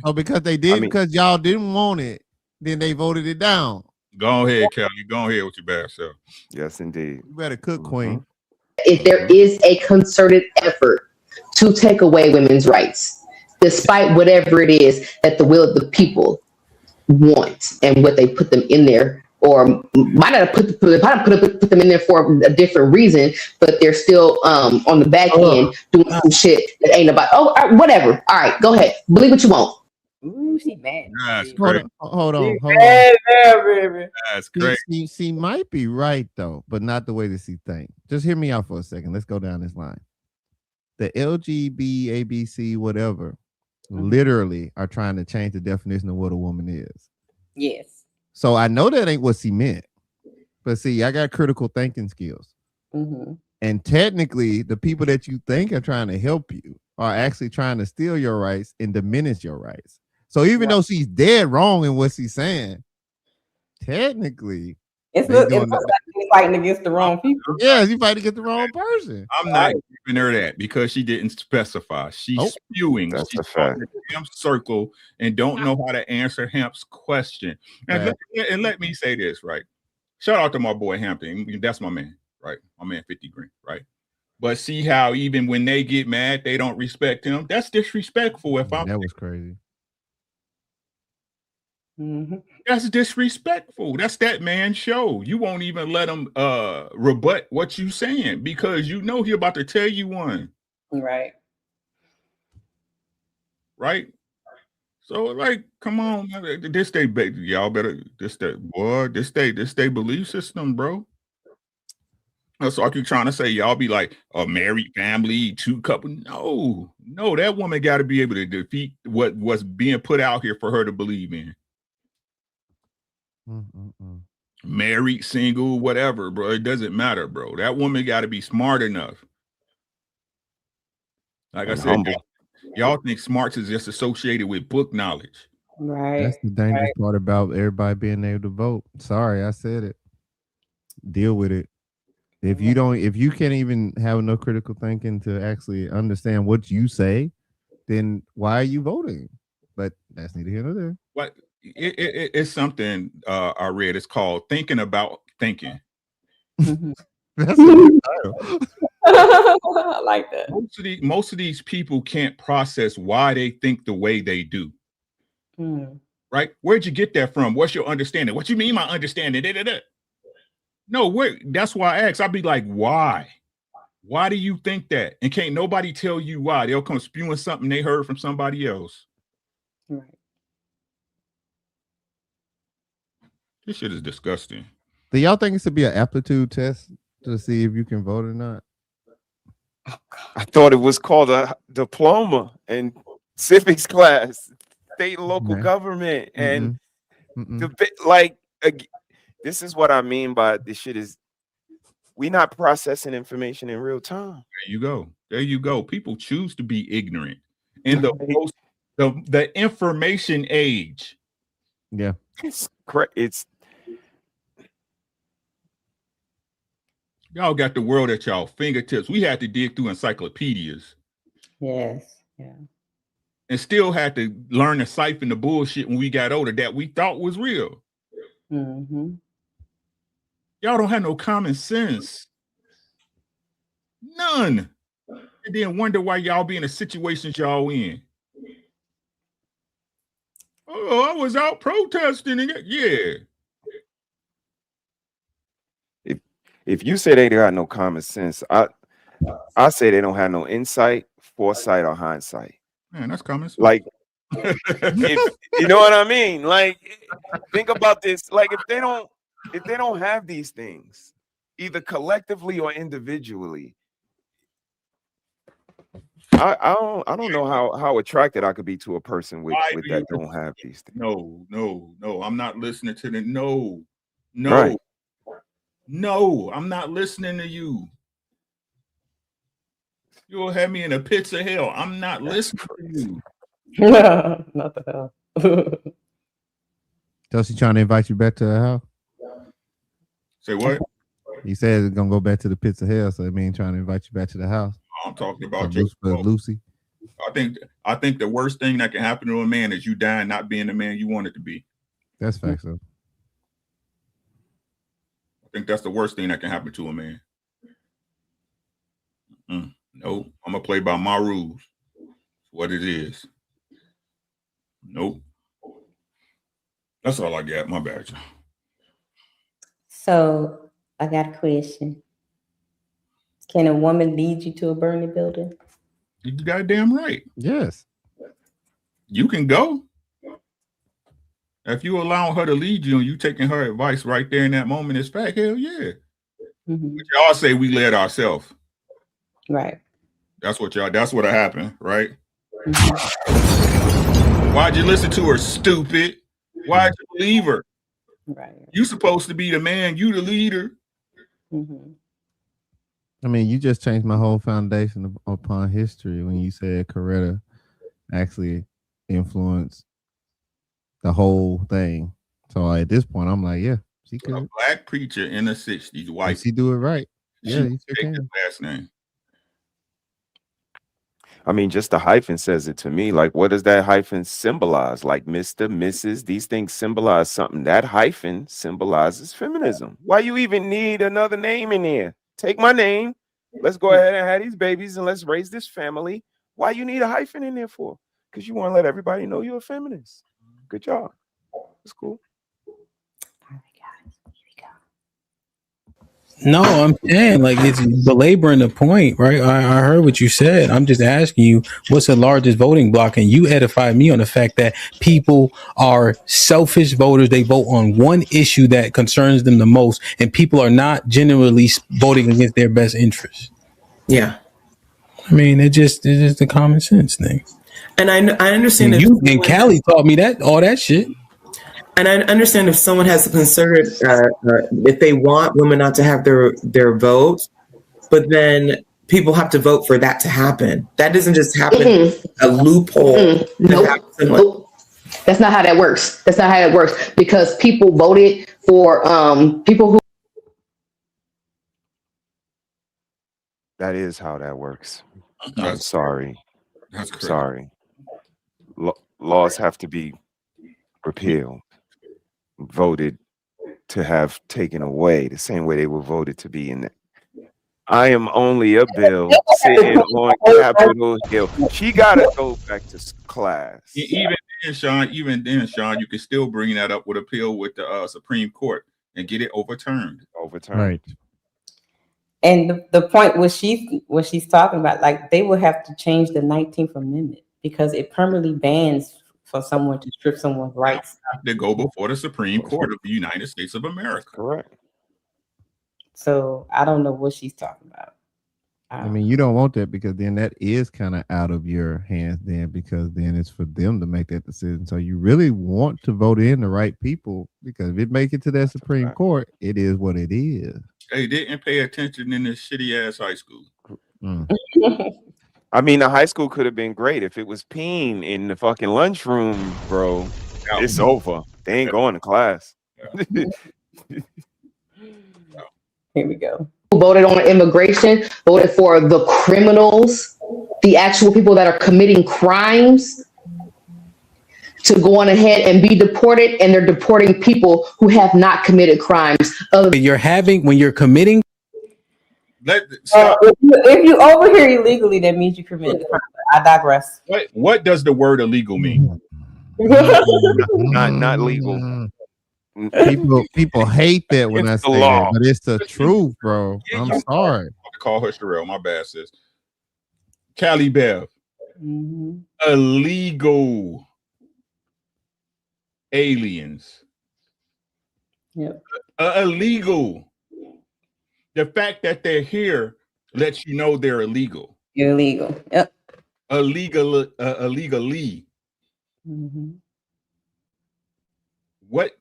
Oh, because they did, because y'all didn't want it, then they voted it down. Go ahead, Kelly. Go ahead with your bad self. Yes, indeed. You better cook, Queen. if there is a concerted effort to take away women's rights, despite whatever it is that the will of the people want and what they put them in there, or might not have put them in there for a different reason, but they're still on the back end doing some shit that ain't about. Whatever. All right, go ahead. Believe what you want. Ooh, she mad. That's great. Hold on. That's great. She might be right though, but not the way that she think. Just hear me out for a second. Let's go down this line. The LGB, ABC, whatever, literally are trying to change the definition of what a woman is. Yes. So I know that ain't what she meant, but see, I got critical thinking skills. Mm-hmm. And technically, the people that you think are trying to help you are actually trying to steal your rights and diminish your rights. So even though she's dead wrong in what she's saying, technically, it's fighting against the wrong people. Yeah, you fighting against the wrong person. I'm not giving her that because she didn't specify. She's spewing. That's She's a fact. in the damn circle and don't know how to answer Hamp's question. And let me say this, right? Shout out to my boy Hampton. That's my man, right? My man 50 Green, right? But see how even when they get mad, they don't respect him. That's disrespectful. That was crazy. Mm-hmm. That's disrespectful. That's that man's show. You won't even let him rebut what you saying because you know he about to tell you one. Right. Right. So like, come on, man. This day, baby, y'all better this day belief system, bro. That's all I keep trying to say. Y'all be like a married family, 2 couple. No, that woman got to be able to defeat what's being put out here for her to believe in. Married, single, whatever, bro. It doesn't matter, bro. That woman got to be smart enough Like I and said, humble. y'all think smarts is just associated with book knowledge. Right. That's the dangerous part about everybody being able to vote. Sorry, I said it. Deal with it. If you can't even have no critical thinking to actually understand what you say, then why are you voting? But that's neither here nor there. What it's something I read. It's called thinking about thinking. That's a good title. I like that. Most of these people can't process why they think the way they do. Right? Where'd you get that from? What's your understanding? What you mean my understanding? No, that's why I ask. I'd be like, why? Why do you think that? And can't nobody tell you why. They'll come spewing something they heard from somebody else. Right. This shit is disgusting. Do y'all think it should be an aptitude test to see if you can vote or not? I thought it was called a diploma in civics class, state and local government, and this is what I mean by this shit is we not processing information in real time. There you go. People choose to be ignorant in the information age. Yeah, it's correct. It's y'all got the world at y'all fingertips. We had to dig through encyclopedias. Yes. Yeah. And still had to learn to siphon the bullshit when we got older that we thought was real. Mm-hmm. Y'all don't have no common sense. None. And then wonder why y'all be in the situations y'all in. Oh, I was out protesting. Yeah. If you say they got no common sense, I say they don't have no insight, foresight, or hindsight. Man, that's common sense. Like, if, you know what I mean? Like, think about this. Like, if they don't have these things, either collectively or individually, I don't know how attracted I could be to a person with that don't have these things. No. I'm not listening to the no. Right. No, I'm not listening to you. You'll have me in the pits of hell. I'm not listening to you. Not the hell. Chelsea trying to invite you back to her house. Say what? He said it's gonna go back to the pits of hell, so it means trying to invite you back to the house. I'm talking about Lucy. I think the worst thing that can happen to a man is you dying not being the man you wanted to be. That's facts, though. I think that's the worst thing that can happen to a man. Nope. I'm gonna play by my rules. What it is. Nope. That's all I got. My bad. So I got a question. Can a woman lead you to a burning building? You goddamn right. Yes. You can go. If you allow her to lead you and you taking her advice right there in that moment, it's fact. Hell yeah. Mm-hmm. But y'all say we led ourselves. Right. That's what happened, right? Mm-hmm. Why'd you listen to her, stupid? Why'd you believe her? Right. You supposed to be the man, you the leader. Mm-hmm. I mean, you just changed my whole foundation upon history when you said Coretta actually influenced the whole thing. So at this point, I'm like, yeah, she could. A black preacher in the 60s, white. She do it right. Yeah, she you sure take can. his last name. I mean, just the hyphen says it to me. Like, what does that hyphen symbolize? Like Mr., Mrs., these things symbolize something. That hyphen symbolizes feminism. Why you even need another name in there? Take my name. Let's go ahead and have these babies and let's raise this family. Why you need a hyphen in there for? Because you want to let everybody know you're a feminist. Good job. That's cool. No, I'm saying like it's belaboring the point, right? I heard what you said. I'm just asking you, what's the largest voting block? And you edified me on the fact that people are selfish voters. They vote on one issue that concerns them the most, and people are not generally voting against their best interest. Yeah. I mean, it's just a common sense thing. And I understand that you and Callie taught me that all that shit. And I understand if someone has a concerted, if they want women not to have their votes, but then people have to vote for that to happen. That doesn't just happen. A loophole. Nope. That's not how that works. That's not how it works, because people voted for people who. That is how that works. I'm sorry. That's crazy. Sorry. Laws have to be repealed, voted to have taken away the same way they were voted to be in. I am only a bill sitting on Capitol Hill. She gotta go back to class. Even then, Sean, you can still bring that up with appeal with the Supreme Court and get it overturned. Right. And the point what she's talking about, like they will have to change the 19th Amendment because it permanently bans for someone to strip someone's rights. They go before the Supreme Court of the United States of America. Correct. So I don't know what she's talking about. I mean, you don't want that because then that is kind of out of your hands then, because then it's for them to make that decision. So you really want to vote in the right people, because if it make it to that Supreme Court, it is what it is. They didn't pay attention in this shitty ass high school. I mean, the high school could have been great if it was peeing in the fucking lunchroom, bro. It's over. They ain't going to class. Here we go. Who voted on immigration, voted for the criminals, the actual people that are committing crimes, to go on ahead and be deported, and they're deporting people who have not committed crimes. When you're committing. If you over here illegally, that means you committed a crime. I digress. What does the word illegal mean? Not legal. People hate that when I say that, but it's the truth, bro. I'm sorry. Call her Sherelle. My bad, sis. Cali Bev. Illegal aliens. Yep. Illegal. The fact that they're here lets you know they're illegal. You're illegal. Yep. Illegally. What?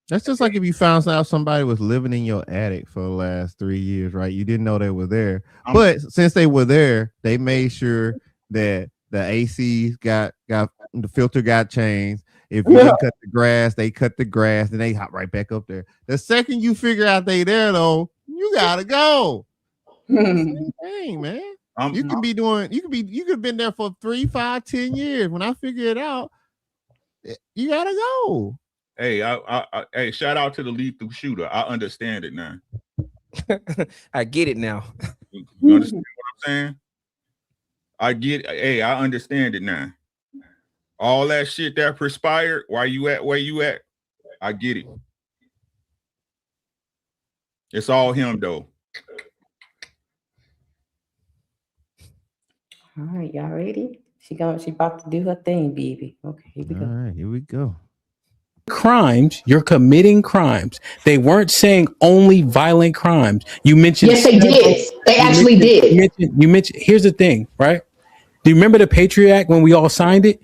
That's just like if you found out somebody was living in your attic for the last 3 years, right? You didn't know they were there, but since they were there, they made sure that the ACs got the filter got changed. If you didn't cut the grass, they cut the grass, and they hop right back up there. The second you figure out they there, though, you gotta go. Same thing, man. You could have been there for 3, 5, 10 years. When I figure it out, you gotta go. Hey, hey, shout out to the lethal shooter. I understand it now. I get it now. You understand what I'm saying? I understand it now. All that shit that perspired, where you at? I get it. It's all him though. All right, y'all ready? She about to do her thing, baby. Okay, here we go. All right, here we go. Crimes, you're committing crimes. They weren't saying only violent crimes. You mentioned Yes, they did. They actually did. You mentioned. Here's the thing, right? Do you remember the Patriot Act when we all signed it?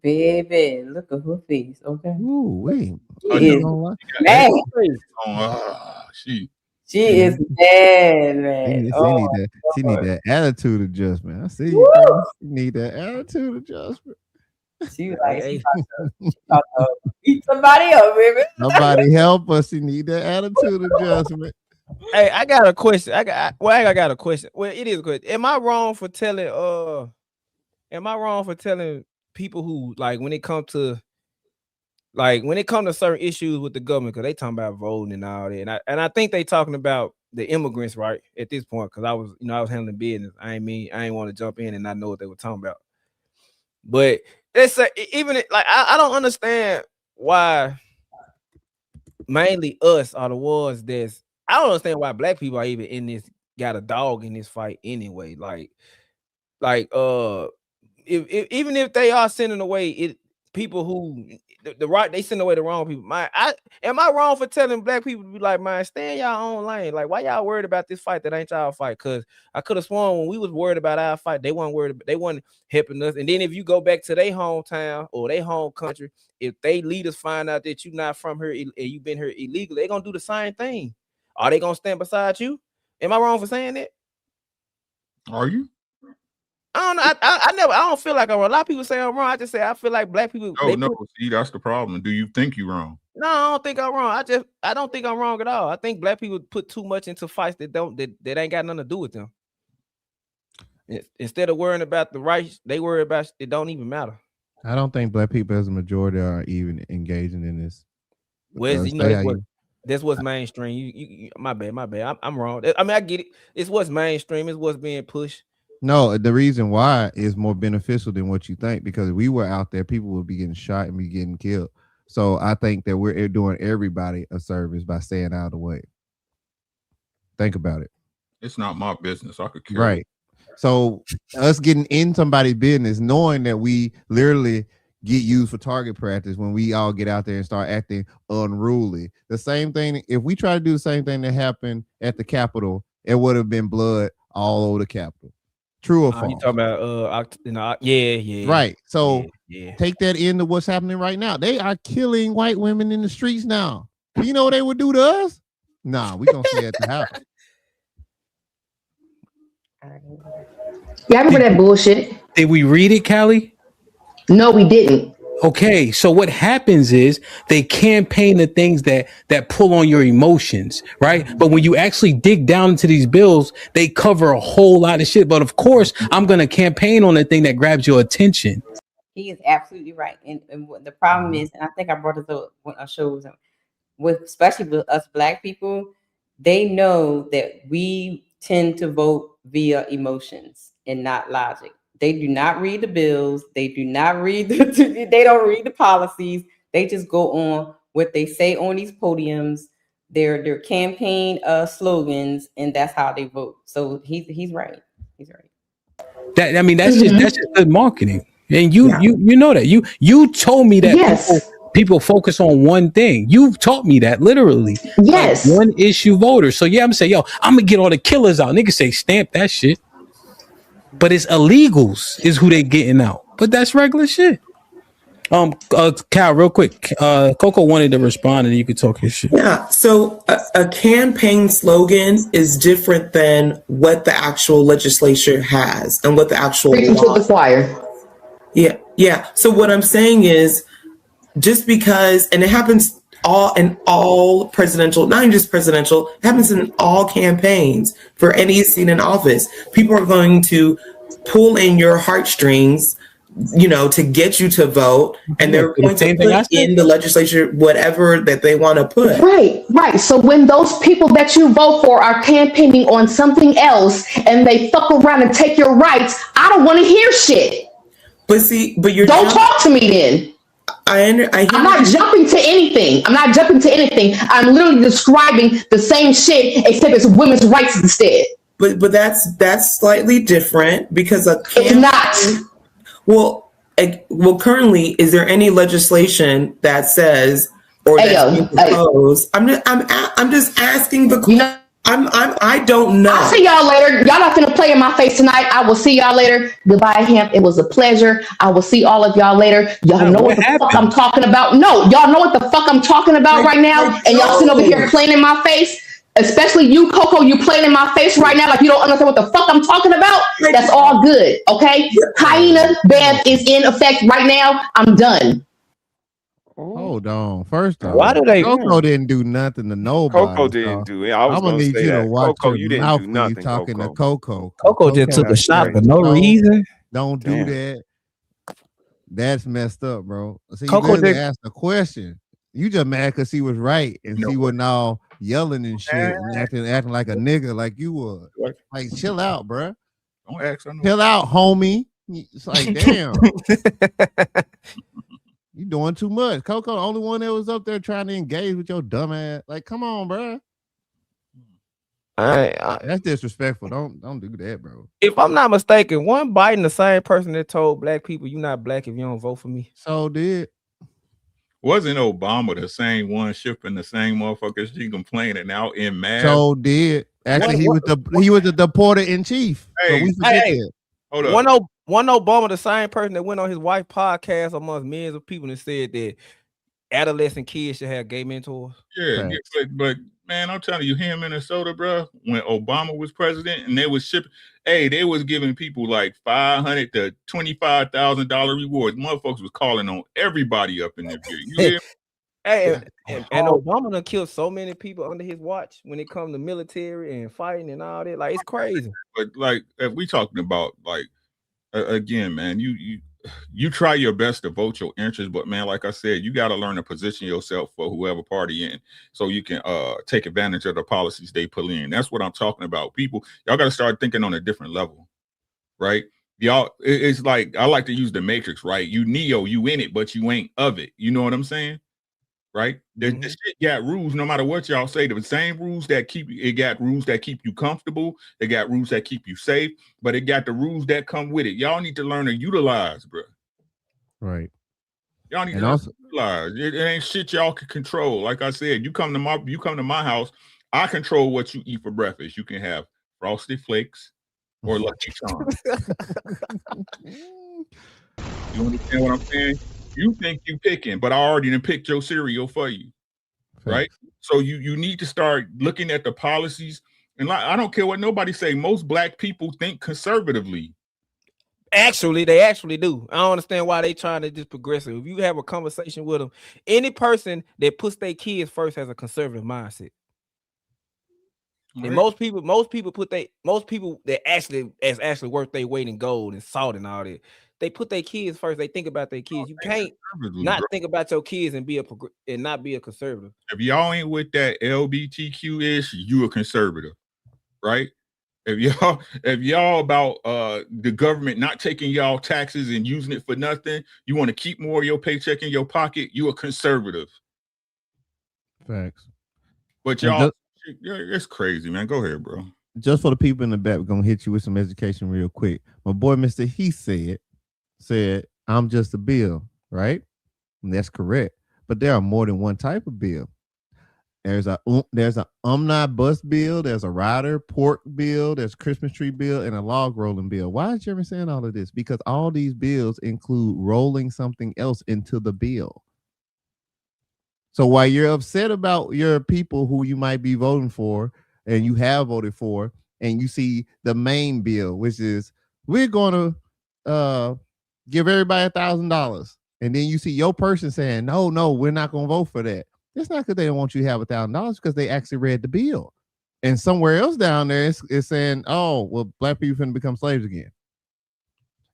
Baby, look at her face. Okay. Ooh, wait. She is mad. She is mad, man. She need that attitude adjustment. I see you. She need that attitude adjustment. She was like, she about to beat somebody up, baby. Somebody help us. She need that attitude adjustment. Hey, I got a question. I got a question. Well, it is a question. Am I wrong for telling people who, like, when it comes to certain issues with the government, because they talking about voting and all that, and I think they talking about the immigrants, right, at this point, because I was handling business. I ain't want to jump in and not know what they were talking about. But it's even like I don't understand why mainly us are the ones I don't understand why black people are even in this, got a dog in this fight anyway. Like if even if they are sending away people who the right, they send away the wrong people. Am I wrong for telling black people to be like, man, stay in y'all own lane? Like, why y'all worried about this fight that ain't y'all fight? Because I could have sworn when we was worried about our fight, they weren't worried. They weren't helping us. And then if you go back to their hometown or their home country, if they leaders find out that you're not from here and you've been here illegally, they're gonna do the same thing. Are they gonna stand beside you? Am I wrong for saying that? Are you? I don't know. I don't feel like I'm wrong. A lot of people say I'm wrong. I just say I feel like black people. See, that's the problem. Do you think you're wrong? No, I don't think I'm wrong. I don't think I'm wrong at all. I think black people put too much into fights that ain't got nothing to do with them. Instead of worrying about the rights, they worry about it don't even matter. I don't think black people as a majority are even engaging in this. Well, that's what's mainstream. You my bad. I'm wrong. I mean, I get it. It's what's mainstream. It's what's being pushed. No, the reason why is more beneficial than what you think, because if we were out there, people would be getting shot and be getting killed. So I think that we're doing everybody a service by staying out of the way. Think about it. It's not my business. I could care. Right. So us getting in somebody's business, knowing that we literally get used for target practice when we all get out there and start acting unruly. The same thing, if we try to do the same thing that happened at the Capitol, it would have been blood all over the Capitol. True or false? You talking about yeah. Right. So yeah. Take that into what's happening right now. They are killing white women in the streets now. You know what they would do to us? Nah, we gonna stay at the house. Yeah, I remember that bullshit. Did we read it, Callie? No, we didn't. Okay, so what happens is they campaign the things that pull on your emotions, right? But when you actually dig down into these bills, they cover a whole lot of shit. But of course, I'm going to campaign on the thing that grabs your attention. He is absolutely right. And what the problem is, and I think I brought this up when I showed them, especially with us black people, they know that we tend to vote via emotions and not logic. They do not read the bills. They do not read they don't read the policies. They just go on what they say on these podiums, their campaign slogans, and that's how they vote. So he's right. He's right. That's just good marketing. And you know that. You told me that people focus on one thing. You've taught me that literally. Yes. Like one issue voters. So yeah, I'm gonna say, I'm gonna get all the killers out. Niggas say stamp that shit. But it's illegals is who they getting out. But that's regular shit. Cal, real quick. Coco wanted to respond and you could talk his shit. Yeah. So a campaign slogan is different than what the actual legislature has and what the actual law. The choir. Yeah. Yeah. So what I'm saying is just because, and it happens all presidential, not even just presidential, it happens in all campaigns for any seat in office. People are going to pull in your heartstrings, to get you to vote, and they're going to put in the legislature whatever that they want to put. Right. So when those people that you vote for are campaigning on something else and they fuck around and take your rights, I don't want to hear shit. But you're don't talk to me then. I'm not jumping to anything. I'm literally describing the same shit, except it's women's rights instead. But that's slightly different because it's not. Well, currently, is there any legislation that says or that's being proposed? I'm just asking the. I don't know. I'll see y'all later. Y'all not gonna play in my face tonight. I will see y'all later. Goodbye, Hemp. It was a pleasure. I will see all of y'all later. Y'all know what the fuck I'm talking about. No, y'all know what the fuck I'm talking about right now. And y'all sitting over here playing in my face. Especially you, Coco, you playing in my face right now like you don't understand what the fuck I'm talking about. That's all good, okay? Hyena ban is in effect right now. I'm done. Hold on. First off, why do they? Coco didn't do nothing to nobody. Coco didn't do it. I'm gonna need you to watch Coco, you didn't do nothing. Talking to Coco. Coco just took a shot for no reason. Don't do that. That's messed up, bro. See, Coco just asked a question. You just mad because he was right and she wasn't all yelling and shit and acting like a nigga like you would. Like, chill out, bro. Don't ask. Chill out, homie. It's like, damn. You doing too much. Coco, the only one that was up there trying to engage with your dumb ass. Like, come on, bro. That's disrespectful. Don't do that, bro. If I'm not mistaken, one Biden the same person that told black people you're not black if you don't vote for me. So did. Wasn't Obama the same one shipping the same motherfuckers she complaining out in mass? So did. Actually, he was the deporter in chief. So we forget that. Hold up. One Obama the same person that went on his wife's podcast amongst millions of people and said that adolescent kids should have gay mentors. Yeah, but man, I'm telling you, here in Minnesota, bro, when Obama was president and they was shipping, they was giving people like $500 to $25,000 rewards. Motherfuckers was calling on everybody up in there. You hear? And Obama done killed so many people under his watch when it comes to military and fighting and all that. Like, it's crazy. But like, if we talking about like, again, man, you try your best to vote your interest, but man, like I said, you got to learn to position yourself for whoever party in, so you can take advantage of the policies they put in. That's what I'm talking about. People, y'all got to start thinking on a different level, right? Y'all, it's like, I like to use the Matrix, right? You Neo, you in it, but you ain't of it. You know what I'm saying? Right? The shit got rules, no matter what y'all say. The same rules that keep you comfortable. They got rules that keep you safe, but it got the rules that come with it. Y'all need to learn to utilize, bro. Right. Y'all need to utilize. It ain't shit y'all can control. Like I said, you come to my house, I control what you eat for breakfast. You can have Frosted Flakes or Lucky Charms. You understand what I'm saying? You think you picking, but I already done picked your cereal for you, right? So you need to start looking at the policies. And like, I don't care what nobody say. Most black people think conservatively. Actually, they actually do. I don't understand why they trying to just progressive. If you have a conversation with them, any person that puts their kids first has a conservative mindset. Right. And most people that actually worth their weight in gold and salt and all that. They put their kids first. They think about their kids. You can't not think about your kids and not be a conservative. If y'all ain't with that LGBTQ-ish, you a conservative, right? If y'all about the government not taking y'all taxes and using it for nothing, you want to keep more of your paycheck in your pocket, you a conservative. Facts. But y'all, it's crazy, man. Go ahead, bro. Just for the people in the back, we're gonna hit you with some education real quick. My boy, Mr. He said, I'm just a bill, right? And that's correct. But there are more than one type of bill. There's a omnibus bill, there's a rider pork bill, there's Christmas tree bill, and a log rolling bill. Why is Jeremy saying all of this? Because all these bills include rolling something else into the bill. So while you're upset about your people who you might be voting for and you have voted for, and you see the main bill, which is we're going to give everybody $1,000, and then you see your person saying, no, we're not going to vote for that. It's not because they don't want you to have $1,000, because they actually read the bill. And somewhere else down there it's saying, oh, well, black people finna become slaves again.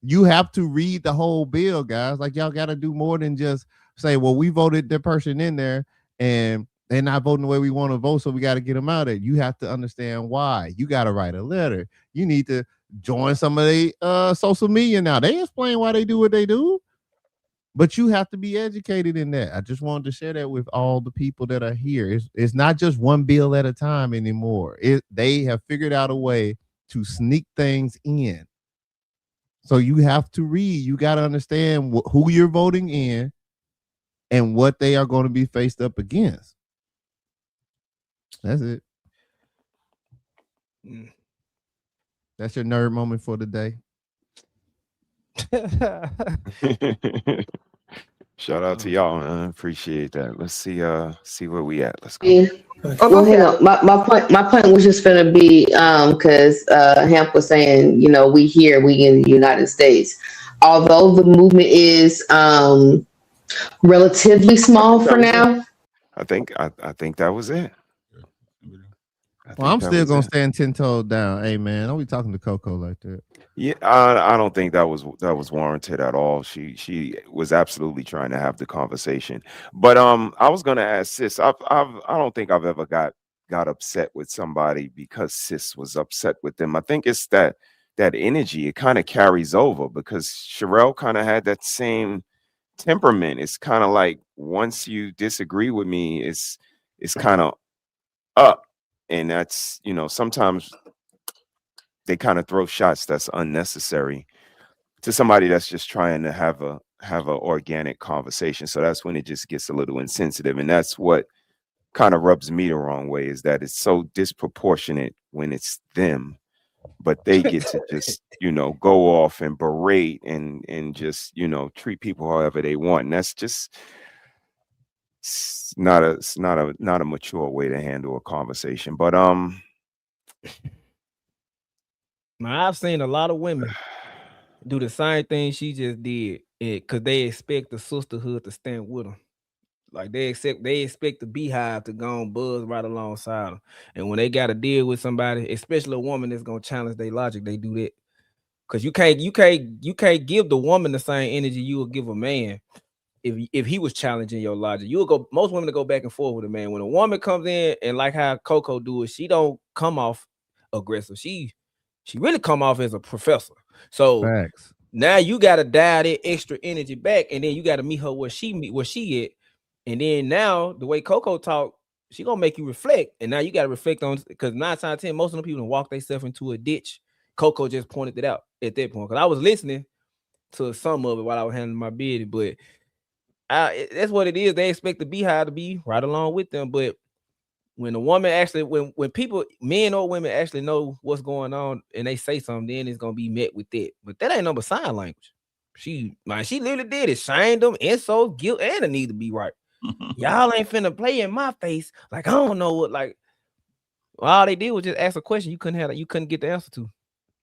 You have to read the whole bill, guys. Like, y'all got to do more than just say, well, we voted the person in there and they're not voting the way we want to vote, so we got to get them out of it. You have to understand why. You got to write a letter. You need to join some of the social media now. They explain why they do what they do. But you have to be educated in that. I just wanted to share that with all the people that are here. It's not just one bill at a time anymore. They have figured out a way to sneak things in. So you have to read. You got to understand who you're voting in and what they are going to be faced up against. That's it. That's your nerd moment for the day. Shout out to y'all, man. Appreciate that. Let's see where we at. Let's go. Yeah. Well, hang on. My point was just gonna be because Hamp was saying, we in the United States, although the movement is relatively small for now. I think that was it. Well, I'm still gonna stand 10 toes down. Hey, man, don't be talking to Coco like that. Yeah, I don't think that was warranted at all. She was absolutely trying to have the conversation. But I was gonna ask Sis. I don't think I've ever got upset with somebody because Sis was upset with them. I think it's that energy. It kind of carries over because Sherelle kind of had that same temperament. It's kind of like once you disagree with me, it's kind of up. and that's, you know, sometimes they kind of throw shots that's unnecessary to somebody that's just trying to have a organic conversation. So that's when it just gets a little insensitive, and that's what kind of rubs me the wrong way, is that it's so disproportionate when it's them, but they get to just, you know, go off and berate and just, you know, treat people however they want. And that's just not a mature way to handle a conversation. But Now, I've seen a lot of women do the same thing she just did, because they expect the sisterhood to stand with them. Like they expect the beehive to go on buzz right alongside them. And when they got to deal with somebody, especially a woman that's gonna challenge their logic, they do that. Cause you can't give the woman the same energy you would give a man if he was challenging your logic. You will go, most women to go back and forth with a man. When a woman comes in and like how Coco do it, she don't come off aggressive. She really come off as a professor. So Facts. now you gotta dial that extra energy back, and then you gotta meet her where she at. And then now the way Coco talk, she gonna make you reflect. And now you gotta reflect on, because 9 times out of 10, most of the people walk themselves into a ditch. Coco just pointed it out at that point. Because I was listening to some of it while I was handling my business, but that's what it is. They expect the beehive to be right along with them. But when a woman actually, when people, men or women actually know what's going on and they say something, then it's gonna be met with that. But that ain't number sign language. She literally did it. Shamed them, insults, guilt, and it need to be right. Y'all ain't finna play in my face. Like, I don't know what, like, all they did was just ask a question you couldn't get the answer to.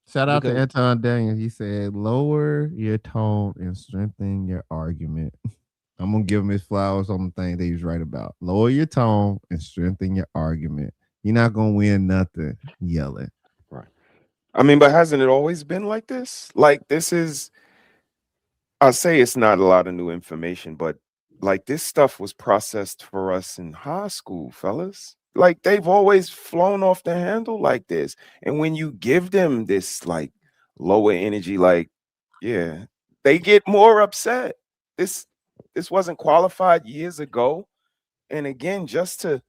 Shout out to Anton Daniel. He said, lower your tone and strengthen your argument. I'm gonna give him his flowers on the thing that he was right about. Lower your tone and strengthen your argument. You're not gonna win nothing yelling. Right. I mean, but hasn't it always been like this? Like, this is, I'll say it's not a lot of new information, but like this stuff was processed for us in high school, fellas. Like, they've always flown off the handle like this. And when you give them this like lower energy, like, yeah, they get more upset. This wasn't qualified years ago. And again, just to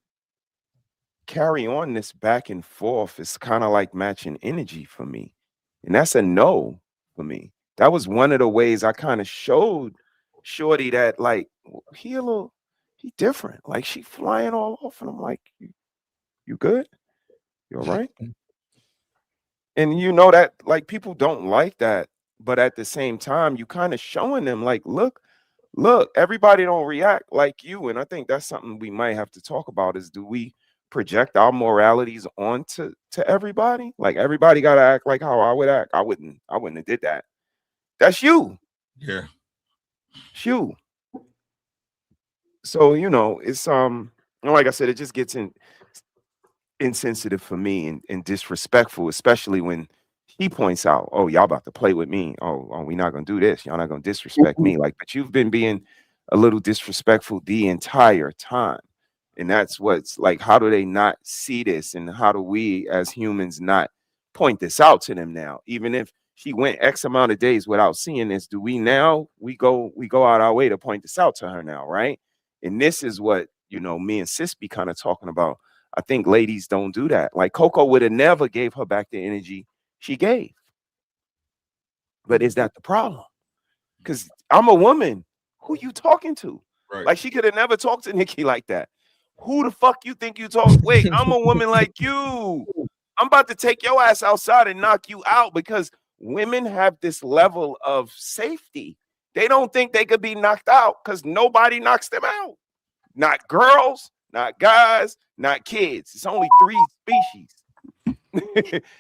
carry on this back and forth, it's kind of like matching energy for me. And that's a no for me. That was one of the ways I kind of showed Shorty that, like, he different. Like, she flying all off, and I'm like, you good? You all right? And you know that, like, people don't like that, but at the same time, you kind of showing them, like, look, everybody don't react like you. And I think that's something we might have to talk about, is, do we project our moralities onto everybody? Like, everybody got to act like how I would act. I wouldn't have did that. That's you. Yeah. It's you. So, you know, it's like I said, it just gets insensitive for me and disrespectful, especially when he points out, oh, y'all about to play with me. Oh, we're not gonna do this. Y'all not gonna disrespect me. Like, but you've been being a little disrespectful the entire time. And that's what's like, how do they not see this? And how do we as humans not point this out to them now? Even if she went X amount of days without seeing this, do we now, we go out our way to point this out to her now, right? And this is what, you know, me and Sis be kind of talking about. I think ladies don't do that. Like, Coco would have never gave her back the energy she gave. But is that the problem? Because I'm a woman. Who you talking to? Right. Like, she could have never talked to Nikki like that. Who the fuck you think you talk? Wait, I'm a woman like you. I'm about to take your ass outside and knock you out, because women have this level of safety. They don't think they could be knocked out because nobody knocks them out. Not girls, not guys, not kids. It's only 3 species.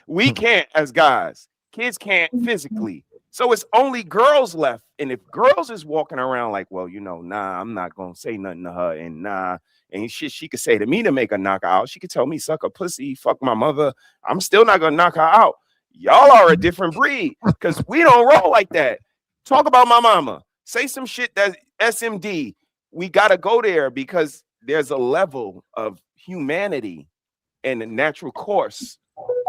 We can't as guys. Kids can't physically. So it's only girls left. And if girls is walking around like, well, you know, nah, I'm not going to say nothing to her, and nah, and shit she could say to me to make her knock her out. She could tell me, suck a pussy, fuck my mother. I'm still not going to knock her out. Y'all are a different breed, because we don't roll like that. Talk about my mama. Say some shit that's SMD. We got to go there, because there's a level of humanity and a natural course.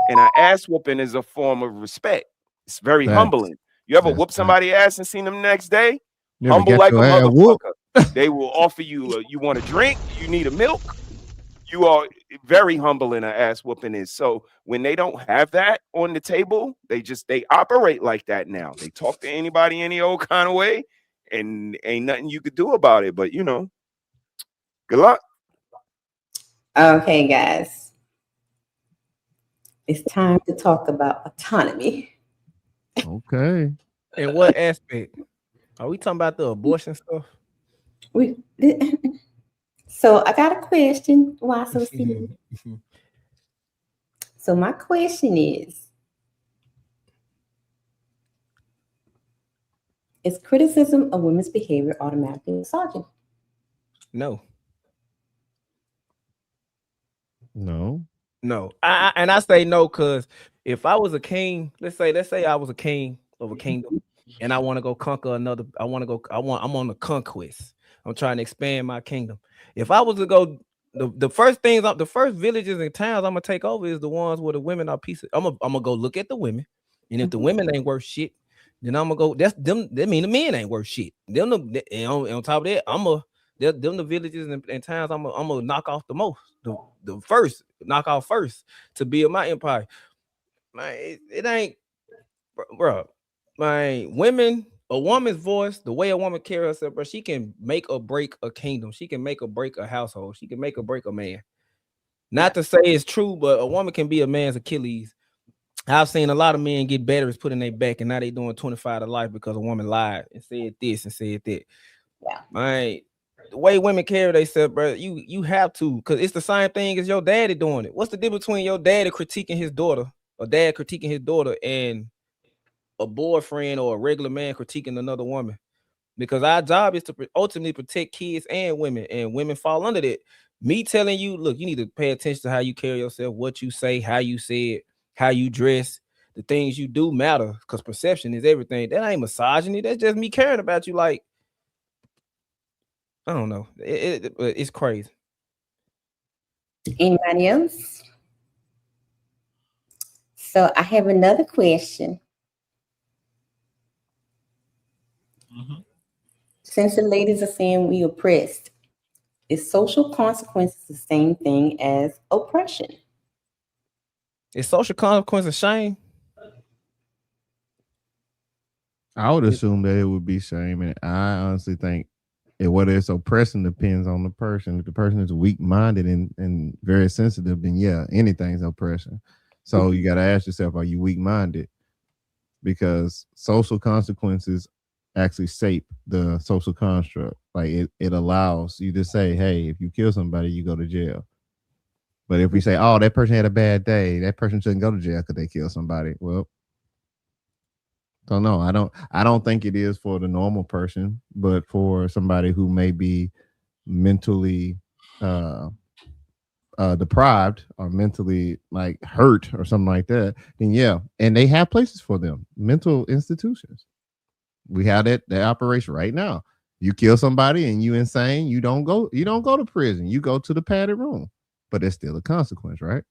And an ass whooping is a form of respect. It's very humbling. You ever whoop somebody ass and seen them next day? Humble like a motherfucker. They will offer you, you want a drink? You need a milk? you are very humble in an ass whooping is. So when they don't have that on the table, they operate like that now. They talk to anybody any old kind of way, and ain't nothing you could do about it. But good luck. Okay, guys. It's time to talk about autonomy. Okay. In what aspect? Are we talking about the abortion stuff? So I got a question. Why so serious? So my question is criticism of women's behavior automatically misogyny? No. No. I say no because if I was a king, let's say I was a king of a kingdom, and I want to go conquer another. I'm on a conquest. I'm trying to expand my kingdom. If I was to go, the first villages and towns I'm gonna take over is the ones where the women are pieces. I'm gonna go look at the women, and if the women ain't worth shit, then I'm gonna go. That's them. That mean the men ain't worth shit. And on top of that, them the villages and towns I'm gonna knock off the most. The first knock off first to build my empire. Man, it ain't, bro. My women, a woman's voice, the way a woman carries herself, bro, she can make or break a kingdom. She can make or break a household. She can make or break a man. Not to say it's true, but a woman can be a man's Achilles. I've seen a lot of men get batteries put in their back, and now they doing 25 to life because a woman lied and said this and said that. Yeah. Man, the way women carry themselves, bro, you have to, because it's the same thing as your daddy doing it. What's the difference between your daddy critiquing his daughter, or dad critiquing his daughter, and a boyfriend or a regular man critiquing another woman? Because our job is to ultimately protect kids and women fall under that. Me telling you, look, you need to pay attention to how you carry yourself, what you say, how you say it, how you dress. The things you do matter, because perception is everything. That ain't misogyny. That's just me caring about you. Like, I don't know. It's crazy. Anybody else? So I have another question. Since the ladies are saying we oppressed, is social consequences the same thing as oppression? Is social consequence a shame? I would assume that it would be shame, and I honestly think whether it's oppression depends on the person. If the person is weak-minded and very sensitive, then yeah, anything's oppression. So you got to ask yourself, are you weak-minded? Because social consequences actually shape the social construct. Like it allows you to say, hey, if you kill somebody, you go to jail. But if we say, oh, that person had a bad day, that person shouldn't go to jail because they killed somebody. Well, don't know. I don't think it is for the normal person, but for somebody who may be mentally deprived or mentally like hurt or something like that, then yeah. And they have places for them, mental institutions. We have that operation right now. You kill somebody and you insane, you don't go to prison. You go to the padded room. But it's still a consequence, right?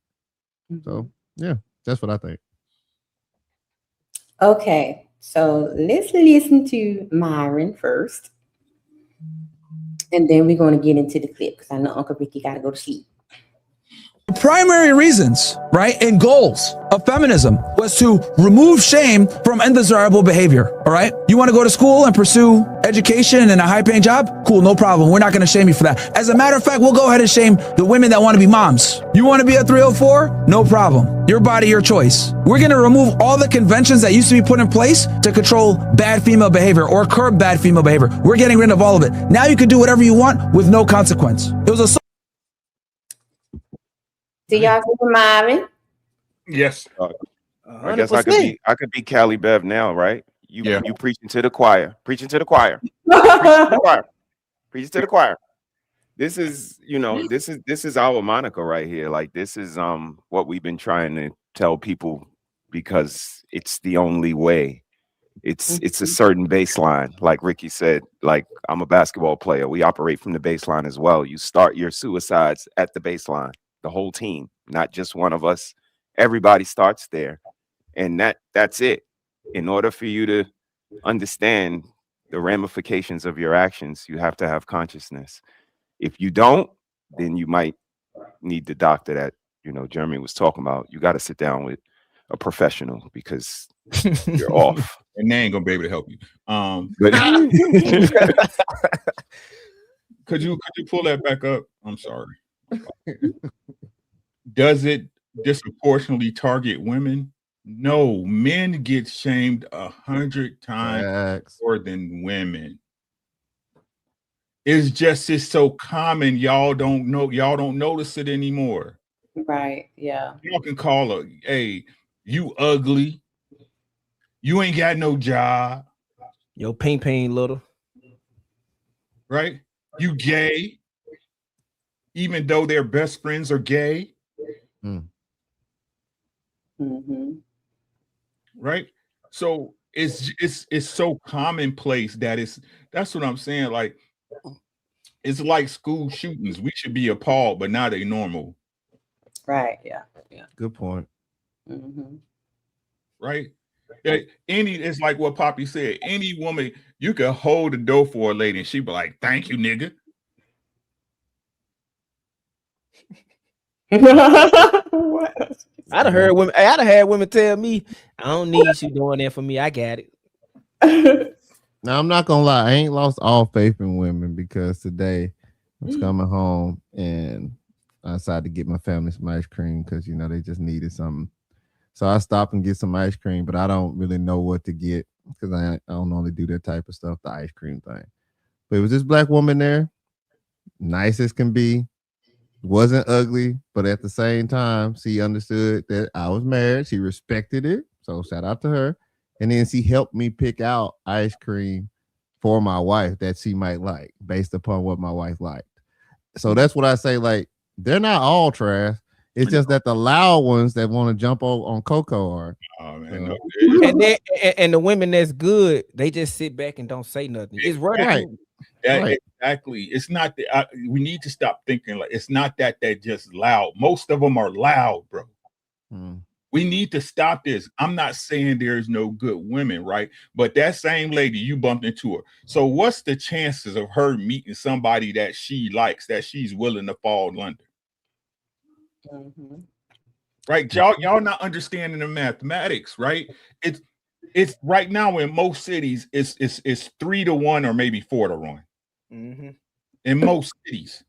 So yeah, that's what I think. Okay, so let's listen to Myron first. And then we're going to get into the clip because I know Uncle Ricky got to go to sleep. Primary reasons, right, and goals of feminism was to remove shame from undesirable behavior. All right. You want to go to school and pursue education and a high paying job? Cool. No problem. We're not going to shame you for that. As a matter of fact, we'll go ahead and shame the women that want to be moms. You want to be a 304? No problem. Your body, your choice. We're going to remove all the conventions that used to be put in place to control bad female behavior or curb bad female behavior. We're getting rid of all of it. Now you can do whatever you want with no consequence. It was a Do y'all go for Myron? Yes. I guess I could be Cali Bev now, right? You preaching to the choir. Preaching to the choir. Preaching to the choir. This is, this is our Monica right here. Like this is what we've been trying to tell people because it's the only way. It's a certain baseline. Like Ricky said, like I'm a basketball player. We operate from the baseline as well. You start your suicides at the baseline. The whole team, not just one of us. Everybody starts there. And that's it. In order for you to understand the ramifications of your actions, you have to have consciousness. If you don't, then you might need the doctor that Jeremy was talking about. You got to sit down with a professional because you're off, and they ain't gonna be able to help you. But could you pull that back up? I'm sorry. Does it disproportionately target women? No, men get shamed 100 times more than women. It's so common. Y'all don't notice it anymore. Right. Yeah. Y'all can call her, hey, you ugly. You ain't got no job. Yo, pain little. Right? You gay. Even though their best friends are gay. Mm-hmm. Right? So it's so commonplace that's what I'm saying. Like, it's like school shootings. We should be appalled, but not a normal. Right. Yeah. Yeah. Good point. Mm-hmm. Right? It's like what Poppy said. Any woman, you could hold the door for a lady and she'd be like, thank you, nigga. I'd have had women tell me, I don't need you doing that for me. I got it. Now, I'm not gonna lie, I ain't lost all faith in women because today I was coming home and I decided to get my family some ice cream because they just needed something. So I stopped and get some ice cream, but I don't really know what to get because I don't normally do that type of stuff, the ice cream thing. But it was this black woman there, nice as can be, wasn't ugly, but at the same time, she understood that I was married. She respected it. So shout out to her. And then she helped me pick out ice cream for my wife that she might like based upon what my wife liked. So that's what I say. Like, they're not all trash. It's just that the loud ones that want to jump on Coco are. Oh, man, And the women that's good, they just sit back and don't say nothing. It's right. right. Exactly. It's not that we need to stop thinking like it's not that they're just loud. Most of them are loud, bro. We need to stop this. I'm not saying there's no good women, right? But that same lady, you bumped into her. So what's the chances of her meeting somebody that she likes, that she's willing to fall under? Mm-hmm. Right? Y'all not understanding the mathematics, right? It's right now in most cities, it's 3-1 or maybe 4-1. Mm-hmm. In most cities.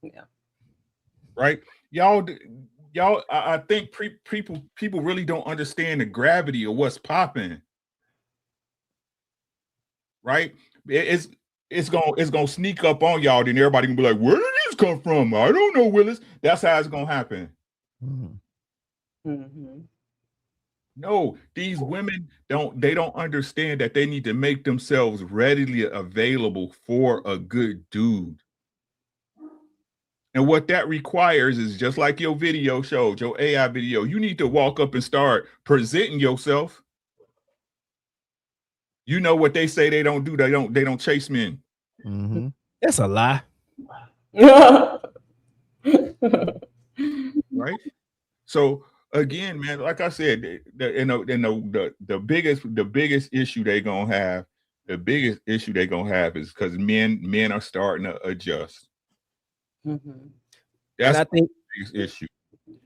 Yeah. Right? Y'all, I think people really don't understand the gravity of what's popping. Right? It's gonna sneak up on y'all, then everybody can be like, where did this come from? I don't know, Willis. That's how it's gonna happen. Mm-hmm. No, these women don't understand that they need to make themselves readily available for a good dude. And what that requires is just like your video showed, your AI video, you need to walk up and start presenting yourself. You know what they say they don't do. They don't chase men. Mm-hmm. That's a lie. Right? So again, man, like I said, the biggest issue they're gonna have, is because men are starting to adjust. Mm-hmm. And That's I think the biggest issue.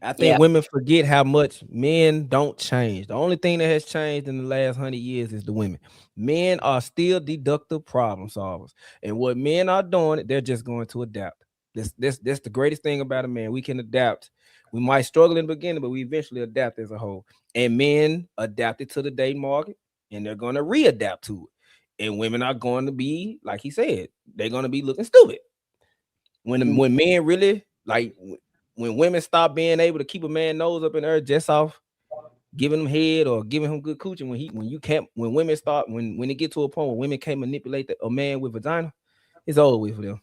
I think women forget how much men don't change. The only thing that has changed in the last 100 years is the women. Men are still deductive problem solvers, and what men are doing, they're just going to adapt. That's the greatest thing about a man. We can adapt. We might struggle in the beginning, but we eventually adapt as a whole. And men adapted to the dating market, and they're going to readapt to it. And women are going to be, like he said, they're going to be looking stupid. When men really like. When women stop being able to keep a man nose up in the air just off giving him head or giving him good cooching, when women start when it get to a point where women can't manipulate a man with vagina, it's over with for them.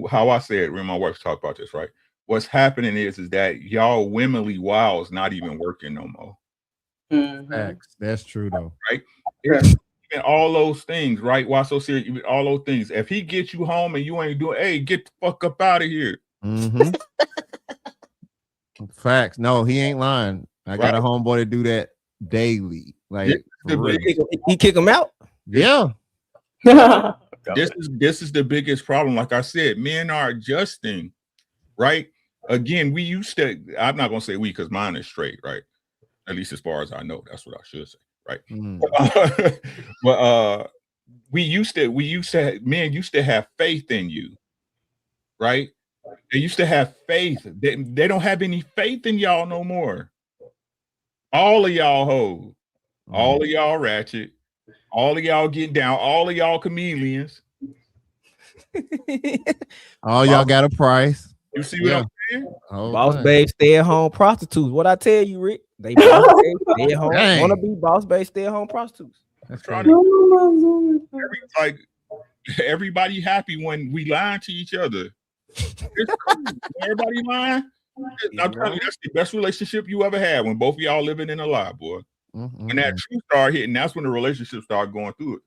How I say it when my wife talked about this, right? What's happening is that y'all womanly wow is not even working no more. Mm-hmm. Facts. That's true though. Right? And all those things, right? Why so serious? All those things. If he gets you home and you ain't doing, hey, get the fuck up out of here. Mm-hmm. Facts. No, he ain't lying. I got a homeboy to do that daily. Like he kick him out. Yeah. This is the biggest problem. Like I said, men are adjusting, right? Again, we used to, I'm not gonna say we because mine is straight, right? At least as far as I know, that's what I should say, right? But men used to have faith in you, right? They used to have faith. They don't have any faith in y'all no more. All of y'all hoes, all of y'all ratchet, all of y'all getting down, all of y'all chameleons. All y'all got a price. You see what I'm saying? Boss babe, stay at home prostitutes. What I tell you, Rick? They boss babe, stay at home. Wanna be boss babe, stay at home prostitutes. That's trying to like everybody happy when we lying to each other. It's cool. Everybody lying. I'm telling you, that's the best relationship you ever had when both of y'all living in a lie, boy. When that truth start hitting, that's when the relationship start going through it.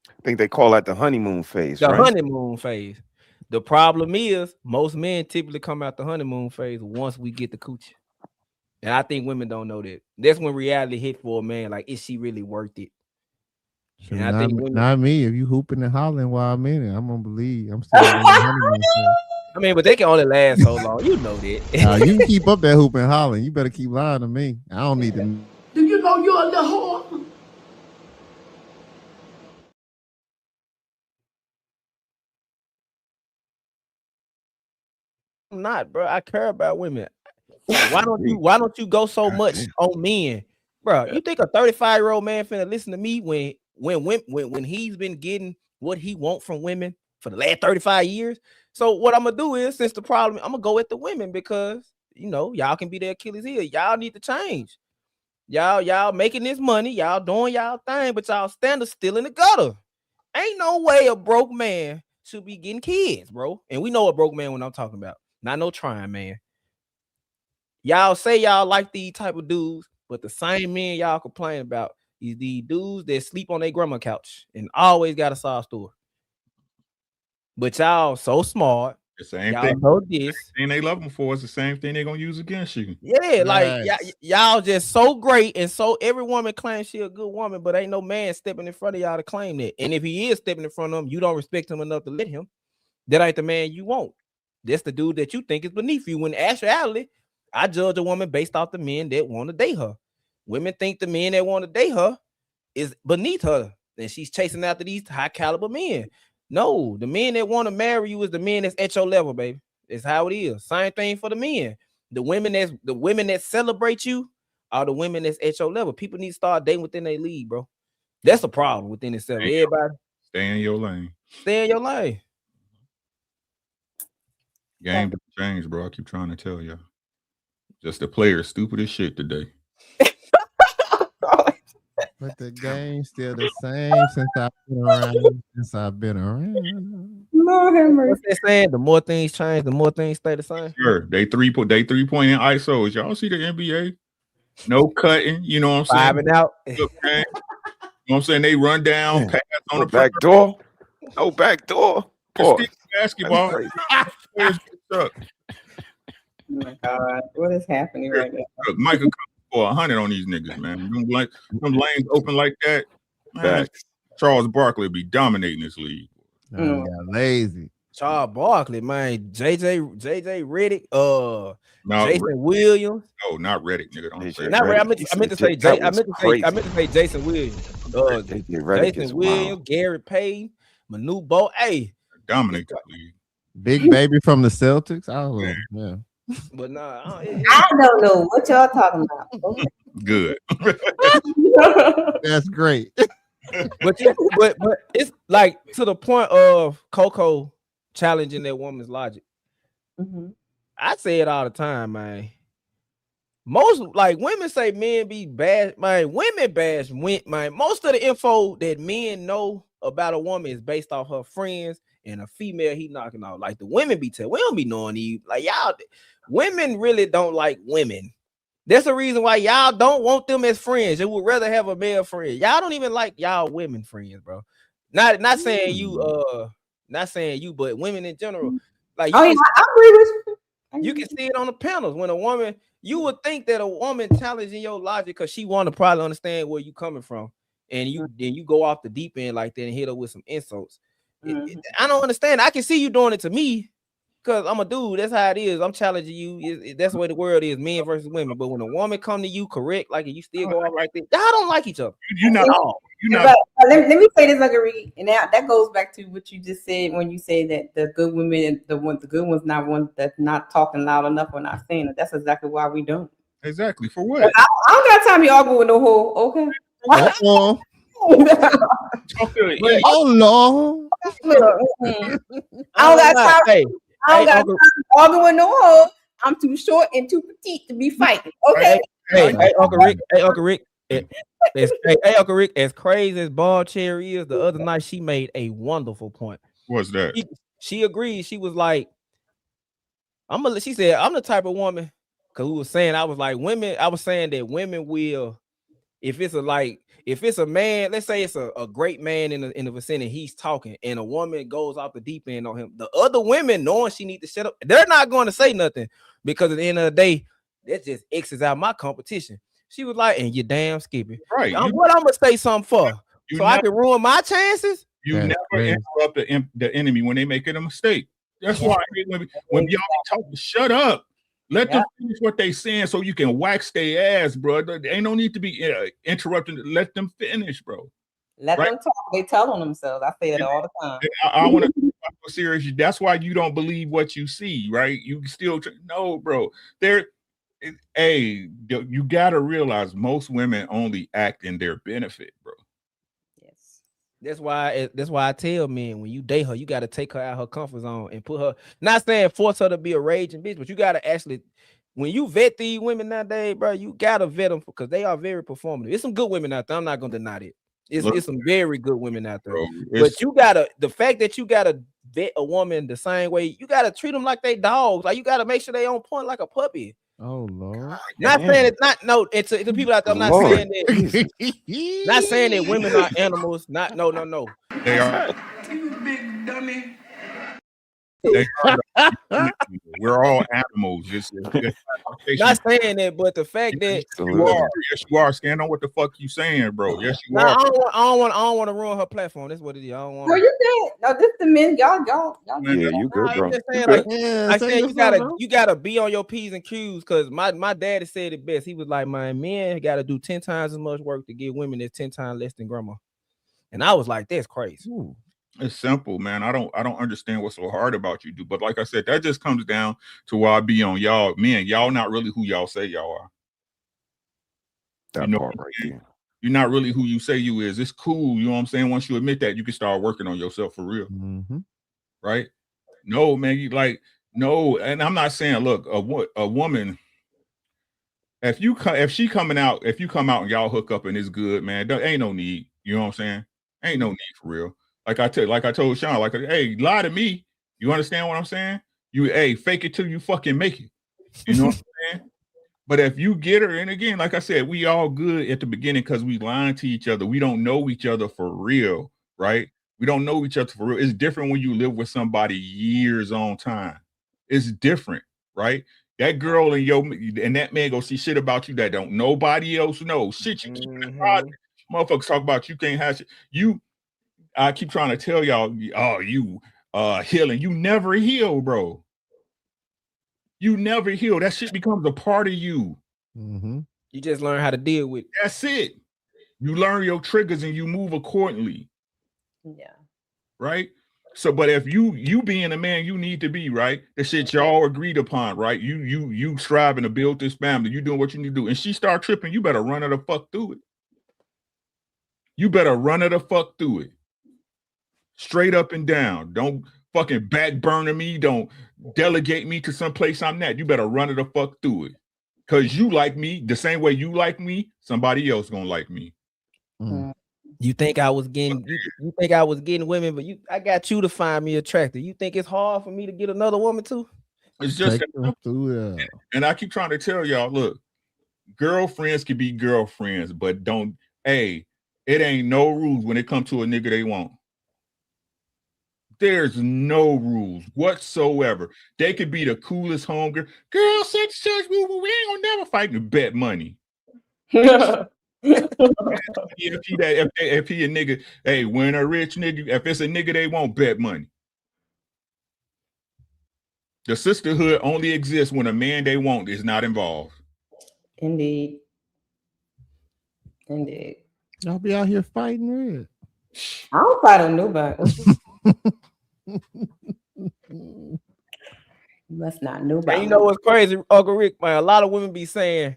I think they call that the honeymoon phase. The right? honeymoon phase. The problem is most men typically come out the honeymoon phase once we get the coochie. And I think women don't know that. That's when reality hit for a man. Like, is she really worth it? And I think women, not me. If you hooping and hollering while I'm in it, I'm gonna believe. I'm still in the honeymoon phase. I mean, but they can only last so long. You know that. You can keep up that hooping and hollering. You better keep lying to me. I don't need to. Do you know you're a little whore? I'm not, bro. I care about women. Why don't you go so much on men, bro? You think a 35-year-old man finna listen to me when he's been getting what he want from women for the last 35 years? So what I'm gonna do is, since the problem, I'm gonna go at the women because y'all can be their Achilles heel. Y'all need to change. Y'all making this money, y'all doing y'all thing, but y'all standards still in the gutter. Ain't no way a broke man should be getting kids, bro. And we know a broke man when I'm talking about. Not no trying man. Y'all say y'all like these type of dudes, but the same men y'all complain about is these dudes that sleep on their grandma couch and always got a soft store. But y'all so smart. The same y'all thing. know this. And they love them for is the same thing they're gonna use against you. Yeah, like y'all just so great, and so every woman claims she a good woman, but ain't no man stepping in front of y'all to claim that. And if he is stepping in front of them, you don't respect him enough to let him. That ain't the man you want. That's the dude that you think is beneath you. When in actuality, I judge a woman based off the men that want to date her. Women think the men that want to date her is beneath her, and she's chasing after these high caliber men. No, the men that want to marry you is the men that's at your level, baby. It's how it is. Same thing for the men. The women that celebrate you are the women that's at your level. People need to start dating within their league, bro. That's a problem within itself. Everybody stay in your lane. Stay in your lane. Game changed, bro. I keep trying to tell you. Just the player stupid as shit today. But the game's still the same since I've been around. Lord have mercy. What's that saying? The more things change, the more things stay the same. Sure. They three-point in ISOs. Y'all see the NBA? No cutting. You know what I'm saying? Five and out. You know what I'm saying? They run down, pass on the back door. No back door. Basketball. Oh my God, what is happening right now? Look, Michael comes for 100 on these niggas, man. Them lanes open like that. Man, Charles Barkley be dominating this league. Got lazy. Charles Barkley, man. JJ Redick, No, Jason Williams. No, not Redick, nigga. Don't say Not Redick. I meant to say Jason Williams. Jason Williams, Gary Payton, Manu Bo. Hey, dominate the league. Big baby from the Celtics. Oh yeah. But nah, I don't know what y'all talking about. Okay. Good. That's great. but it's like to the point of Coco challenging that woman's logic. Mm-hmm. I say it all the time, man. Most like women say men be bad, man. Women bash, man. Most of the info that men know about a woman is based off her friends and a female he knocking out. Like the women be telling, we don't be knowing these. Like y'all, women really don't like women. That's the reason why y'all don't want them as friends. You would rather have a male friend. Y'all don't even like y'all women friends, bro. Not saying you, but women in general. Like I agree with you. You can see it on the panels when a woman. You would think that a woman challenging your logic because she want to probably understand where you coming from, and you go off the deep end like that and hit her with some insults. I don't understand. I can see you doing it to me because I'm a dude. That's how it is. I'm challenging you. That's the way the world is, men versus women. But when a woman come to you correct, like you still go out right there, y'all don't like each other. You're not. You're not. But let me say this, Marguerite, and that goes back to what you just said when you say that the good women, the good ones, not one that's not talking loud enough or not saying it. That's exactly why we don't. Exactly. For what? I don't got time to argue with no hoe. Okay. Oh Lord. I don't got time. I don't got time to argue with no hoe. I'm too short and too petite to be fighting. Okay. Hey, Uncle Rick. Hey, Uncle Rick. Uncle Rick. As crazy as Bald Cherry is, the other night she made a wonderful point. What's that? She agreed. She was like, she said, I'm the type of woman, because we were saying, I was saying that women will, if it's a man, let's say it's a great man in the vicinity, he's talking, and a woman goes off the deep end on him. The other women, knowing she needs to shut up, they're not going to say nothing, because at the end of the day, that just X's out my competition. She was like, and you damn Skippy. Right. What I'm going to say something for? So I can ruin my chances? You never interrupt the enemy when they make a mistake. That's why I hate when y'all be talking, shut up. Let them finish what they saying so you can wax their ass, bro. There ain't no need to be interrupting. Let them finish, bro. Let them talk. They tell on themselves. I say that all the time. I want to be serious. That's why you don't believe what you see, right? You still no, bro. You gotta realize most women only act in their benefit, bro. That's why I tell men, when you date her, you got to take her out her comfort zone and put her, not saying force her to be a raging bitch, but you got to actually, when you vet these women nowadays, bro, you got to vet them because they are very performative. There's some good women out there. I'm not going to deny it. It's some very good women out there. Bro, but the fact that you got to vet a woman the same way, you got to treat them like they dogs. Like you got to make sure they on point like a puppy. Oh Lord! Not saying it's not no. It's the people out there. I'm not saying that. Not saying that women are animals. No. They are. You big dummy. We're all animals. It's not saying that, but the fact that you are. Stand on what the fuck you saying, bro. Yes, you are. are. I don't want to ruin her platform. That's what it is. I don't want. No, you can't. No, this the men. Y'all. Yeah, you good, bro. I said you gotta be on your P's and Q's because my daddy said it best. He was like, man, men gotta do 10 times as much work to get women that's 10 times less than grandma. And I was like, that's crazy. Ooh. It's simple, man. I don't understand what's so hard about you, dude. But like I said, that just comes down to why I be on y'all, men. Y'all not really who y'all say y'all are. That part right there. You're not really who you say you is. It's cool, you know what I'm saying? Once you admit that, you can start working on yourself for real. Mm-hmm. Right? No, man. No. And I'm not saying, look, a woman. If you come out and y'all hook up and it's good, man, there ain't no need. You know what I'm saying? Ain't no need for real. Like I told Sean, hey, lie to me. You understand what I'm saying? Fake it till you fucking make it. You know what I'm saying? But if you get her, and again, like I said, we all good at the beginning because we lying to each other. We don't know each other for real, right? We don't know each other for real. It's different when you live with somebody years on time. It's different, right? That girl and that man go see shit about you that don't nobody else know. Shit, you keep in private. Motherfuckers talk about you can't have shit. I keep trying to tell y'all, you healing. You never heal, bro. You never heal. That shit becomes a part of you. Mm-hmm. You just learn how to deal with it. That's it. You learn your triggers and you move accordingly. Yeah. Right? So, but if you being a man you need to be, right? The shit y'all agreed upon, right? You striving to build this family. You doing what you need to do. And she start tripping, you better run her the fuck through it. You better run her the fuck through it. Straight up and down. Don't fucking back burner me. Don't delegate me to some place I'm not. You better run it the fuck through it. Because you like me the same way you like me, somebody else gonna like me. Mm. You think I was getting you think I was getting women, but I got you to find me attractive. You think it's hard for me to get another woman too? It's just and I keep trying to tell y'all, look, girlfriends can be girlfriends, but it ain't no rules when it comes to a nigga they want. There's no rules whatsoever. They could be the coolest homegirl. Girl, such we ain't gonna never fight to bet money. If he a nigga, hey, when a rich nigga, if it's a nigga, they won't bet money. The sisterhood only exists when a man they want is not involved. Indeed. Indeed. Y'all be out here fighting red. I don't fight on nobody. You must not know about And you know what's crazy, Uncle Rick, man? A lot of women be saying,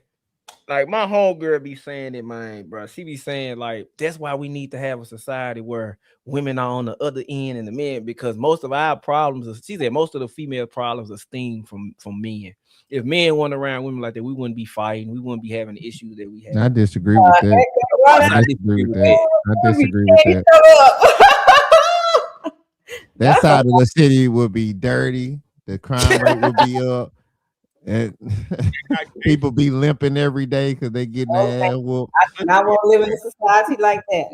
like my homegirl be saying it, man, bro. She be saying, like, that's why we need to have a society where women are on the other end and the men, because most of our problems, she said, most of the female problems are stemmed from men. If men weren't around women like that, we wouldn't be fighting. We wouldn't be having the issues that we have. I disagree with that. I disagree with that. I disagree with that. That side of the city would be dirty. The crime rate would be up. And people be limping every day because they getting their ass whooped. I do not want to live in a society like that.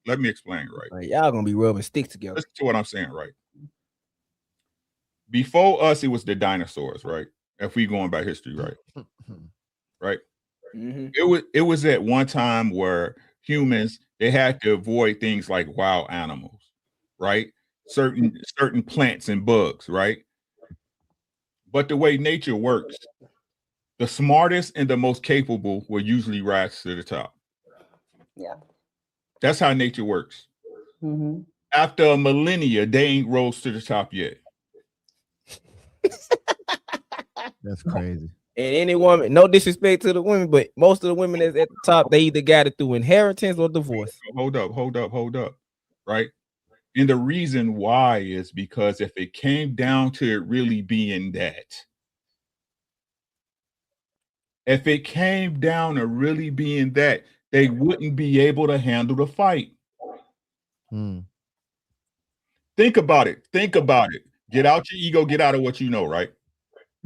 Let me explain, right? Like, y'all gonna be rubbing sticks together. Listen to what I'm saying, right? Before us, it was the dinosaurs, right? If we going by history, right? Right. Mm-hmm. It was at one time where humans, they had to avoid things like wild animals, right? Certain plants and bugs, right? But the way nature works, the smartest and the most capable will usually rise to the top. Yeah. That's how nature works. Mm-hmm. After a millennia, they ain't rose to the top yet. That's crazy. And any woman, no disrespect to the women, but most of the women that's at the top, they either got it through inheritance or divorce. Hold up. Right? And the reason why is because if it came down to it really being that, they wouldn't be able to handle the fight. Think about it. Get out your ego, get out of what you know, right?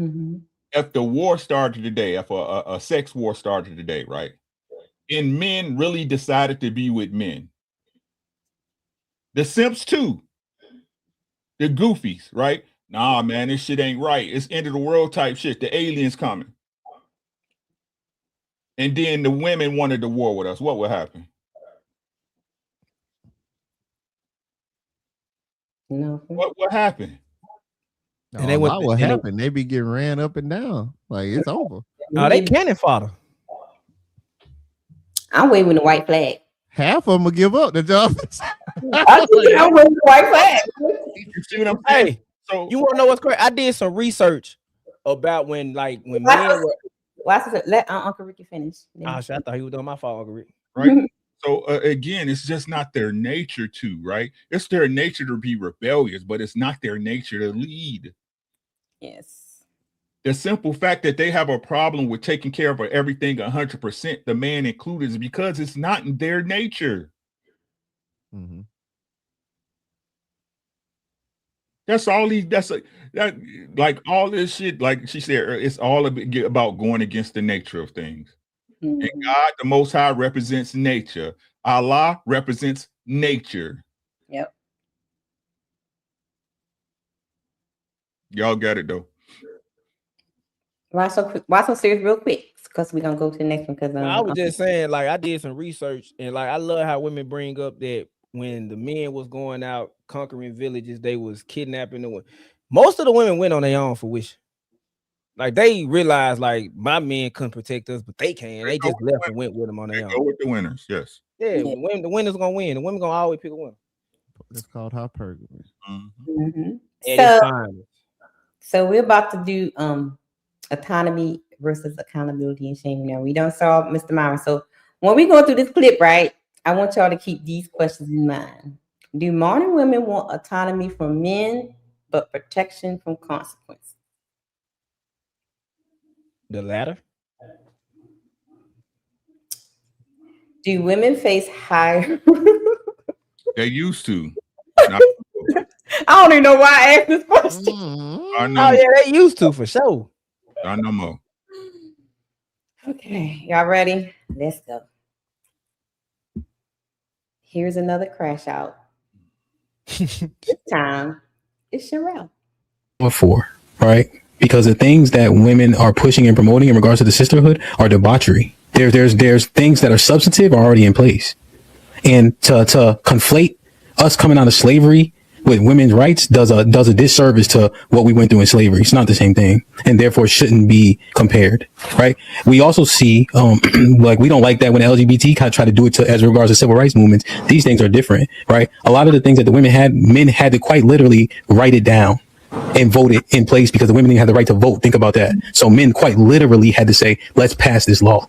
Mm-hmm. If the war started today, if a sex war started today, right? And men really decided to be with men. The simps too. The goofies, right? Nah, man, this shit ain't right. It's end of the world type shit. The aliens coming. And then the women wanted to war with us. What would happen? No. What happened? And they what happened? They be getting ran up and down. Like it's over. Oh, they cannon fodder. I'm waving the white flag. Half of them will give up the job. I'm waving the white flag. You see what I'm saying? Hey, so you want to know what's crazy? I did some research about when men were. Let Uncle Ricky finish. I thought he was doing my fault, Uncle Ricky. Right. So again, it's just not their nature to, right? It's their nature to be rebellious, but it's not their nature to lead. Yes. The simple fact that they have a problem with taking care of everything 100%, the man included, is because it's not in their nature. Mm-hmm. That's all like all this shit, like she said, it's all about going against the nature of things. Mm-hmm. And God, the Most High, represents nature. Allah represents nature. Yep. Y'all got it though. Why so serious real quick? Because we're gonna go to the next one. Because I was just saying, like, I did some research, and like I love how women bring up that when the men was going out conquering villages, they was kidnapping the women. Most of the women went on their own fruition. Like they realized, like, my men couldn't protect us, but they can. They just left and went with them on their own. Go with the winners, yes. Yeah, the winners gonna win. The women gonna always pick a winner. It's called hypergamy. Mm-hmm. So we're about to do autonomy versus accountability and shaming. Now we don't solve Mr. Myron. So when we go through this clip, right, I want y'all to keep these questions in mind. Do modern women want autonomy from men, but protection from consequences? The latter. Do women face higher? They used to. I don't even know why I asked this question. I know. Oh yeah, they used to for sure. I know more. Okay, y'all ready? Let's go. Here's another crash out. This time it's Sherelle. Before, right? because the things that women are pushing and promoting in regards to the sisterhood are debauchery. There's things that are substantive are already in place, and to conflate us coming out of slavery with women's rights does a disservice to what we went through in slavery. It's not the same thing, and therefore shouldn't be compared, right? We also see, like, we don't like that when LGBT try to do it as regards to civil rights movements. These things are different, right? A lot of the things that the men had to quite literally write it down and vote it in place because the women didn't have the right to vote. Think about that. So men quite literally had to say, let's pass this law.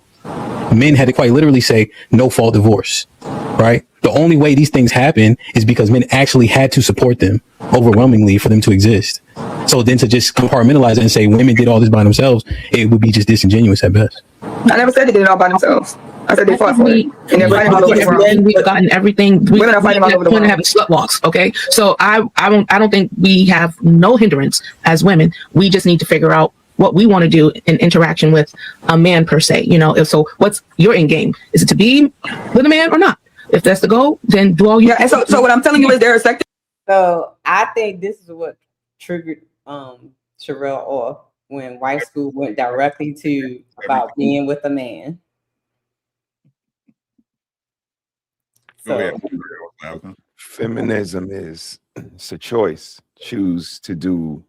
Men had to quite literally say, no fault divorce, right? The only way these things happen is because men actually had to support them overwhelmingly for them to exist. So then to just compartmentalize it and say women did all this by themselves, it would be just disingenuous at best. I never said they did it all by themselves. I said they fought for it. And they're fighting all over the world. We've gotten everything. Women are fighting all over the world. Having slut walks, okay? So I don't think we have no hindrance as women. We just need to figure out what we want to do in interaction with a man per se. You know, so what's your end game? Is it to be with a man or not? If that's the goal, then do all you. Yeah, and so what I'm telling you is they're effective. So I think this is what triggered Sherelle off when white school went directly to about being with a man. So, feminism is it's a choice. Choose to do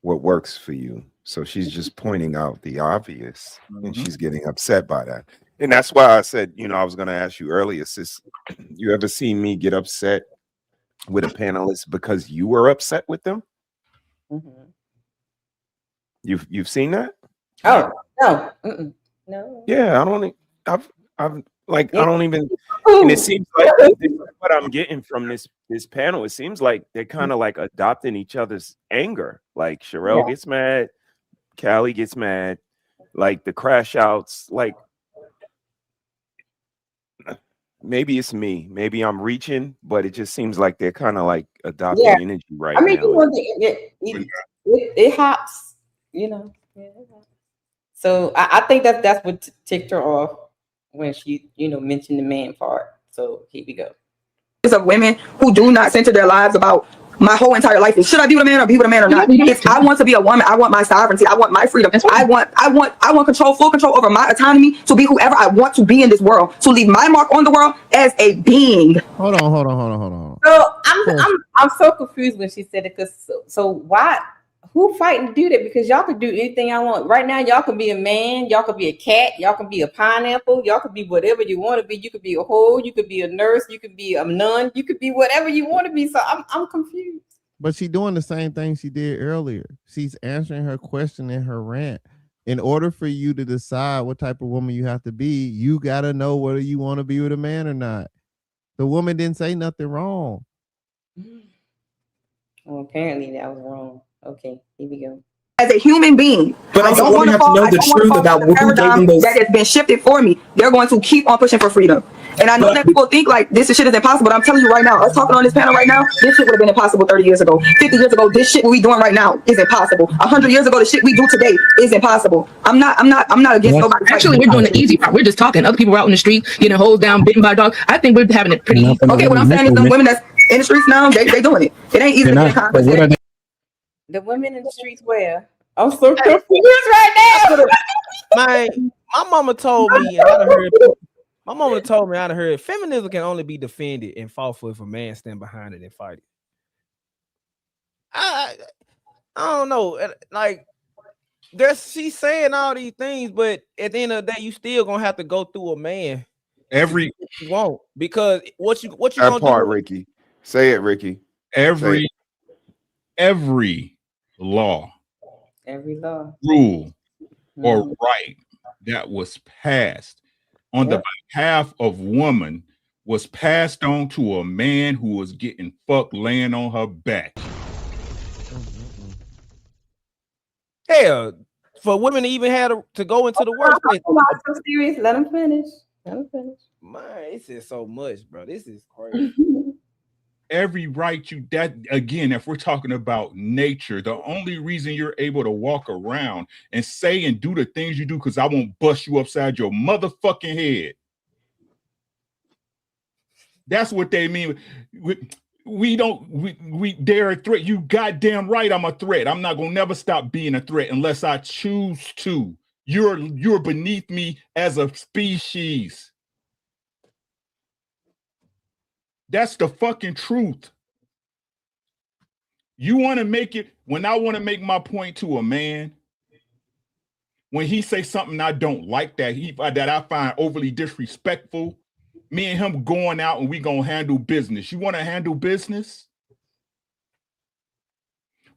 what works for you. So she's just pointing out the obvious, and she's getting upset by that. And that's why I said, you know, I was going to ask you earlier, sis, you ever seen me get upset with a panelist because you were upset with them? You've seen that? Oh no, no. Yeah, I don't even. And it seems like this is what I'm getting from this panel. It seems like they're kind of like adopting each other's anger. Like Sherelle gets mad, Callie gets mad, like the crash outs. Like maybe it's me, maybe I'm reaching, but it just seems like they're kind of like adopting energy right I mean, now. it hops, you know. Yeah. So I think that's what ticked her off when she, you know, mentioned the man part. So here we go. Of women who do not center their lives about my whole entire life is should I be with a man or be with a man or not? If I want to be a woman, I want my sovereignty, I want my freedom. I want control, full control over my autonomy to be whoever I want to be in this world, to leave my mark on the world as a being. Hold on. So I'm so confused when she said it, because so why? Who fighting to do that? Because y'all could do anything I want. Right now, y'all can be a man, y'all can be a cat, y'all can be a pineapple, y'all can be whatever you want to be. You could be a hoe, you could be a nurse, you could be a nun, you could be whatever you want to be. So I'm confused. But she's doing the same thing she did earlier. She's answering her question in her rant. In order for you to decide what type of woman you have to be, you got to know whether you want to be with a man or not. The woman didn't say nothing wrong. Well, apparently that was wrong. Okay, here we go. As a human being, but I don't want to fall. I don't want to fall into the paradigm that has been shifted for me. They're going to keep on pushing for freedom. And I know that people think like this shit is impossible, but I'm telling you right now, us talking on this panel right now, this shit would have been impossible 30 years ago. 50 years ago, this shit we doing right now is impossible. 100 years ago, the shit we do today is impossible. I'm not against nobody. Actually, we're doing the easy part. We're just talking. Other people are out in the street getting hosed down, bitten by a dog. I think we're having it pretty easy. Okay, what I'm saying is the women that's in the streets now, they doing it. It ain't easy to get conversation. The women in the streets where? I'm so confused right now. My mama told me, and I done heard. My mama told me, I done heard feminism can only be defended and fought for if a man stand behind it and fight it. I don't know. Like, she's saying all these things, but at the end of the day, you still gonna have to go through a man. You won't, because what you that gonna part, do? Ricky. Say it, Ricky. Every law, rule, or right that was passed on the behalf of woman was passed on to a man who was getting fucked laying on her back. Hell, for women to even have to go into the workplace. So serious. Let him finish. Man, it's just so much, bro. This is crazy. Every right again, if we're talking about nature, the only reason you're able to walk around and say and do the things you do, because I won't bust you upside your motherfucking head. That's what they mean. they're a threat. You goddamn right I'm a threat. I'm not gonna never stop being a threat unless I choose to. You're beneath me as a species. That's the fucking truth. You want to make it, when I want to make my point to a man, when he say something I don't like that I find overly disrespectful, me and him going out and we gonna handle business. You want to handle business?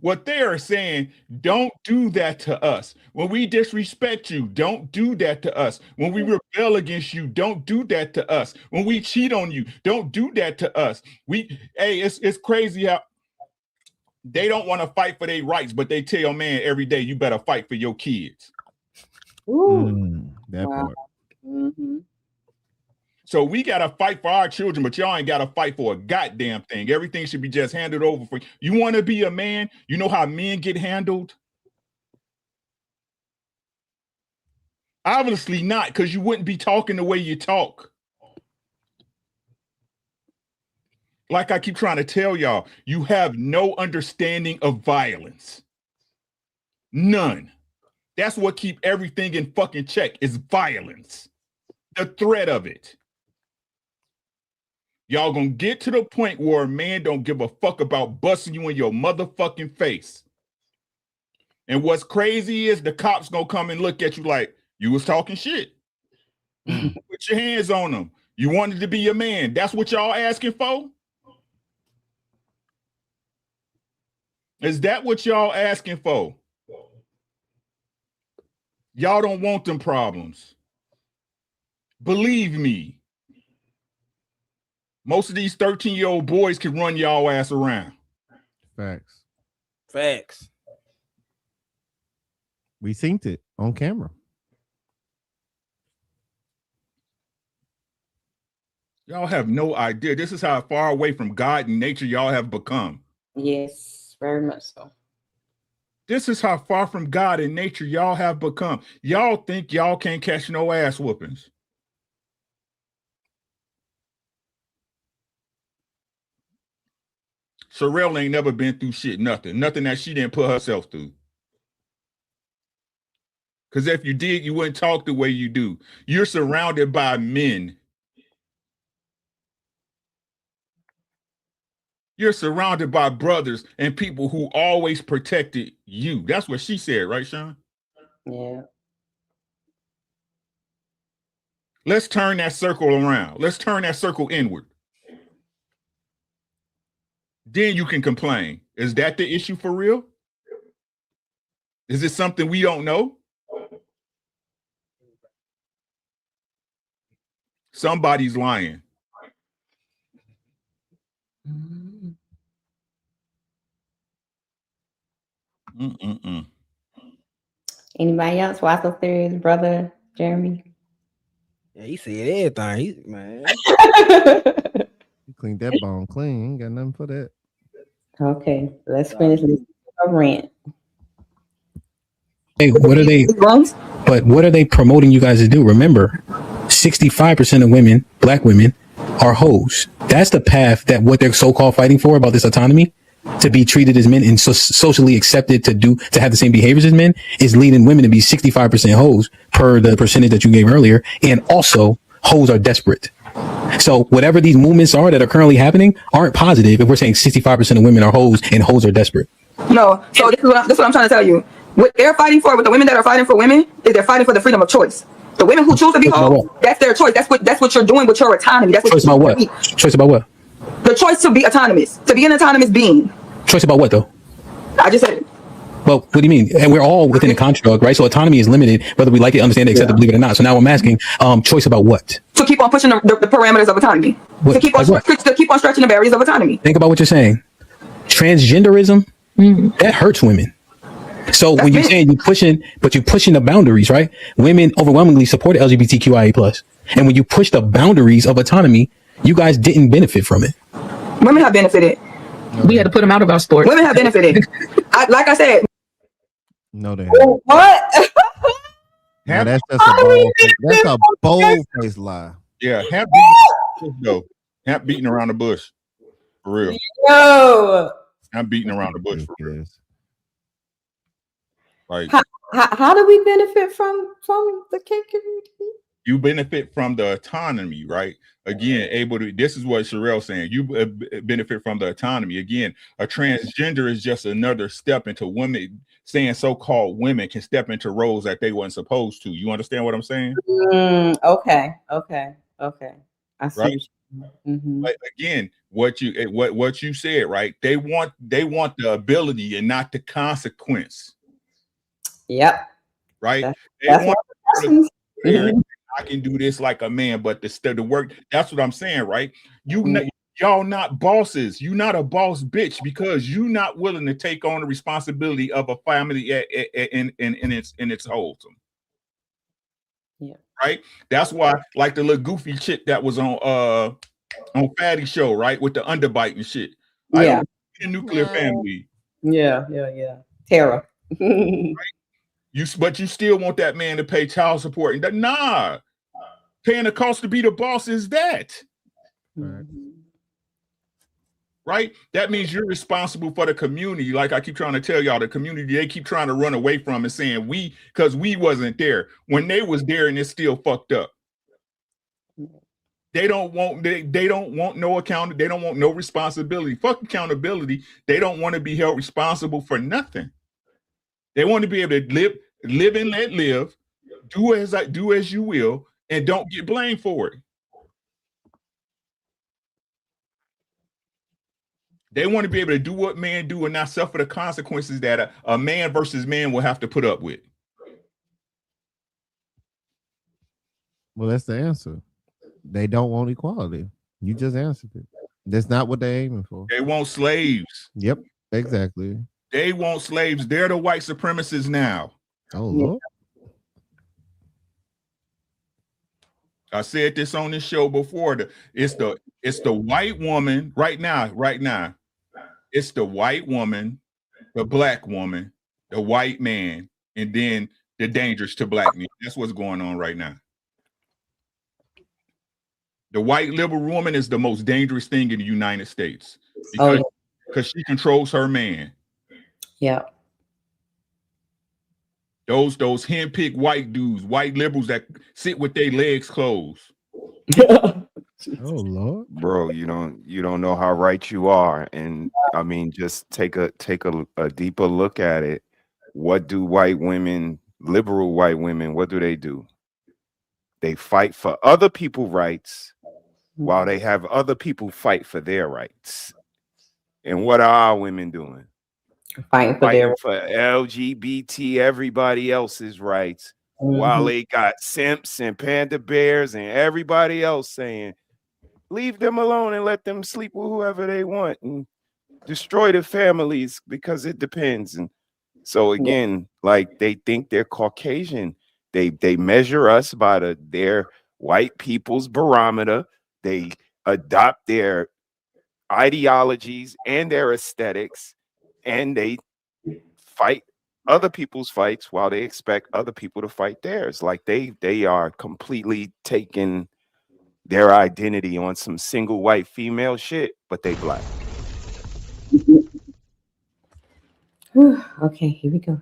What they are saying, don't do that to us. When we disrespect you, don't do that to us. When we rebel against you, don't do that to us. When we cheat on you, don't do that to us. It's crazy how they don't want to fight for their rights, but they tell man every day, you better fight for your kids. That part. So we got to fight for our children, but y'all ain't got to fight for a goddamn thing. Everything should be just handed over for you. Want to be a man? You know how men get handled? Obviously not, because you wouldn't be talking the way you talk. Like I keep trying to tell y'all, you have no understanding of violence. None. That's what keep everything in fucking check is violence. The threat of it. Y'all gonna get to the point where a man don't give a fuck about busting you in your motherfucking face. And what's crazy is the cops gonna come and look at you like, you was talking shit. Put your hands on them. You wanted to be a man. That's what y'all asking for? Is that what y'all asking for? Y'all don't want them problems. Believe me. Most of these 13-year-old boys can run y'all ass around. Facts. We synced it on camera. Y'all have no idea. This is how far away from God and nature y'all have become. Yes, very much so. This is how far from God and nature y'all have become. Y'all think y'all can't catch no ass whoopings. Sherelle ain't never been through shit, nothing that she didn't put herself through. Because if you did, you wouldn't talk the way you do. You're surrounded by men. You're surrounded by brothers and people who always protected you. That's what she said, right, Sean? Yeah. Let's turn that circle around. Let's turn that circle inward. Then you can complain. Is that the issue for real? Is it something we don't know? Somebody's lying. Anybody else? Watch those theories, brother Jeremy. Yeah, he said everything. Man. You cleaned that bone clean. Ain't got nothing for that. Okay, let's finish this rant. Hey, what are they? But what are they promoting you guys to do? Remember, 65% of women, black women, are hoes. That's the path that what they're so-called fighting for about this autonomy, to be treated as men and socially accepted to have the same behaviors as men, is leading women to be 65% hoes per the percentage that you gave earlier. And also, hoes are desperate. So whatever these movements are that are currently happening aren't positive if we're saying 65% of women are hoes and hoes are desperate. No, so this is what I'm trying to tell you. What they're fighting for, with the women that are fighting for women, is they're fighting for the freedom of choice. The women who choose to be hoes, that's their choice. That's what you're doing with your autonomy. That's what Choice about what? Choice about what? The choice to be autonomous, to be an autonomous being. Choice about what, though? I just said it. Well, what do you mean? And we're all within a construct, right? So autonomy is limited, whether we like it, understand it, accept it, believe it or not. So now I'm asking, choice about what? To keep on pushing the parameters of autonomy. What? To keep on stretching the barriers of autonomy. Think about what you're saying. Transgenderism, that hurts women. So when you're saying you're pushing the boundaries, right? Women overwhelmingly support LGBTQIA+. And when you push the boundaries of autonomy, you guys didn't benefit from it. Women have benefited. We had to put them out of our sport. Women have benefited. Like I said. No, they haven't. What? No, that's just a bold faced lie. Yeah, Hemp beating around the bush. For real. Yo, I'm beating around the bush for real. Like how do we benefit from the kink community? you benefit from the autonomy, right? Again, able to. This is what Sherelle's saying. You benefit from the autonomy. Again, a transgender is just another step into women saying so-called women can step into roles that they weren't supposed to. You understand what I'm saying? Okay. I see. Right. But again, what you said, right? They want the ability and not the consequence. Yep. Right. That's want Mhm. I can do this like a man, but the work. That's what I'm saying, right? Y'all not bosses. You not a boss bitch because you not willing to take on the responsibility of a family in its whole. Yeah. Right. That's why, like the little goofy chick that was on Fatty Show, right, with the underbite and shit. I don't need a nuclear family. Yeah. Tara. Right? But you still want that man to pay child support. And nah, paying the cost to be the boss is that. Right? That means you're responsible for the community. Like I keep trying to tell y'all, the community they keep trying to run away from and saying because we wasn't there when they was there and it's still fucked up. They don't want no account. They don't want no responsibility. Fuck accountability. They don't want to be held responsible for nothing. They want to be able to live and let live, do as you will, and don't get blamed for it. They want to be able to do what men do and not suffer the consequences that a man versus man will have to put up with. Well, that's the answer. They don't want equality. You just answered it. That's not what they're aiming for. They want slaves. Yep, exactly. They want slaves. They're the white supremacists now. Oh, Lord. I said this on this show before. It's the white woman right now. It's the white woman, the black woman, the white man, and then the dangers to black men. That's what's going on right now. The white liberal woman is the most dangerous thing in the United States because she controls her man. Yeah. Those handpicked white dudes, white liberals that sit with their legs closed. Oh Lord, bro, you don't know how right you are, and I mean, just take a deeper look at it. What do white women, liberal white women, what do? They fight for other people's rights while they have other people fight for their rights. And what are our women doing? Fighting for LGBT, everybody else's rights, while they got simps and panda bears and everybody else saying, leave them alone and let them sleep with whoever they want and destroy the families because it depends. And so again, like they think they're Caucasian. They measure us by their white people's barometer. They adopt their ideologies and their aesthetics, and they fight other people's fights while they expect other people to fight theirs. Like they are completely taking their identity on some single white female shit, but they black. Okay, here we go.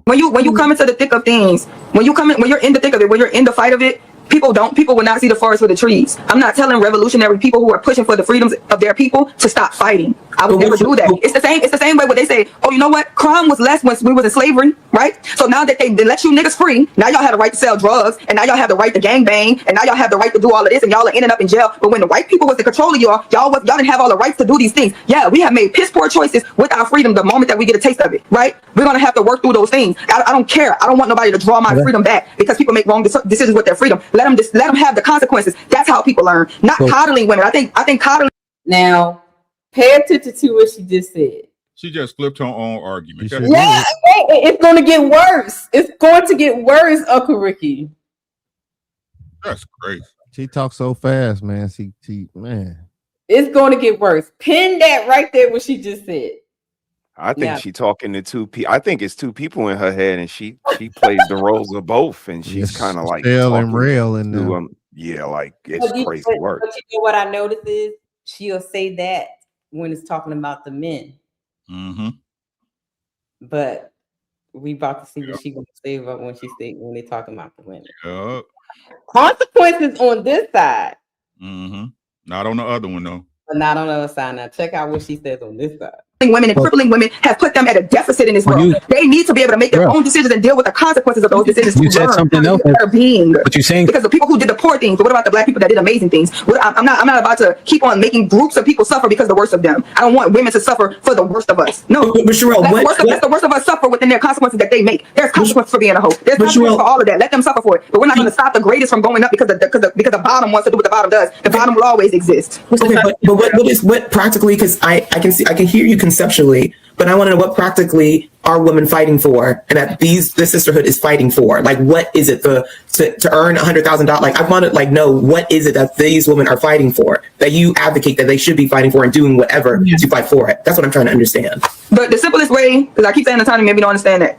When you come into the thick of things, when you're in the thick of it, when you're in the fight of it, people will not see the forest for the trees. I'm not telling revolutionary people who are pushing for the freedoms of their people to stop fighting. I would never do that. It's the same way when they say, oh, you know what? Crime was less when we was in slavery, right? So now that they let you niggas free, now y'all have the right to sell drugs, and now y'all have the right to gangbang, and now y'all have the right to do all of this, and y'all are ending up in jail. But when the white people was in control of y'all didn't have all the rights to do these things. Yeah, we have made piss poor choices with our freedom the moment that we get a taste of it, right? We're gonna have to work through those things. I don't care. I don't want nobody to draw my freedom back because people make wrong decisions with their freedom. Let them have the consequences. That's how people learn. Not coddling women. I think coddling. Now, pay attention to what she just said. She just flipped her own argument. Yeah, it's going to get worse. It's going to get worse, Uncle Ricky. That's crazy. She talks so fast, man. She man. It's going to get worse. Pin that right there, what she just said. I think she talking to two people. I think it's two people in her head, and she plays the roles of both, and she's kind of like Stale and real, and yeah, like it's crazy work. But you know what I notice is she'll say that when it's talking about the men. Mm-hmm. But we about to see what she gonna say about when they talking about the women. Yep. Consequences on this side, Mm-hmm. Not on the other one though. but not on the other side. Now check out what she says on this side. Women and crippling women have put them at a deficit in this world. They need to be able to make their own decisions and deal with the consequences of those decisions. You to said learn something how else. to be a better being. What you saying? Because the people who did the poor things, but what about the black people that did amazing things? I'm not about to keep on making groups of people suffer because the worst of them. I don't want women to suffer for the worst of us. No, But Sherelle, let the worst of us suffer within their consequences that they make. There's consequences for being a hoe. There's consequences for all of that. Let them suffer for it. But we're not going to stop the greatest from going up because the bottom wants to do what the bottom does. The bottom will always exist. Okay, but what practically? Because I can hear you conceptually, but I want to know what practically are women fighting for, and that this sisterhood is fighting for. Like, what is it to earn $100,000? Like, I want to know what is it that these women are fighting for, that you advocate that they should be fighting for and doing whatever to fight for it. That's what I'm trying to understand. But the simplest way, because I keep saying the time, maybe you don't understand that.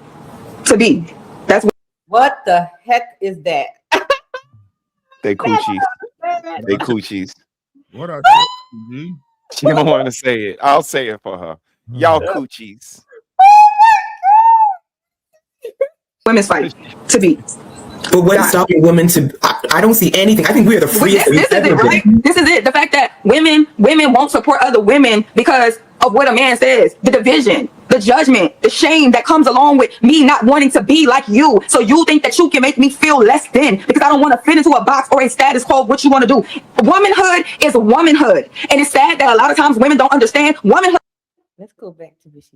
To be. That's what the heck is that? They coochies. They coochies. What are they? She don't want to say it. I'll say it for her. Y'all coochies. Women's fight to be. But what is stopping women to? I don't see anything. I think we are the freest. This is it, right? This is it. The fact that women won't support other women because of what a man says, the division, the judgment, the shame that comes along with me not wanting to be like you. So you think that you can make me feel less than because I don't want to fit into a box or a status quo of what you want to do. Womanhood is womanhood. And it's sad that a lot of times women don't understand womanhood. Let's go back to what she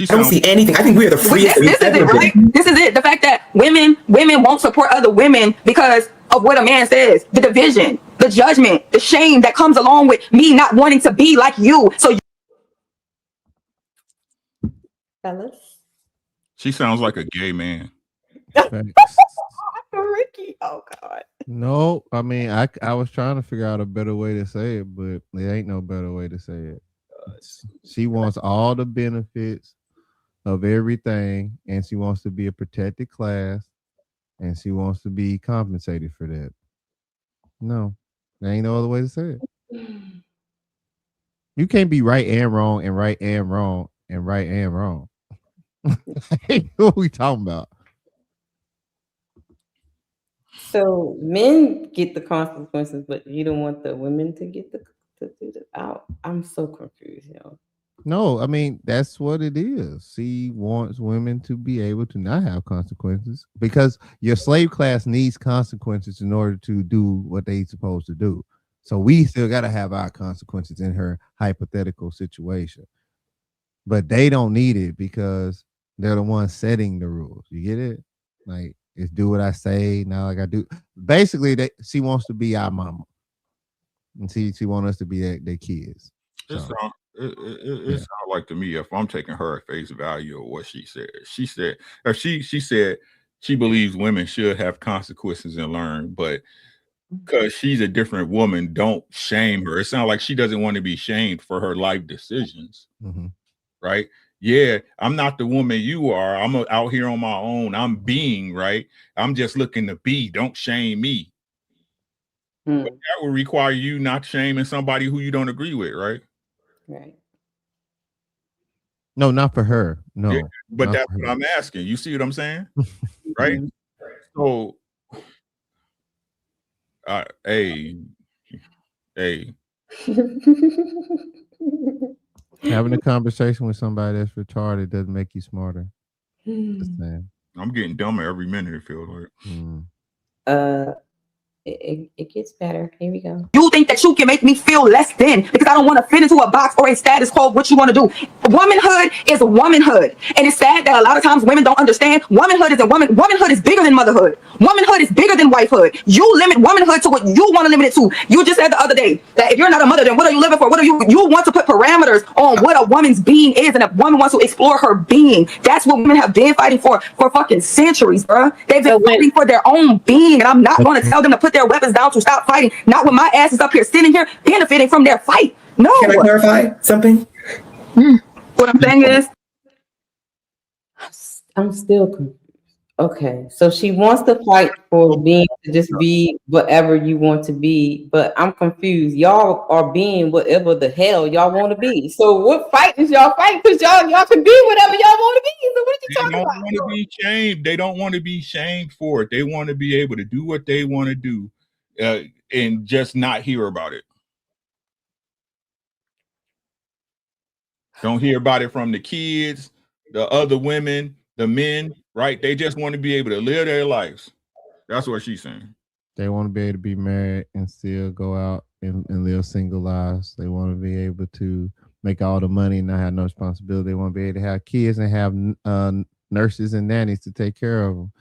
just I don't see anything. I think we are the freest. This is it, right? This is it. The fact that women won't support other women because of what a man says, the division, the judgment, the shame that comes along with me not wanting to be like you. So fellas. She sounds like a gay man. Ricky, oh God. No, I mean, I was trying to figure out a better way to say it, but there ain't no better way to say it. She wants all the benefits of everything, and she wants to be a protected class, and she wants to be compensated for that. No, there ain't no other way to say it. You can't be right and wrong and right and wrong and right and wrong. What we talking about? So men get the consequences, but you don't want the women to get to do the out. I'm so confused, yo. No, I mean, that's what it is. She wants women to be able to not have consequences because your slave class needs consequences in order to do what they're supposed to do. So we still got to have our consequences in her hypothetical situation. But they don't need it because they're the ones setting the rules. You get it? Like, it's do what I say. Now I got to do. Basically, she wants to be our mama. And she wants us to be their kids. It sounds like to me, if I'm taking her at face value of what she said, she said she believes women should have consequences and learn, but because she's a different woman, don't shame her. It sounds like she doesn't want to be shamed for her life decisions, right? Yeah, I'm not the woman you are. I'm out here on my own. I'm being, right? I'm just looking to be. Don't shame me. But that would require you not shaming somebody who you don't agree with, right? Right. No, not for her. No. Yeah, but that's what I'm asking. You see what I'm saying? Right? So, hey. Having a conversation with somebody that's retarded doesn't make you smarter. Just saying. I'm getting dumber every minute, it feels like. It gets better. Here we go. You think that you can make me feel less than because I don't want to fit into a box or a status quo of what you want to do. Womanhood is womanhood. And it's sad that a lot of times women don't understand womanhood is bigger than motherhood. Womanhood is bigger than wifehood. You limit womanhood to what you want to limit it to. You just said the other day that if you're not a mother, then what are you living for? What are you want to put parameters on what a woman's being is, and a woman wants to explore her being. That's what women have been fighting for fucking centuries, bro. They've been fighting for their own being, and I'm not going to tell them to put their weapons down to stop fighting. Not when my ass is up here sitting here benefiting from their fight. No. Can I clarify something? What I'm saying is, I'm still confused. Okay, so she wants to fight for being to just be whatever you want to be, but I'm confused. Y'all are being whatever the hell y'all want to be. So what fight is y'all fighting? Because y'all can be whatever y'all want to be. So what are you They talking don't about? want to be shamed. They don't want to be shamed for it. They want to be able to do what they want to do, and just not hear about it. Don't hear about it from the kids, the other women, the men, right? They just want to be able to live their lives. That's what she's saying. They want to be able to be married and still go out and live single lives. They want to be able to make all the money and not have no responsibility. They want to be able to have kids and have nurses and nannies to take care of them.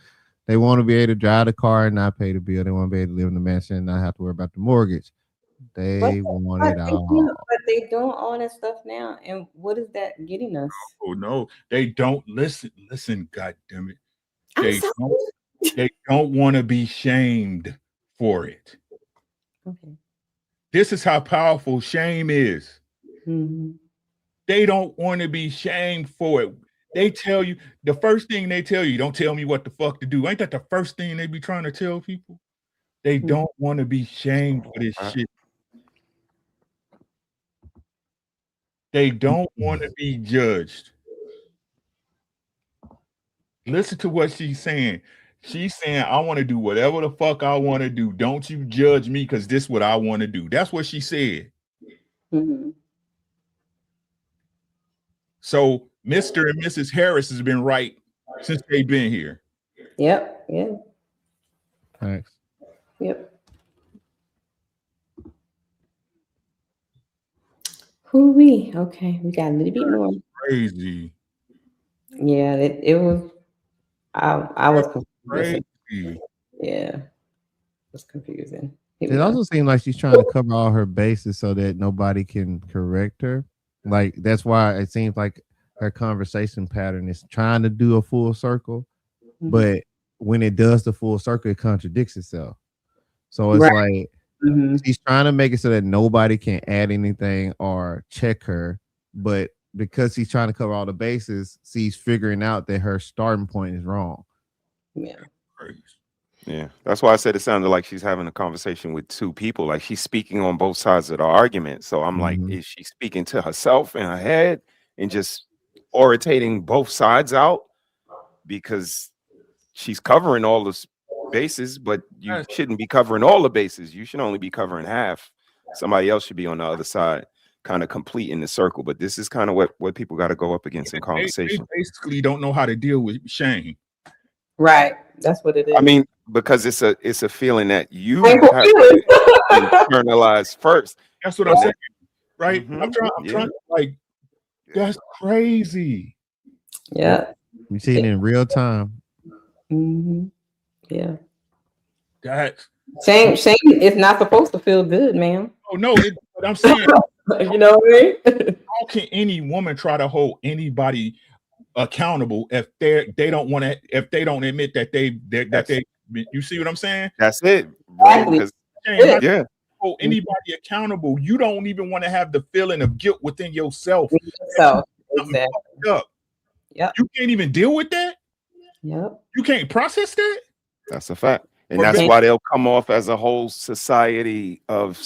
They want to be able to drive the car and not pay the bill. They want to be able to live in the mansion and not have to worry about the mortgage. They want it all. But they doing all that stuff now, and what is that getting us? Oh no, they don't listen. Listen, God damn it. I'm They sorry. don't. They don't want to be shamed for it. Okay. This is how powerful shame is. Mm-hmm. They don't want to be shamed for it. They tell you, the first thing they tell you, don't tell me what the fuck to do. Ain't that the first thing they be trying to tell people? They don't want to be shamed for this shit. They don't want to be judged. Listen to what she's saying. She's saying, I want to do whatever the fuck I want to do. Don't you judge me because this is what I want to do. That's what she said. Mm-hmm. So Mr. and Mrs. Harris has been right since they've been here. Yep. Yeah. Thanks. Yep. Who we? Okay, we got a little bit more. Crazy. Yeah, it was. I was confused. Crazy. Yeah, it was confusing. Here It we go. also seems like she's trying to cover all her bases so that nobody can correct her. Like that's why it seems like her conversation pattern is trying to do a full circle, but when it does the full circle, it contradicts itself. So it's Right. like she's trying to make it so that nobody can add anything or check her, but because she's trying to cover all the bases, she's figuring out that her starting point is wrong. Yeah. Crazy. Yeah, that's why I said it sounded like she's having a conversation with two people. Like she's speaking on both sides of the argument. So I'm like, is she speaking to herself in her head and just orating both sides out? Because she's covering all the bases, but you shouldn't be covering all the bases. You should only be covering half. Somebody else should be on the other side, kind of completing the circle. But this is kind of what people got to go up against in They conversation. basically don't know how to deal with shame. Right. That's what it is. I mean, because it's a feeling that you Painful have feeling. to internalize first. That's what I'm saying, right? Mhm. I'm trying to, like, that's crazy. Yeah. You see it in real time. Mm-hmm. Yeah. That's Shame is not supposed to feel good, man. oh no, but I'm saying, You know what I mean? how can any woman try to hold anybody accountable if they don't want to, if they don't admit that they you see what I'm saying? That's it, bro. Exactly. Because How do yeah, you hold anybody accountable? You don't even want to have the feeling of guilt within yourself. So Something exactly. fucked up. Yep. You can't even deal with that. Yep. You can't process that. that's a fact, and that's why they'll come off as a whole society of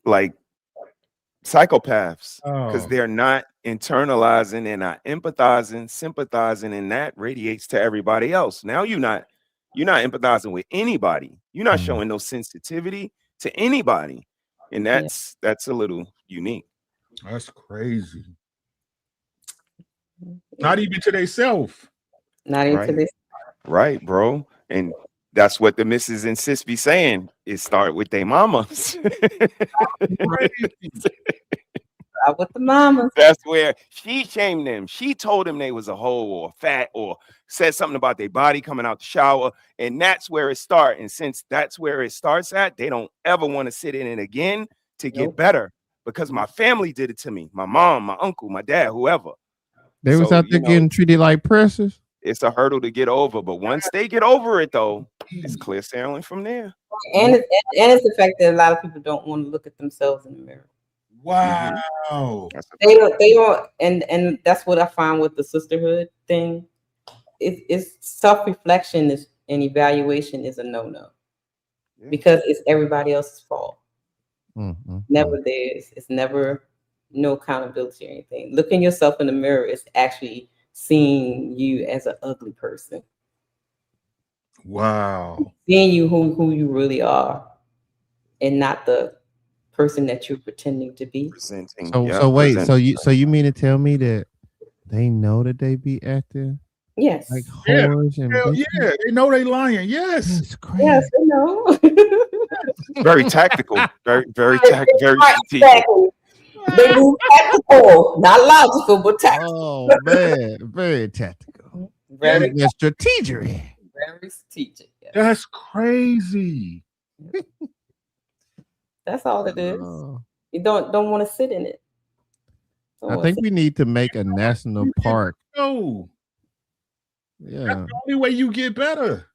like psychopaths because Oh. they're not internalizing, they're not empathizing, sympathizing, and that radiates to everybody else. Now you're not empathizing with anybody. You're not showing no sensitivity to anybody, and that's a little unique. That's crazy. Not even to themselves. Not even to Right. this. Right, bro. And that's what the missus and sis be saying. It start with their mamas. With the mamas. That's where she shamed them. She told them they was a hoe or fat or said something about their body coming out the shower. And that's where it starts. And since that's where it starts at, they don't ever want to sit in it again to get better. Because my family did it to me. My mom, my uncle, my dad, whoever. They was So, out there getting treated like precious. It's a hurdle to get over. But once they get over it, though, it's clear sailing from there. And it's the fact that a lot of people don't want to look at themselves in the mirror. Wow. They don't, and that's what I find with the sisterhood thing it's self-reflection and evaluation is a no-no because it's everybody else's fault. Never theirs. It's never no accountability or anything. Looking yourself in the mirror is actually seeing you as an ugly person. Wow. Seeing you who you really are and not the person that you're pretending to be. Presenting. So wait, so you mean to tell me that they know that they be acting Yes. like Yeah, whores and hell bitches? yeah, they know they lying. Yes. That's crazy. Yes, I know. Very tactical. Very very strategic. Exactly. They move tactical, not logical, but tactical. Oh man, very tactical. Very strategic. Very strategic. Yeah. That's crazy. That's all it is. Oh. You don't want to sit in it. I think we need to make a national park. No. Yeah. That's the only way you get better.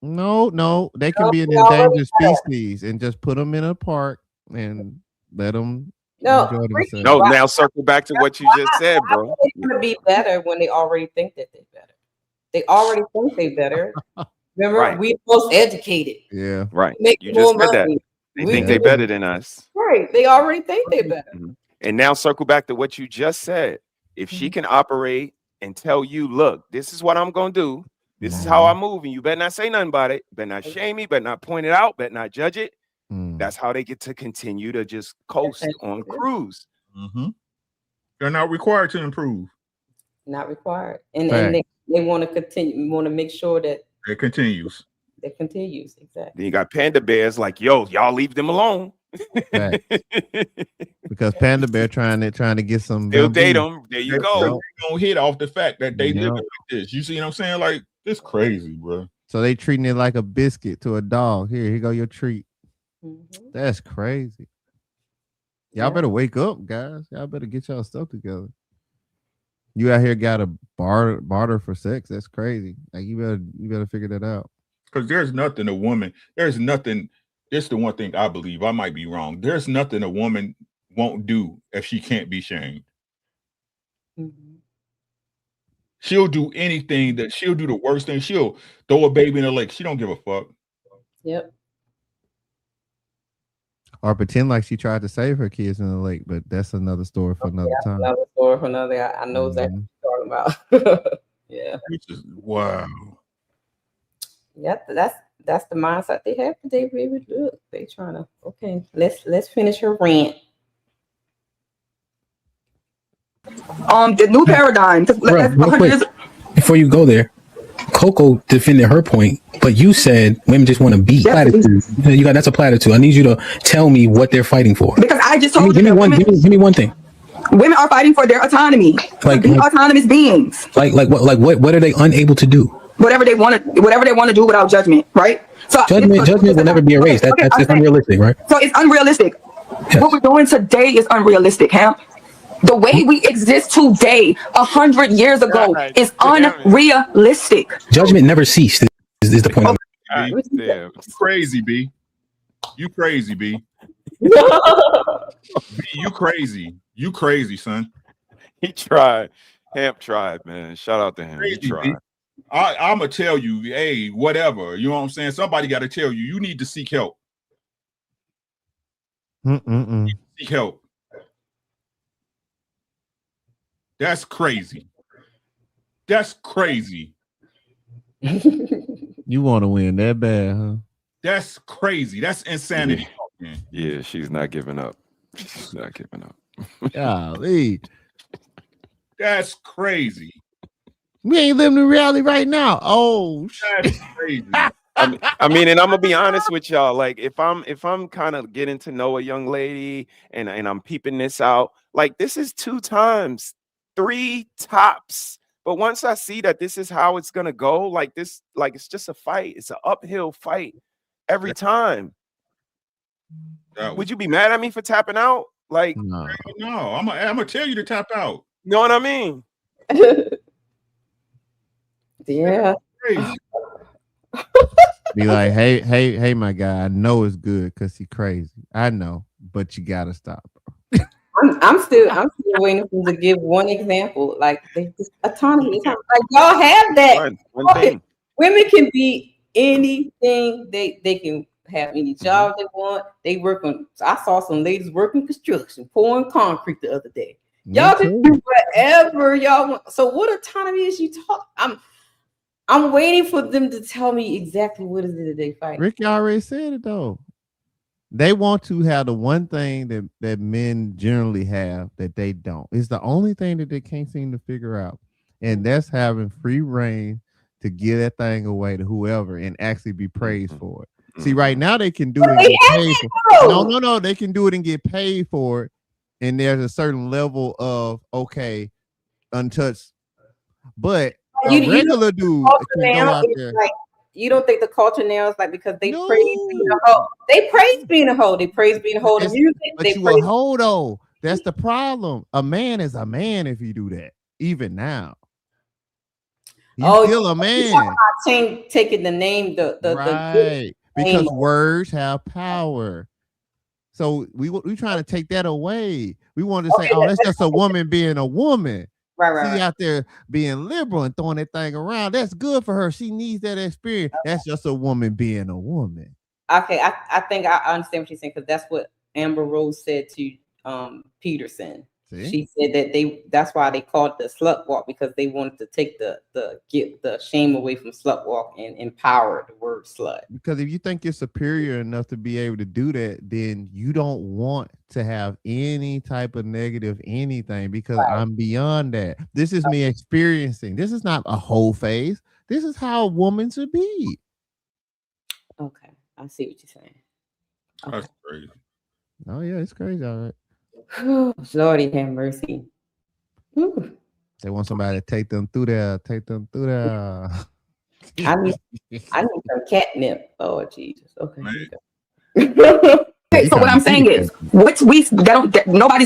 No, they can be an we already endangered species and just put them in a park and let them No, enjoy themselves. No, now circle back to what you just said, bro. They're going to be better when they already think that they're better. They already think they're better. Remember, Right. we're most educated. Yeah. Right. Make You more just said that. money. They We think they do. better than us. Right. They already think they're better. And now circle back to what you just said. If she can operate and tell you, look, this is what I'm gonna do. This is how I move, and you better not say nothing about it. Better not shame me. Better not point it out. Better not judge it. That's how they get to continue to just coast on cruise. They're not required to improve. Not required. And Fact. they want to continue, want to make sure that It continues. it continues. Exactly. Then you got panda bears like, yo, y'all leave them alone. Facts. Because Panda Bear trying to get some. They'll bamboo. date them. There you go. They don't hit off the fact that they live Yep. like this. You see what I'm saying? Like, it's crazy, bro. So they treating it like a biscuit to a dog. Here go your treat. That's crazy. Y'all better wake up, guys. Y'all better get y'all stuff together. You out here got to barter for sex. That's crazy. Like you better figure that out. Because there's nothing this is the one thing I believe. I might be wrong. There's nothing a woman won't do if she can't be shamed. She'll do anything she'll do the worst thing. She'll throw a baby in the lake. She don't give a fuck. Yep. Or pretend like she tried to save her kids in the lake, but that's another story for another time. Another story for another. I know exactly what you're talking about. Yeah. Wow. Yep. That's the mindset they have today, baby. Look, they trying to. Okay, let's finish her rant. The new paradigm. Bro, real quick, before you go there, Coco defended her point, but you said women just want to beat. Platitude. That's a platitude. I need you to tell me what they're fighting for. Because I just told give me you that one. Give me one thing. women are fighting for their autonomy. Like Be autonomous beings. Like what are they unable to do? Whatever they want to do without judgment, right? So Judgment will never be erased. That's unrealistic, right? So it's unrealistic. Yes. What we're doing today is unrealistic, Ham. The way we exist today, 100 years ago, is unrealistic. Judgment never ceased. Is the point? You crazy, B. You crazy, B. B, you crazy. You crazy, son. He tried. Hamp tried, man. Shout out to him. He Crazy, tried. B. I'm gonna tell you, hey, whatever. You know what I'm saying? Somebody got to tell you. You need to seek help. Seek help. That's crazy. That's crazy. You want to win that bad, huh? That's crazy. That's insanity. Yeah, she's not giving up. She's not giving up. Golly. That's crazy. We ain't living in reality right now. Oh, that's crazy. I mean, and I'm gonna be honest with y'all. Like, if I'm kind of getting to know a young lady and I'm peeping this out, like this is 2 times, 3 tops. But once I see that this is how it's gonna go, like this, like it's just a fight. It's an uphill fight every time. Would you be mad at me for tapping out? Like, no, I'm gonna tell you to tap out. You know what I mean? Yeah. Be like, hey, my guy. I know it's good because he crazy. I know, but you gotta stop. I'm still waiting for them to give one example. Like they just autonomy. Like y'all have that. Right. One thing. Women can be anything. They can have any job they want. They work on. I saw some ladies working construction, pouring concrete the other day. Y'all can do whatever y'all want. So what autonomy is you talk? I'm waiting for them to tell me exactly what is it that they fight. Ricky already said it though. They want to have the one thing that men generally have that they don't. It's the only thing that they can't seem to figure out. And that's having free reign to give that thing away to whoever and actually be praised for it. See, right now they can do it and get paid for it. No, they can do it and get paid for it. And there's a certain level of untouched. But a regular dude can go out there. Like, you don't think the culture now is like because they praise being a hoe. They praise being a hoe. They praise being a hoe in music. But you a hoe though. That's the problem. A man is a man if you do that. Even now. He's still a man. Taking the name, right. Because words have power. So we trying to take that away. We want to say, oh, that's just a woman being a woman. Right. She out there being liberal and throwing that thing around. That's good for her. She needs that experience. That's just a woman being a woman. Okay, I think I understand what you're saying because that's what Amber Rose said to Peterson. See? She said that that's why they called it the slut walk because they wanted to take get the shame away from slut walk and empower the word slut. Because if you think you're superior enough to be able to do that, then you don't want to have any type of negative anything because I'm beyond that. This is me experiencing. This is not a whole phase. This is how a woman should be. Okay, I see what you're saying. Okay. That's crazy. Oh yeah, it's crazy. All right. Lordy have mercy. Whew. They want somebody to take them through there. I need some catnip. Oh Jesus. Okay. Okay, so what I'm saying is, nobody's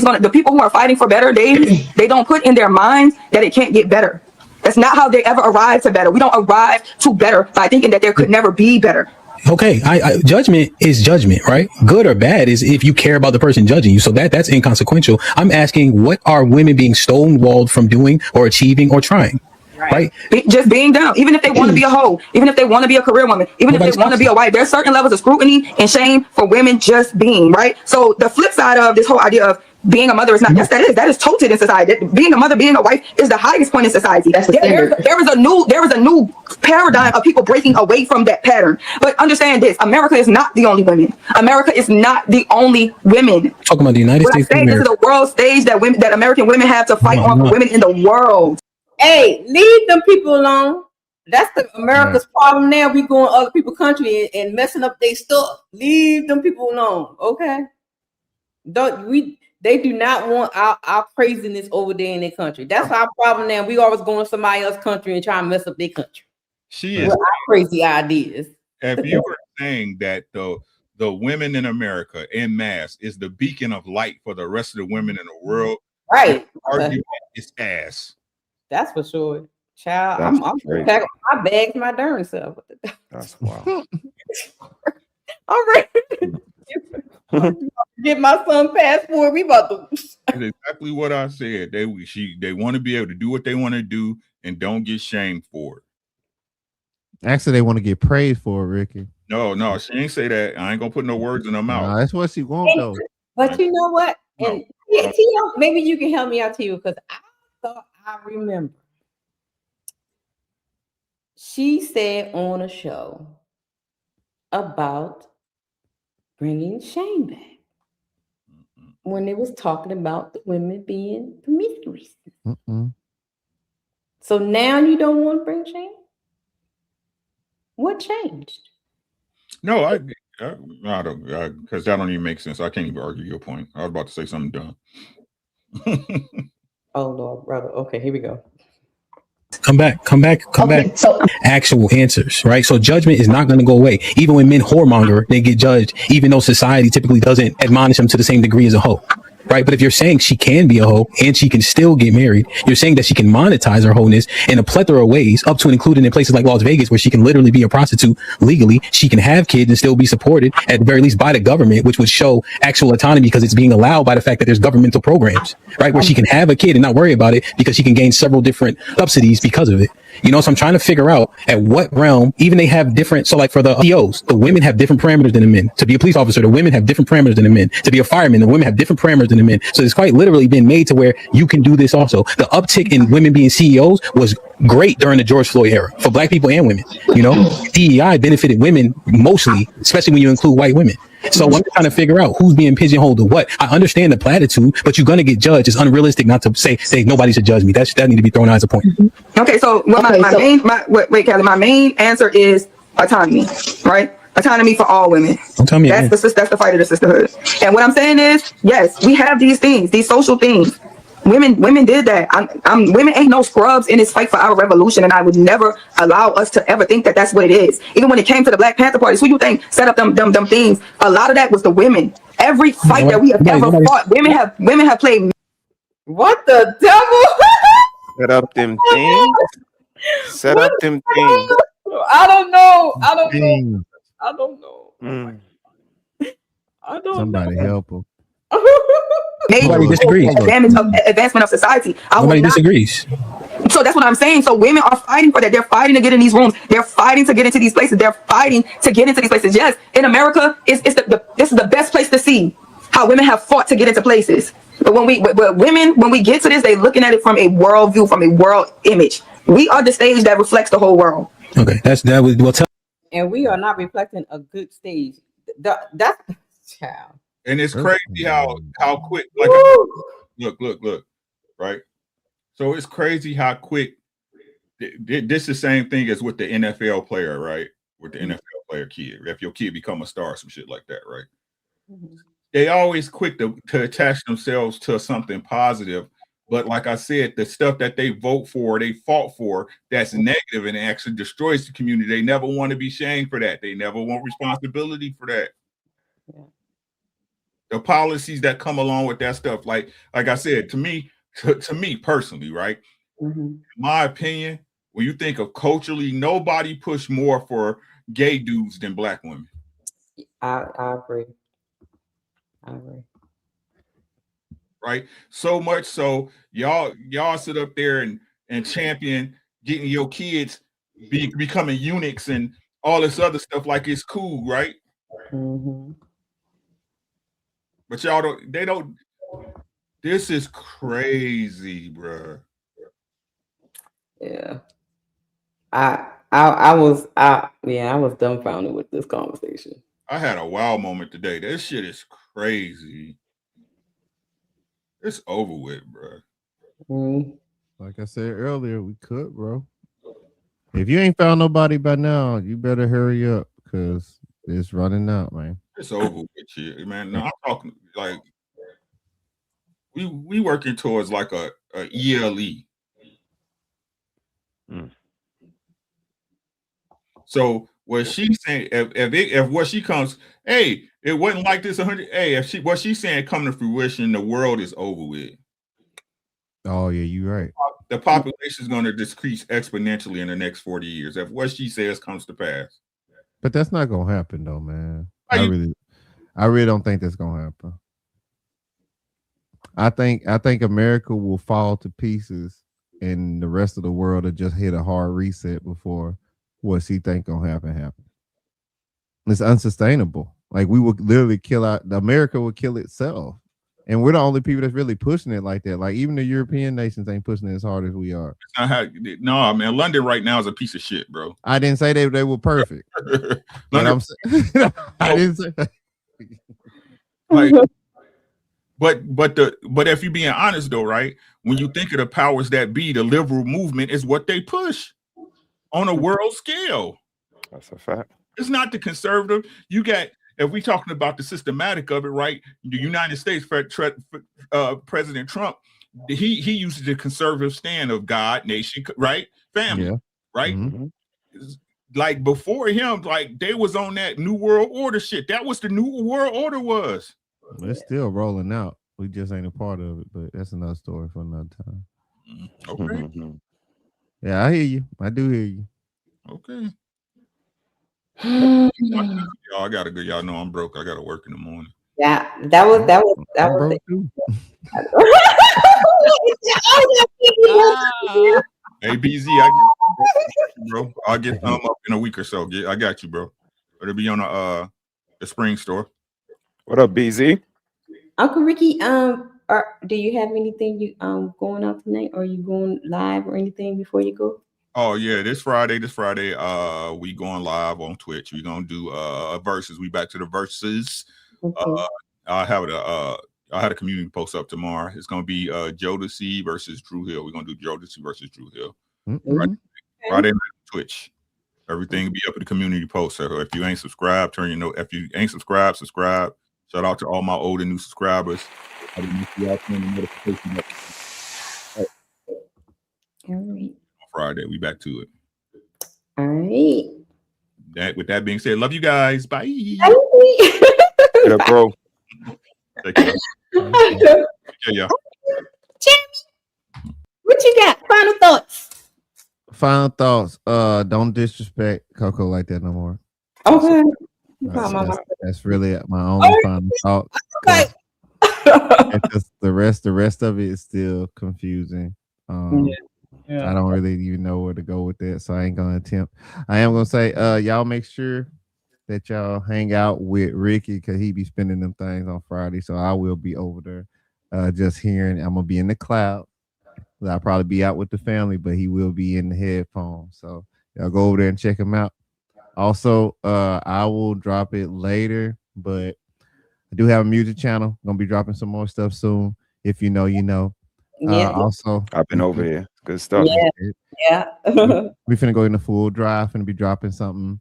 gonna. The people who are fighting for better, they don't put in their minds that it can't get better. That's not how they ever arrive to better. We don't arrive to better by thinking that there could never be better. Okay, judgment is judgment, right? Good or bad is if you care about the person judging you. So that's inconsequential. I'm asking, what are women being stonewalled from doing or achieving or trying? Right? Just being down, even if they want to be a hoe, even if they want to be a career woman, even if they want to be a wife, there's certain levels of scrutiny and shame for women just being, right? So the flip side of this whole idea of being a mother is not, yes, that is tilted in society. Being a mother, being a wife is the highest point in society. That's the standard. There is a new paradigm of people breaking away from that pattern. But understand this, America is not the only women. America is not the only women. Talking about the United States of America. This is a world stage that American women have to fight on for women in the world. Hey, leave them people alone. That's America's problem now. We going other people's country and messing up their stuff. Leave them people alone, okay? They do not want our craziness over there in their country. That's our problem now. We always going to somebody else's country and trying to mess up their country. She is with our crazy ideas. If you were saying that the women in America en masse is the beacon of light for the rest of the women in the world, right? Argument is ass. That's for sure. Child, I'm packing my bags, my darn self. That's wild. All right. Get my son passport. We about to. That's exactly what I said. They want to be able to do what they want to do and don't get shamed for it. Actually, they want to get praised for it, Ricky. No, she ain't say that. I ain't gonna put no words in her mouth. No, that's what she wants though. But you know what? And maybe you can help me out too, because I thought I remember. She said on a show about bringing shame back when they was talking about the women being promiscuous. So now you don't want to bring shame? What changed? No, I don't, because that don't even make sense. I can't even argue your point. I was about to say something dumb. Oh Lord, brother. Okay, here we go. Come back. So actual answers, right? So judgment is not going to go away. Even when men whoremonger, they get judged, even though society typically doesn't admonish them to the same degree as a hoe. right? But if you're saying she can be a hoe and she can still get married, you're saying that she can monetize her wholeness in a plethora of ways, up to and including in places like Las Vegas, where she can literally be a prostitute legally. She can have kids and still be supported, at the very least, by the government, which would show actual autonomy because it's being allowed by the fact that there's governmental programs, right? Where she can have a kid and not worry about it because she can gain several different subsidies because of it. You know, so I'm trying to figure out at what realm, even they have different. So like for the POs, the women have different parameters than the men. To be a police officer, the women have different parameters than the men. To be a fireman, the women have different parameters than the men. So it's quite literally been made to where you can do this also. The uptick in women being CEOs was great during the George Floyd era for black people and women. You know, DEI benefited women mostly, especially when you include white women. So I'm trying to figure out who's being pigeonholed to what. I understand the platitude, but you're going to get judged. It's unrealistic not to say nobody should judge me. That need to be thrown out as a point. Okay, so wait, Kelly, my main answer is autonomy, right? Autonomy for all women. Don't tell me that's the fight of the sisterhood. And what I'm saying is, yes, we have these things, these social things. Women did that. Women ain't no scrubs in this fight for our revolution, and I would never allow us to ever think that that's what it is. Even when it came to the Black Panther parties, who you think set up them things? A lot of that was the women. Every fight that we have ever fought, women have played. What the devil? Set up them things. Set up them things. I don't know. I don't Things. know. I don't Somebody know. help him. Nobody disagrees. Advancement of society. Nobody disagrees. So that's what I'm saying. So women are fighting for that. They're fighting to get in these rooms. They're fighting to get into these places. They're fighting to get into these places. Yes, in America, this is the best place to see how women have fought to get into places. But when we get to this, they're looking at it from a world view, from a world image. We are the stage that reflects the whole world. Okay, that was well. And we are not reflecting a good stage. That's child. And it's crazy how quick, like, look, right? So it's crazy how quick. This is the same thing as with the NFL player, right? With the NFL player kid. If your kid become a star, some shit like that, right? They always quick to attach themselves to something positive. But like I said, the stuff that they vote for, they fought for, that's negative and actually destroys the community. They never want to be shamed for that. They never want responsibility for that. Yeah. The policies that come along with that stuff, like I said, to me personally, right? In my opinion, when you think of culturally, nobody pushed more for gay dudes than black women. I agree. Right? So much so, y'all sit up there and champion getting your kids becoming eunuchs and all this other stuff like it's cool, right? But y'all don't. This is crazy, bro. Yeah. I was dumbfounded with this conversation. I had a wow moment today. This shit is crazy. It's over with, bro. Like I said earlier, we could, bro. If you ain't found nobody by now, you better hurry up because it's running out, man. It's over with shit, man. No, I'm talking like we working towards like a ELE. So what she's saying, if what she comes, hey, it wasn't like this 100. Hey, if what she's saying come to fruition, the world is over with. Oh yeah, you're right. The population is going to decrease exponentially in the next 40 years if what she says comes to pass. But that's not gonna happen though, man. I really don't think that's gonna happen. I think America will fall to pieces and the rest of the world will just hit a hard reset before what she think gonna happen. It's unsustainable. Like we would literally America would kill itself. And we're the only people that's really pushing it like that. Like even the European nations ain't pushing it as hard as we are. No, man, London right now is a piece of shit, bro. I didn't say they were perfect. I didn't say that. Like, but if you're being honest though, right? When you think of the powers that be, the liberal movement is what they push on a world scale. That's a fact. It's not the conservative. You got, if we talking about the systematic of it, right? The United States, President Trump, he uses the conservative stand of God, nation, right? Family, right? Like before him, like they was on that New World Order shit. That was the New World Order was. It's still rolling out. We just ain't a part of it, but that's another story for another time. Okay. Yeah, I hear you. I do hear you. Okay. Y'all, I gotta go. Y'all know I'm broke. I gotta work in the morning. Yeah, that was I'm broke too. Hey, BZ, I get you, bro. I'll get some up in a week or so. I got you, bro. It'll be on the spring store. What up, BZ? Uncle Ricky, do you have anything you going out tonight? Or are you going live or anything before you go? Oh yeah, this Friday, we going live on Twitch. We gonna do verses. We back to the verses. Okay. I had a community post up tomorrow. It's gonna be Jodeci versus Drew Hill. We're gonna do Jodeci versus Drew Hill. Friday night on Twitch. Everything will be up in the community post. So if you ain't subscribed, if you ain't subscribed, subscribe. Shout out to all my old and new subscribers. I didn't see y'all turn the notification up. All right. Friday, we back to it. All right. With that being said, love you guys. Bye. Get up, bro. Take care. Yeah. What you got? Final thoughts. Final thoughts. Don't disrespect Coco like that no more. Okay. That's really my only final thought. Okay. Because the rest of it is still confusing. I don't really even know where to go with that, so I ain't gonna attempt. I am gonna say, y'all make sure that y'all hang out with Ricky because he be spending them things on Friday. So I will be over there, just hearing. I'm gonna be in the cloud. I'll probably be out with the family, but he will be in the headphones. So y'all go over there and check him out. Also, I will drop it later, but I do have a music channel. Gonna be dropping some more stuff soon. If you know, you know. Also, I've been over here. Good stuff. Yeah. We finna go in the full drive. Finna be dropping something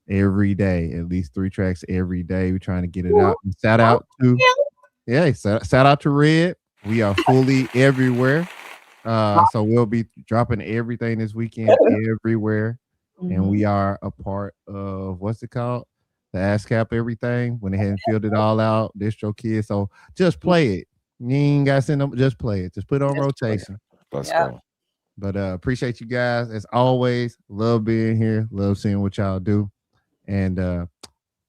every day, at least 3 tracks every day. We're trying to get it out. And shout out to Red. We are fully everywhere. So we'll be dropping everything this weekend everywhere. And we are a part of what's it called? The ASCAP everything. When they hadn't filled it all out, Distro Kids. So just play it. You ain't gotta send them, just play it. Just put it on rotation. Let's go. But appreciate you guys as always. Love being here. Love seeing what y'all do. And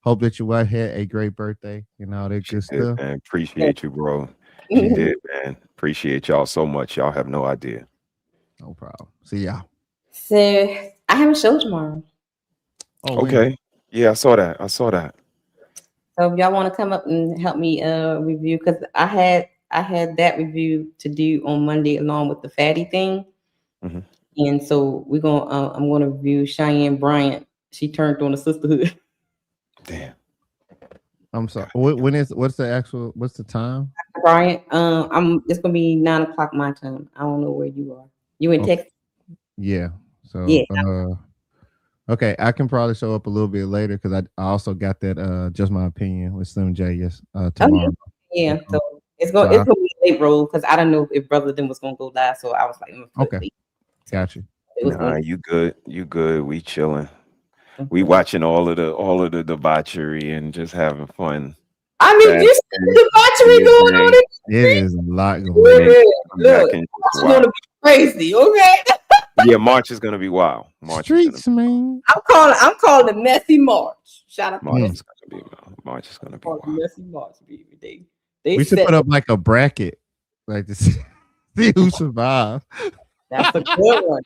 hope that your wife had a great birthday and all that good stuff. Man, appreciate you, bro. She did, man. Appreciate y'all so much. Y'all have no idea. No problem. See y'all. So I have a show tomorrow. Okay. Yeah, I saw that. So if y'all want to come up and help me review, because I had that review to do on Monday along with the fatty thing. And so we're gonna I'm gonna review Cheyenne Bryant. She turned on the sisterhood. Damn. I'm sorry. What's the time? Bryant, it's gonna be 9:00 my time. I don't know where you are. You in Texas? Yeah. So Yeah. Okay, I can probably show up a little bit later because I also got that Just My Opinion with Slim J tomorrow. Yeah. So it's gonna be a late roll because I don't know if Brother Then was gonna go live. So I was like, okay. Got you. Nah, you good. You good. We chilling. We watching all of the debauchery and just having fun. I mean, you see the debauchery going on. It is a lot going on. Look, it's gonna be crazy. Okay. Yeah, March is gonna be wild. Streets, man. I'm calling it Messy March. Shout out to March is gonna be wild. Messy March, baby. They We should put up like a bracket, like to see who survived. That's a good one.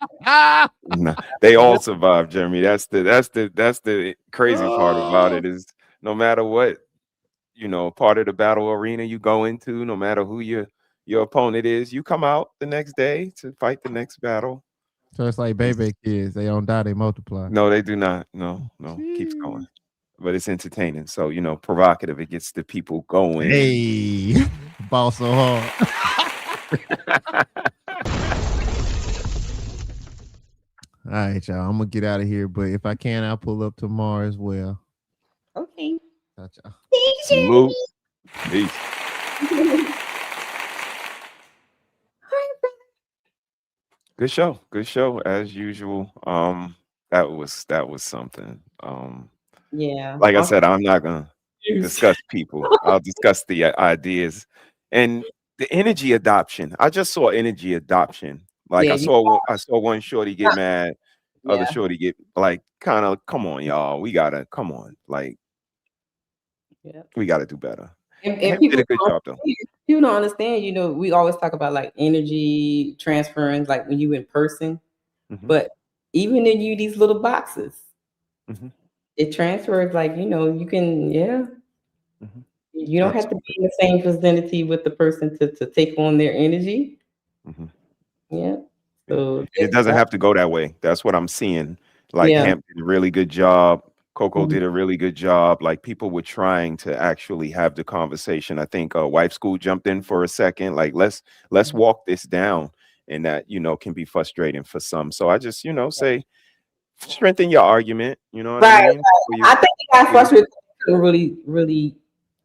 Nah, they all survive, Jeremy. That's the crazy part about it is no matter what, part of the battle arena you go into, no matter who your opponent is, you come out the next day to fight the next battle. So it's like baby kids. They don't die, they multiply. No, they do not. No, keeps going. But it's entertaining. So, provocative. It gets the people going. Hey, ball so hard. All right, y'all. I'm gonna get out of here, but if I can, I'll pull up tomorrow as well. Okay. Gotcha. Salute. Peace. Good show as usual. That was something. Yeah. Like I said, I'm not gonna discuss people. I'll discuss the ideas. And the energy adoption. I just saw energy adoption. Like Yeah, I saw one shorty get mad, other yeah. shorty get like kind of come on, y'all. We gotta come on, like Yeah. we gotta do better. And Him did people a good don't job though. understand, people don't understand, you know, we always talk about like energy transference, like when you in person, Mhm. but even in you these little boxes, Mhm. it transfers like, you know, you can, yeah. Mhm. You don't have to be in the same vicinity with the person to take on their energy. Mhm. Yeah. Yeah. So And it doesn't have to go that way. That's what I'm seeing. Like yeah. Hemp did a really good job. Coco Mhm. did a really good job. Like people were trying to actually have the conversation. I think Wife School jumped in for a second. Like let's walk this down, and that can be frustrating for some. So I just say strengthen your argument. You know what I Right, mean? right. I think they got frustrated. They couldn't really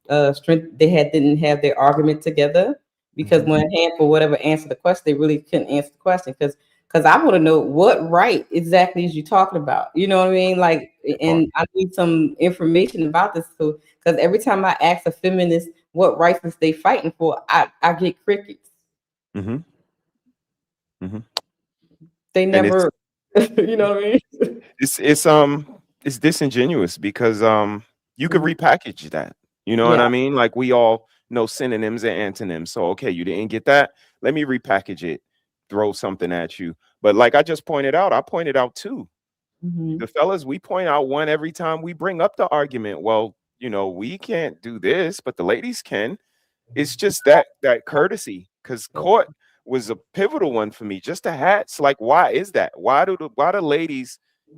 didn't have their argument together because Mhm. when hand for whatever answer the question, they really couldn't answer the question because I want to know what right exactly is you talking about. You know what I mean? Like, and I need some information about this too, because every time I ask a feminist what rights is they fighting for, I get crickets. Mhm. Mhm. They And it's never, you know what I mean? it's disingenuous because you could repackage that. You know what Yeah. I mean? Like we all know synonyms and antonyms. So okay, you didn't get that. Let me repackage it, throw something at you. But like I just pointed out, I pointed out two. The fellas, we point out one every time we bring up the argument. Well, we can't do this, but the ladies can. It's just that courtesy, because court was a pivotal one for me. Just the hats, like why is that? Why the ladies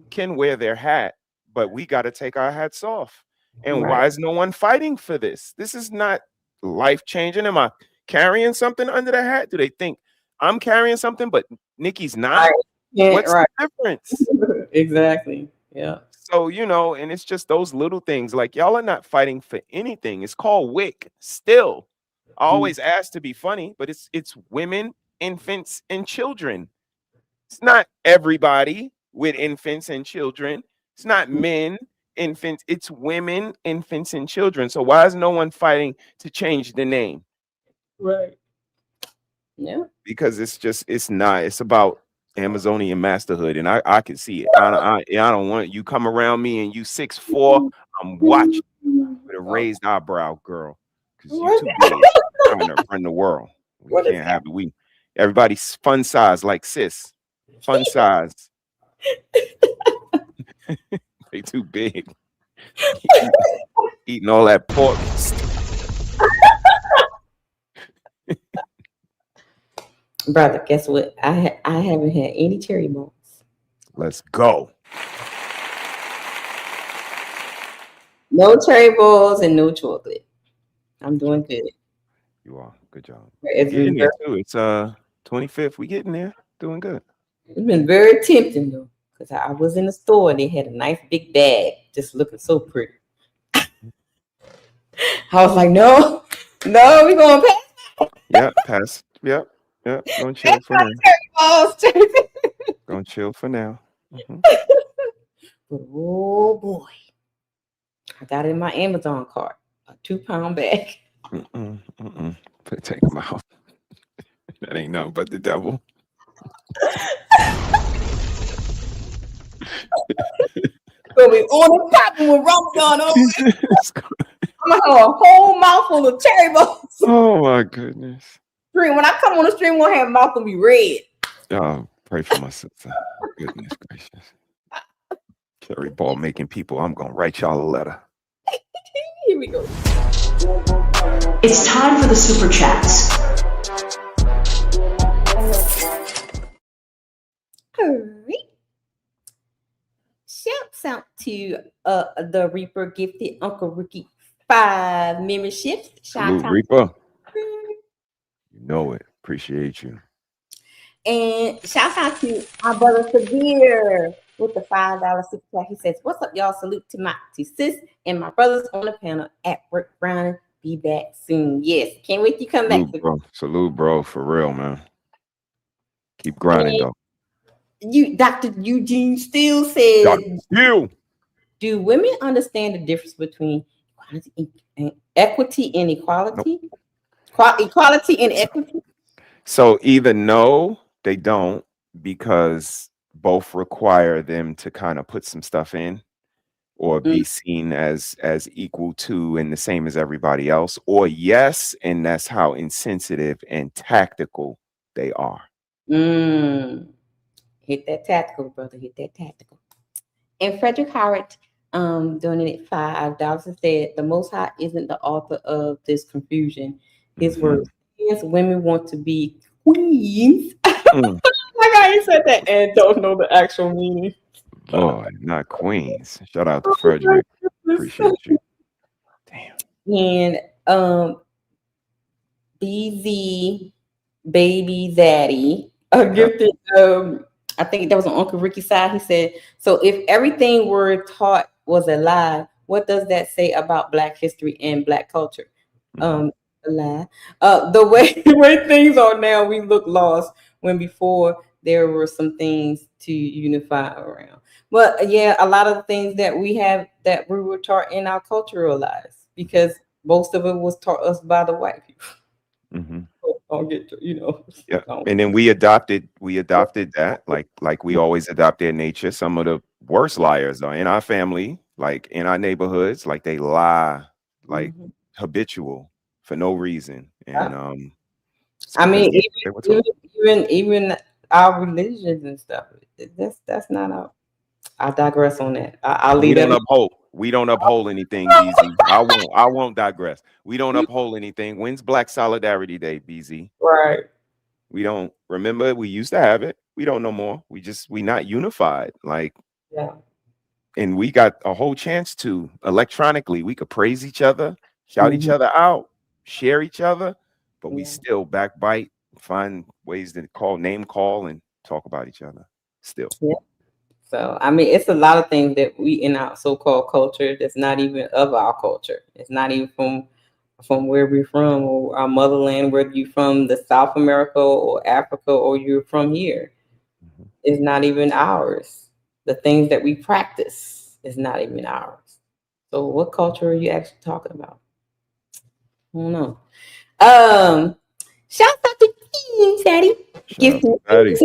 can wear their hat, but we got to take our hats off? And Right. why is no one fighting for this? This is not life changing. Am I carrying something under the hat? Do they think I'm carrying something, but Nikki's not? Right. Yeah, What's right. the difference? Exactly. Yeah. So, and it's just those little things. Like y'all are not fighting for anything. It's called WIC still. I always ask to be funny, but it's women, infants, and children. It's not everybody with infants and children. It's not men, infants. It's women, infants, and children. So why is no one fighting to change the name? Right. Yeah. Because it's not. It's about Amazonian masterhood, and I can see it. I don't want you come around me and you 6'4". I'm watching you with a raised eyebrow, girl, because you too big trying to run the world. We can't have it. Everybody's fun size like sis, fun size. They too big. Eating all that pork. Brother, guess what? I haven't had any cherry bombs. Let's go. No cherry balls and no chocolate. I'm doing good. You are. Good job. It's Getting been there too. It's 25th. We getting there. Doing good. It's been very tempting though, because I was in the store and they had a nice big bag, just looking so pretty. I was like, no, we going past. Yep, pass. Yep. Gonna chill for now. Cherry balls, Gonna chill for now. Mhm. But oh boy, I got it in my Amazon cart, a 2-pound bag. Take them out. That ain't nothing but the devil. Gonna be on the popping with Ramadan over. I'm gonna have a whole mouthful of cherry balls. Oh my goodness. When I come on the stream, we'll have mouth gonna be red. Oh, pray for my sister. Goodness gracious. Cherry ball making people. I'm gonna write y'all a letter. Here we go. It's time for the super chats. Alright. Shouts out to the Reaper gifted Uncle Ricky 5 memberships. Shout Salute, out. Reaper. You know it. Appreciate you. And shout out to our brother Severe with the $5 super chat. He says, "What's up, y'all? Salute to sis and my brothers on the panel at work grinding. Be back soon." Yes, can't wait to come back. Salute, bro. For real, man. Keep grinding, though. Dr. Eugene Steele says, Dr. Steele. Do women understand the difference between equity and equality? Equality and equity. So either no, they don't, because both require them to kind of put some stuff in or be seen as equal to and the same as everybody else, or yes, and that's how insensitive and tactical they are. Hit that tactical, brother. Hit that tactical. And Frederick Howard donated $5 and said, "The Most High isn't the author of this confusion. His words, yes, women want to be queens." My God, he said that and don't know the actual meaning. Lord, not queens. Shout out to Frederick. Appreciate you. And BZ Baby Daddy gifted I think that was on Uncle Ricky's side. He said, "So if everything we're taught was a lie, what does that say about Black history and Black culture?" A lie. The way things are now, we look lost when before there were some things to unify around. But yeah, a lot of the things that we have that we were taught in our cultural lives, because most of it was taught us by the white people. Don't get to, Yeah, and then we adopted that, like we always adopt their nature. Some of the worst liars are in our family, like in our neighborhoods, like they lie like habitual for no reason. And it's I mean, because they were taught. even our religions and stuff. That's not a. I digress on that. I'll We leave don't that. uphold anything, BZ. I won't digress. We don't uphold anything. When's Black Solidarity Day, BZ? Right. We don't remember. We used to have it. We don't no more. We not unified. Like, Yeah. and we got a whole chance to electronically. We could praise each other, shout each other out, share each other, but we still backbite, find ways to name call, and talk about each other. Still. Yeah. So I mean, it's a lot of things that we in our so-called culture that's not even of our culture. It's not even from where we're from or our motherland, whether you're from the South America or Africa or you're from here. It's not even ours. The things that we practice is not even ours. So what culture are you actually talking about? I don't know. Shout out to Team Daddy. Shout out to Patty.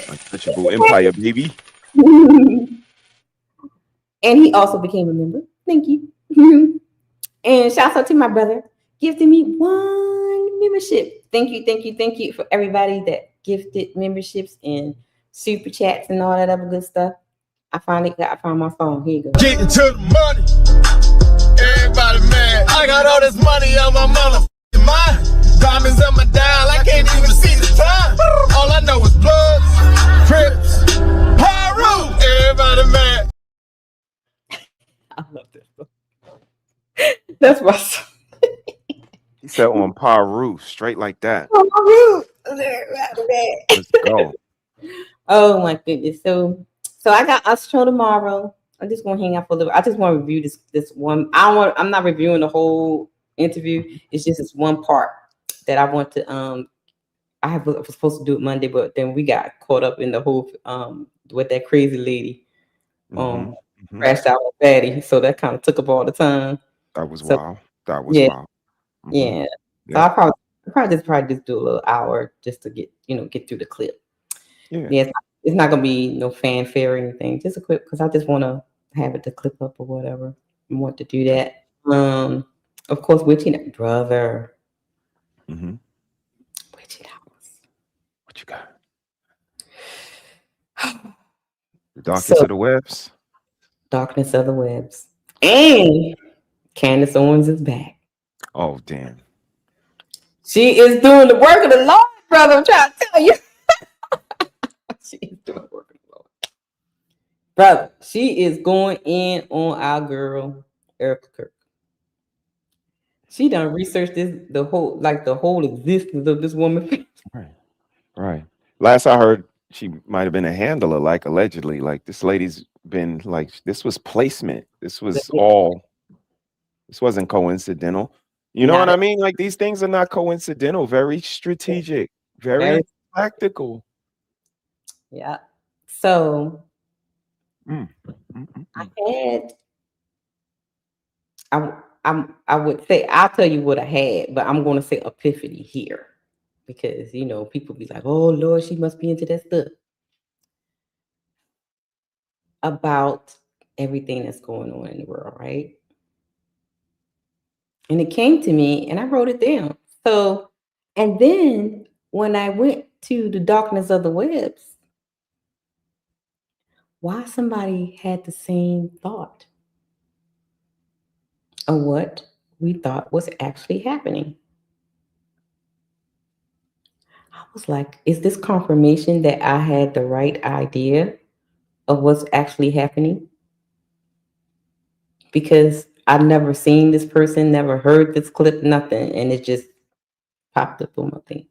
Untouchable Empire, baby. And he also became a member. Thank you. And shout out to my brother gifting me 1 membership. Thank you for everybody that gifted memberships and super chats and all that other good stuff. I found my phone. Here you go. Getting to the money. Everybody mad. I got all this money on my motherfucking mind. Diamonds on my dial. I can't even see the time. All I know is blood, Crips, Pyro. Everybody mad. I love this. That's my song. He said on Paru, straight like that. Let's go. Oh my goodness. So I got us show tomorrow. I just want to hang out for a little. I just want to review this one. I'm not reviewing the whole interview. It's just this one part that I want to I was supposed to do it Monday, but then we got caught up in the whole with that crazy lady crashed out with Fatty. So that kind of took up all the time. That was wild. That was yeah. wild. Yeah. So I'll probably just do a little hour just to get through the clip. Yeah, it's not gonna be no fanfare or anything. Just a clip because I just want to have it to clip up or whatever. I want to do that. Of course, Witchy brother. Witchy House. What you got? The darkness of the webs. Darkness of the webs. And Candace Owens is back. Oh damn. She is doing the work of the Lord, brother. I'm trying to tell you. She is doing the work of the Lord. Brother, she is going in on our girl, Erica Kirk. She done researched the whole existence of this woman. Right. Last I heard, she might have been a handler, like allegedly. Like this lady's been like, this was placement. This wasn't coincidental. You know what I mean? Like these things are not coincidental, very strategic, very practical. Yeah. So I I would say, I'll tell you what I had, but I'm going to say epiphany here because, you know, people be like, oh, Lord, she must be into that stuff about everything that's going on in the world, right? And it came to me and I wrote it down. So, and then when I went to the darkness of the webs, why somebody had the same thought of what we thought was actually happening. I was like, is this confirmation that I had the right idea of what's actually happening? Because I've never seen this person, never heard this clip, nothing, and it just popped up on my thing.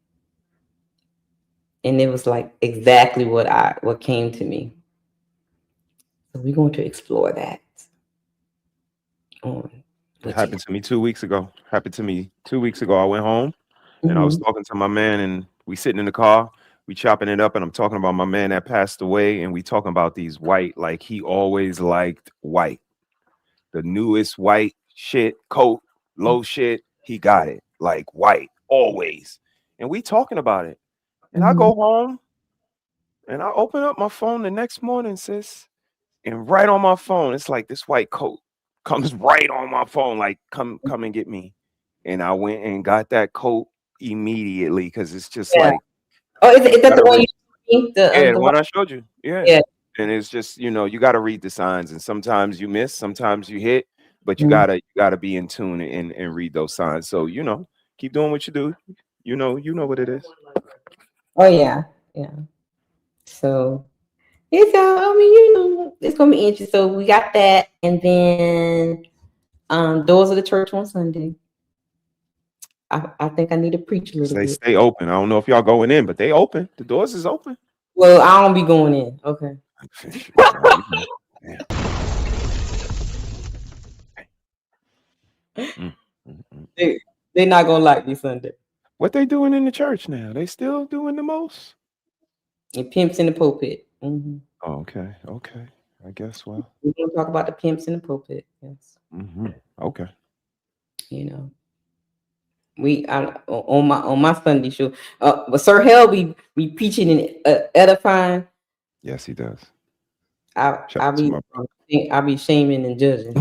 And it was like exactly what came to me. So we're going to explore that. It happened to me 2 weeks ago. Happened to me 2 weeks ago. I went home and I was talking to my man, and we sitting in the car, we chopping it up, and I'm talking about my man that passed away, and we talking about these white, like he always liked white. The newest white shit, coat, low shit, he got it. Like white, always. And we talking about it. And I go home and I open up my phone the next morning, sis. And right on my phone, it's like this white coat comes right on my phone, like come and get me. And I went and got that coat immediately because it's just like, oh, is that the one you yeah, the the one I showed you. Yeah. Yeah. And it's just, you know, you got to read the signs, and sometimes you miss, sometimes you hit, but you gotta be in tune and read those signs. So, you know, keep doing what you do. You know what it is. Oh yeah. So it's I mean, you know, it's gonna be interesting. So we got that, and then doors of the church on Sunday. I think I need to preach a little They bit. stay open. I don't know if y'all going in, but they open. The doors is open. Well, I don't be going in. Okay. They're not gonna like me Sunday. What they doing in the church now? They still doing the most? And pimps in the pulpit. Oh, okay. I guess well. We're gonna talk about the pimps in the pulpit. Yes. Okay. You know, on my Sunday show. But Sir Hell be preaching and edifying. Yes, he does. I'll be shaming and judging.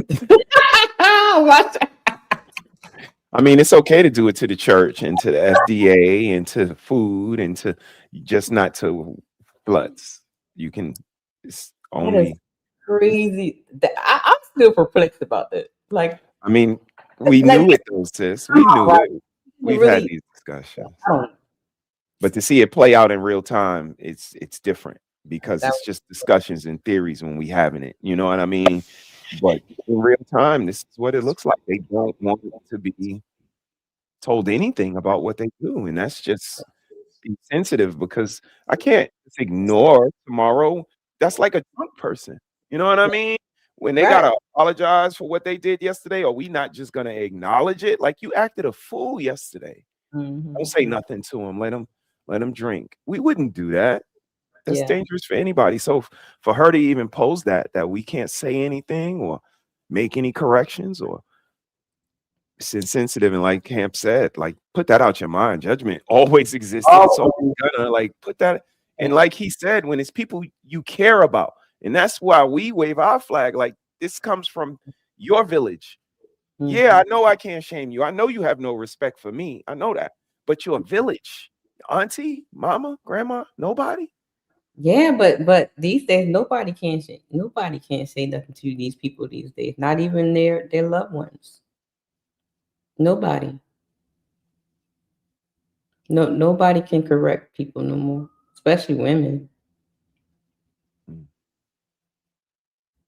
I mean, it's okay to do it to the church and to the FDA and to food and to just not to bloods. You can. It's only crazy. I'm still perplexed about that. Like, I mean, we knew it though, sis. We knew it. We've had these discussions. But to see it play out in real time, it's different because it's just discussions and theories when we having it. You know what I mean? But in real time, this is what it looks like. They don't want to be told anything about what they do. And that's just insensitive because I can't just ignore tomorrow. That's like a drunk person. You know what I mean? When they gotta apologize for what they did yesterday, are we not just gonna acknowledge it? Like you acted a fool yesterday. Don't say nothing to them. Let them drink. We wouldn't do that. That's dangerous for anybody. So for her to even pose that we can't say anything or make any corrections or it's insensitive, and like Camp said, like put that out your mind. Judgment always existed. So you gotta like put that, and like he said, when it's people you care about, and that's why we wave our flag. Like this comes from your village. Yeah, I know I can't shame you. I know you have no respect for me. I know that, but your village, auntie, mama, grandma, nobody. yeah, but these days nobody can say nothing to these people these days. Not even their loved ones. Nobody. Nobody can correct people no more, especially women.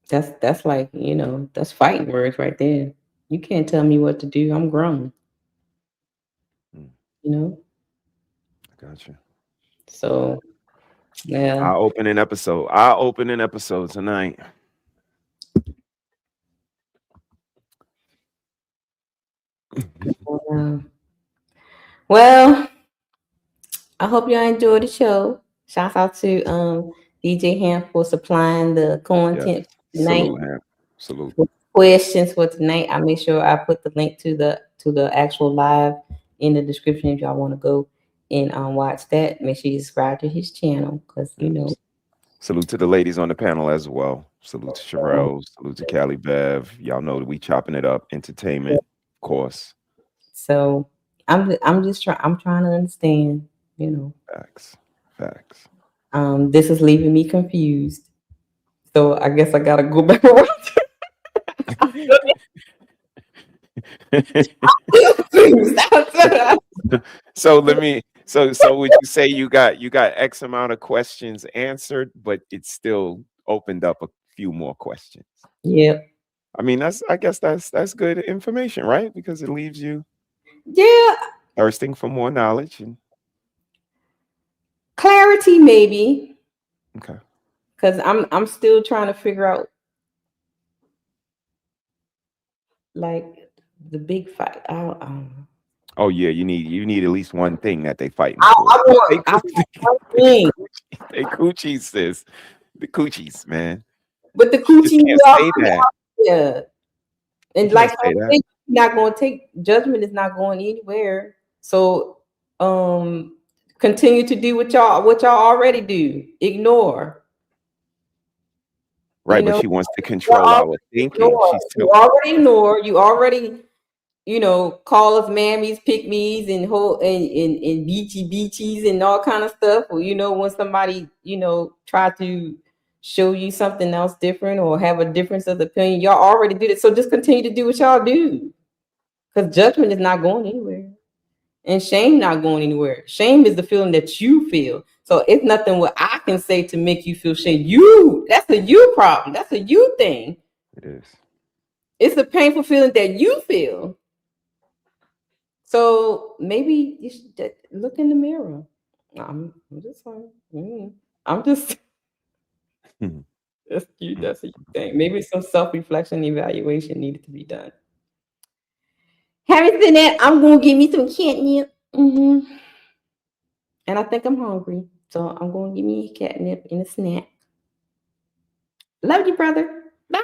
That's like, you know, that's fighting words right there. You can't tell me what to do. I'm grown. You know? Gotcha. So yeah. I'll open an episode tonight. Well, I hope y'all enjoyed the show. Shout out to DJ Ham for supplying the content tonight. Salute, Ham. Salute. questions for tonight. I make sure I put the link to the actual live in the description if y'all want to go and watch that. Make sure you subscribe to his channel because Salute to the ladies on the panel as well. Salute to Sherelle. Salute to Callie Bev. Y'all know that we chopping it up. Entertainment, of course. So I'm trying to understand. Facts. This is leaving me confused. So I guess I gotta go back around. So let me. So would you say you got X amount of questions answered, but it still opened up a few more questions? Yeah. I mean, I guess that's good information, right? Because it leaves you thirsting for more knowledge and clarity, maybe. Okay. Because I'm still trying to figure out like the big fight. I don't know. Oh yeah, you need at least one thing that they fighting I for. want one thing. They coochies, sis. The coochies, man. But the You just coochie, can't say that. yeah. And You like can't say that. not going to take judgment is not going anywhere. So continue to do what y'all already do. Ignore. Right, but she wants to control our thinking. You already ignore. You already, call us mammies, pick me's, and beachies and all kind of stuff. Or when somebody try to show you something else different or have a difference of opinion, y'all already did it. So just continue to do what y'all do, because judgment is not going anywhere, and shame not going anywhere. Shame is the feeling that you feel. So it's nothing what I can say to make you feel shame. That's a you problem. That's a you thing. It is. It's a painful feeling that you feel. So maybe you should look in the mirror. I'm just saying. I'm just. That's cute. That's a you thing. Maybe some self-reflection evaluation needed to be done. Having said that, I'm gonna give me some catnip. And I think I'm hungry. So I'm going to give me catnip and a snack. Love you, brother. Bye.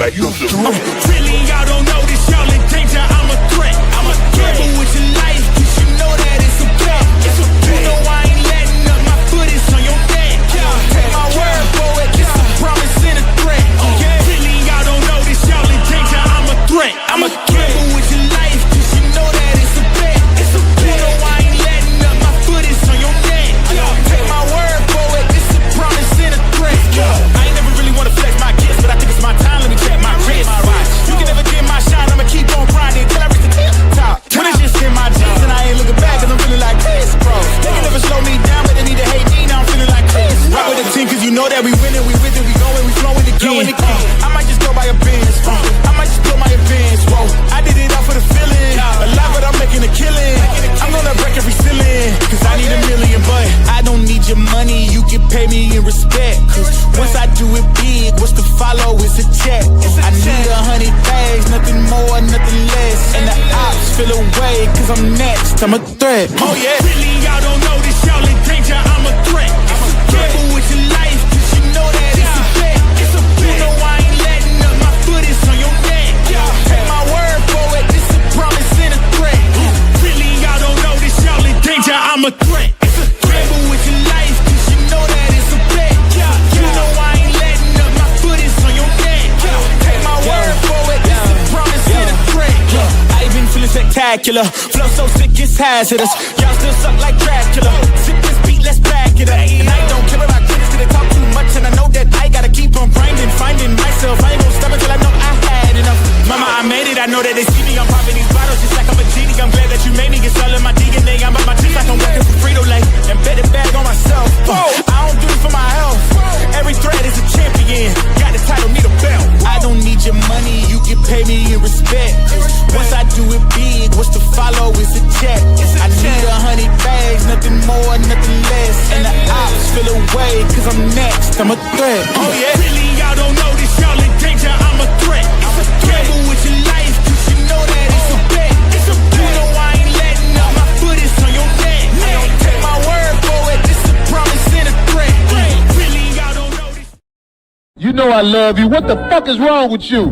Really, y'all don't know this, y'all in danger. I'm a threat. I'm a gamble with your life, cause you know that it's a bet. You know I ain't letting up, my foot is on your neck. Take my word for it, it's a promise and a threat. Really, y'all don't know this, y'all in danger. I'm a threat. I'm a gamble with your life, cause you know that it's a bet. You know I ain't letting up, my foot is on your neck. Take my word for it, it's a promise and a threat. I ain't never really wanna flex my gifts, but I think it's my time. Let me check my wrist. You can never get my shine, I'ma keep on grinding till I reach the top. When it's just in my jeans and I ain't looking back, cause I'm feeling like Chris, bro. They can never slow me down, but they need to hate me, now I'm feeling like Chris. Rock with the team, cause you know that we winning, we with it, we going, we flowing again. I might just go by a Benz, I might just blow my advance, whoa. I did it all for the feeling, alive but I'm making a killing. I'm gonna break every ceiling, cause I need $1 million, but I don't need your money, you can pay me in respect. Cause once I do it big, what's to follow is a check. I need 100 bags, nothing more, nothing less. And the ops feel away, cause I'm next, I'm a threat. Oh yeah. Really, y'all don't know this, y'all in danger, I'm a threat. I'm a gamble with your life, cause you know that it's a bet. You know I ain't letting up, my foot is on your neck. Take my word for it, it's a promise and a threat. Really, y'all don't know this, y'all in danger, I'm a threat. It's a gamble with your life, cause you know that it's a bet. You know I ain't letting up, my foot is on your neck. Take my word for it, it's a promise and a threat. I been feeling spectacular, flow so sick it's hazardous. Y'all still suck like Dracula. Sip this beat, let's back it up. And I don't care about critics, cause they talk too much, and I know that I gotta keep on grinding, finding myself. I ain't gonna stop until I know I had enough. Mama, I made it, I know that they see me. I'm popping these bottles just like I'm a genie. I'm glad that you made me get all in my DNA. I'm about my teeth like I'm working for Frito-Lay. Embedded bag on myself. I don't do this for my health. Every thread is a champion. Got the title, need a belt. I don't need your money, you can pay me in respect. Once I do it big, what's to follow is a check. I need 100 bags, nothing more, nothing less. And the ops feel away, cause I'm next, I'm a threat. Oh yeah. Really, y'all don't know this, y'all in danger, I'm a threat. I'm a gamble with your life, cause you know that it's a bet. You know I love you. What the fuck is wrong with you?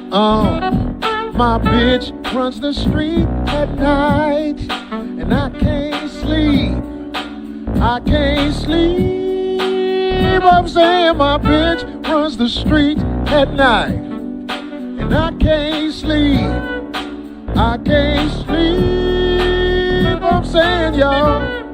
My bitch runs the street at night, and I can't sleep. I can't sleep. I'm saying my bitch runs the street at night, and I can't sleep. I can't sleep. I'm saying, y'all.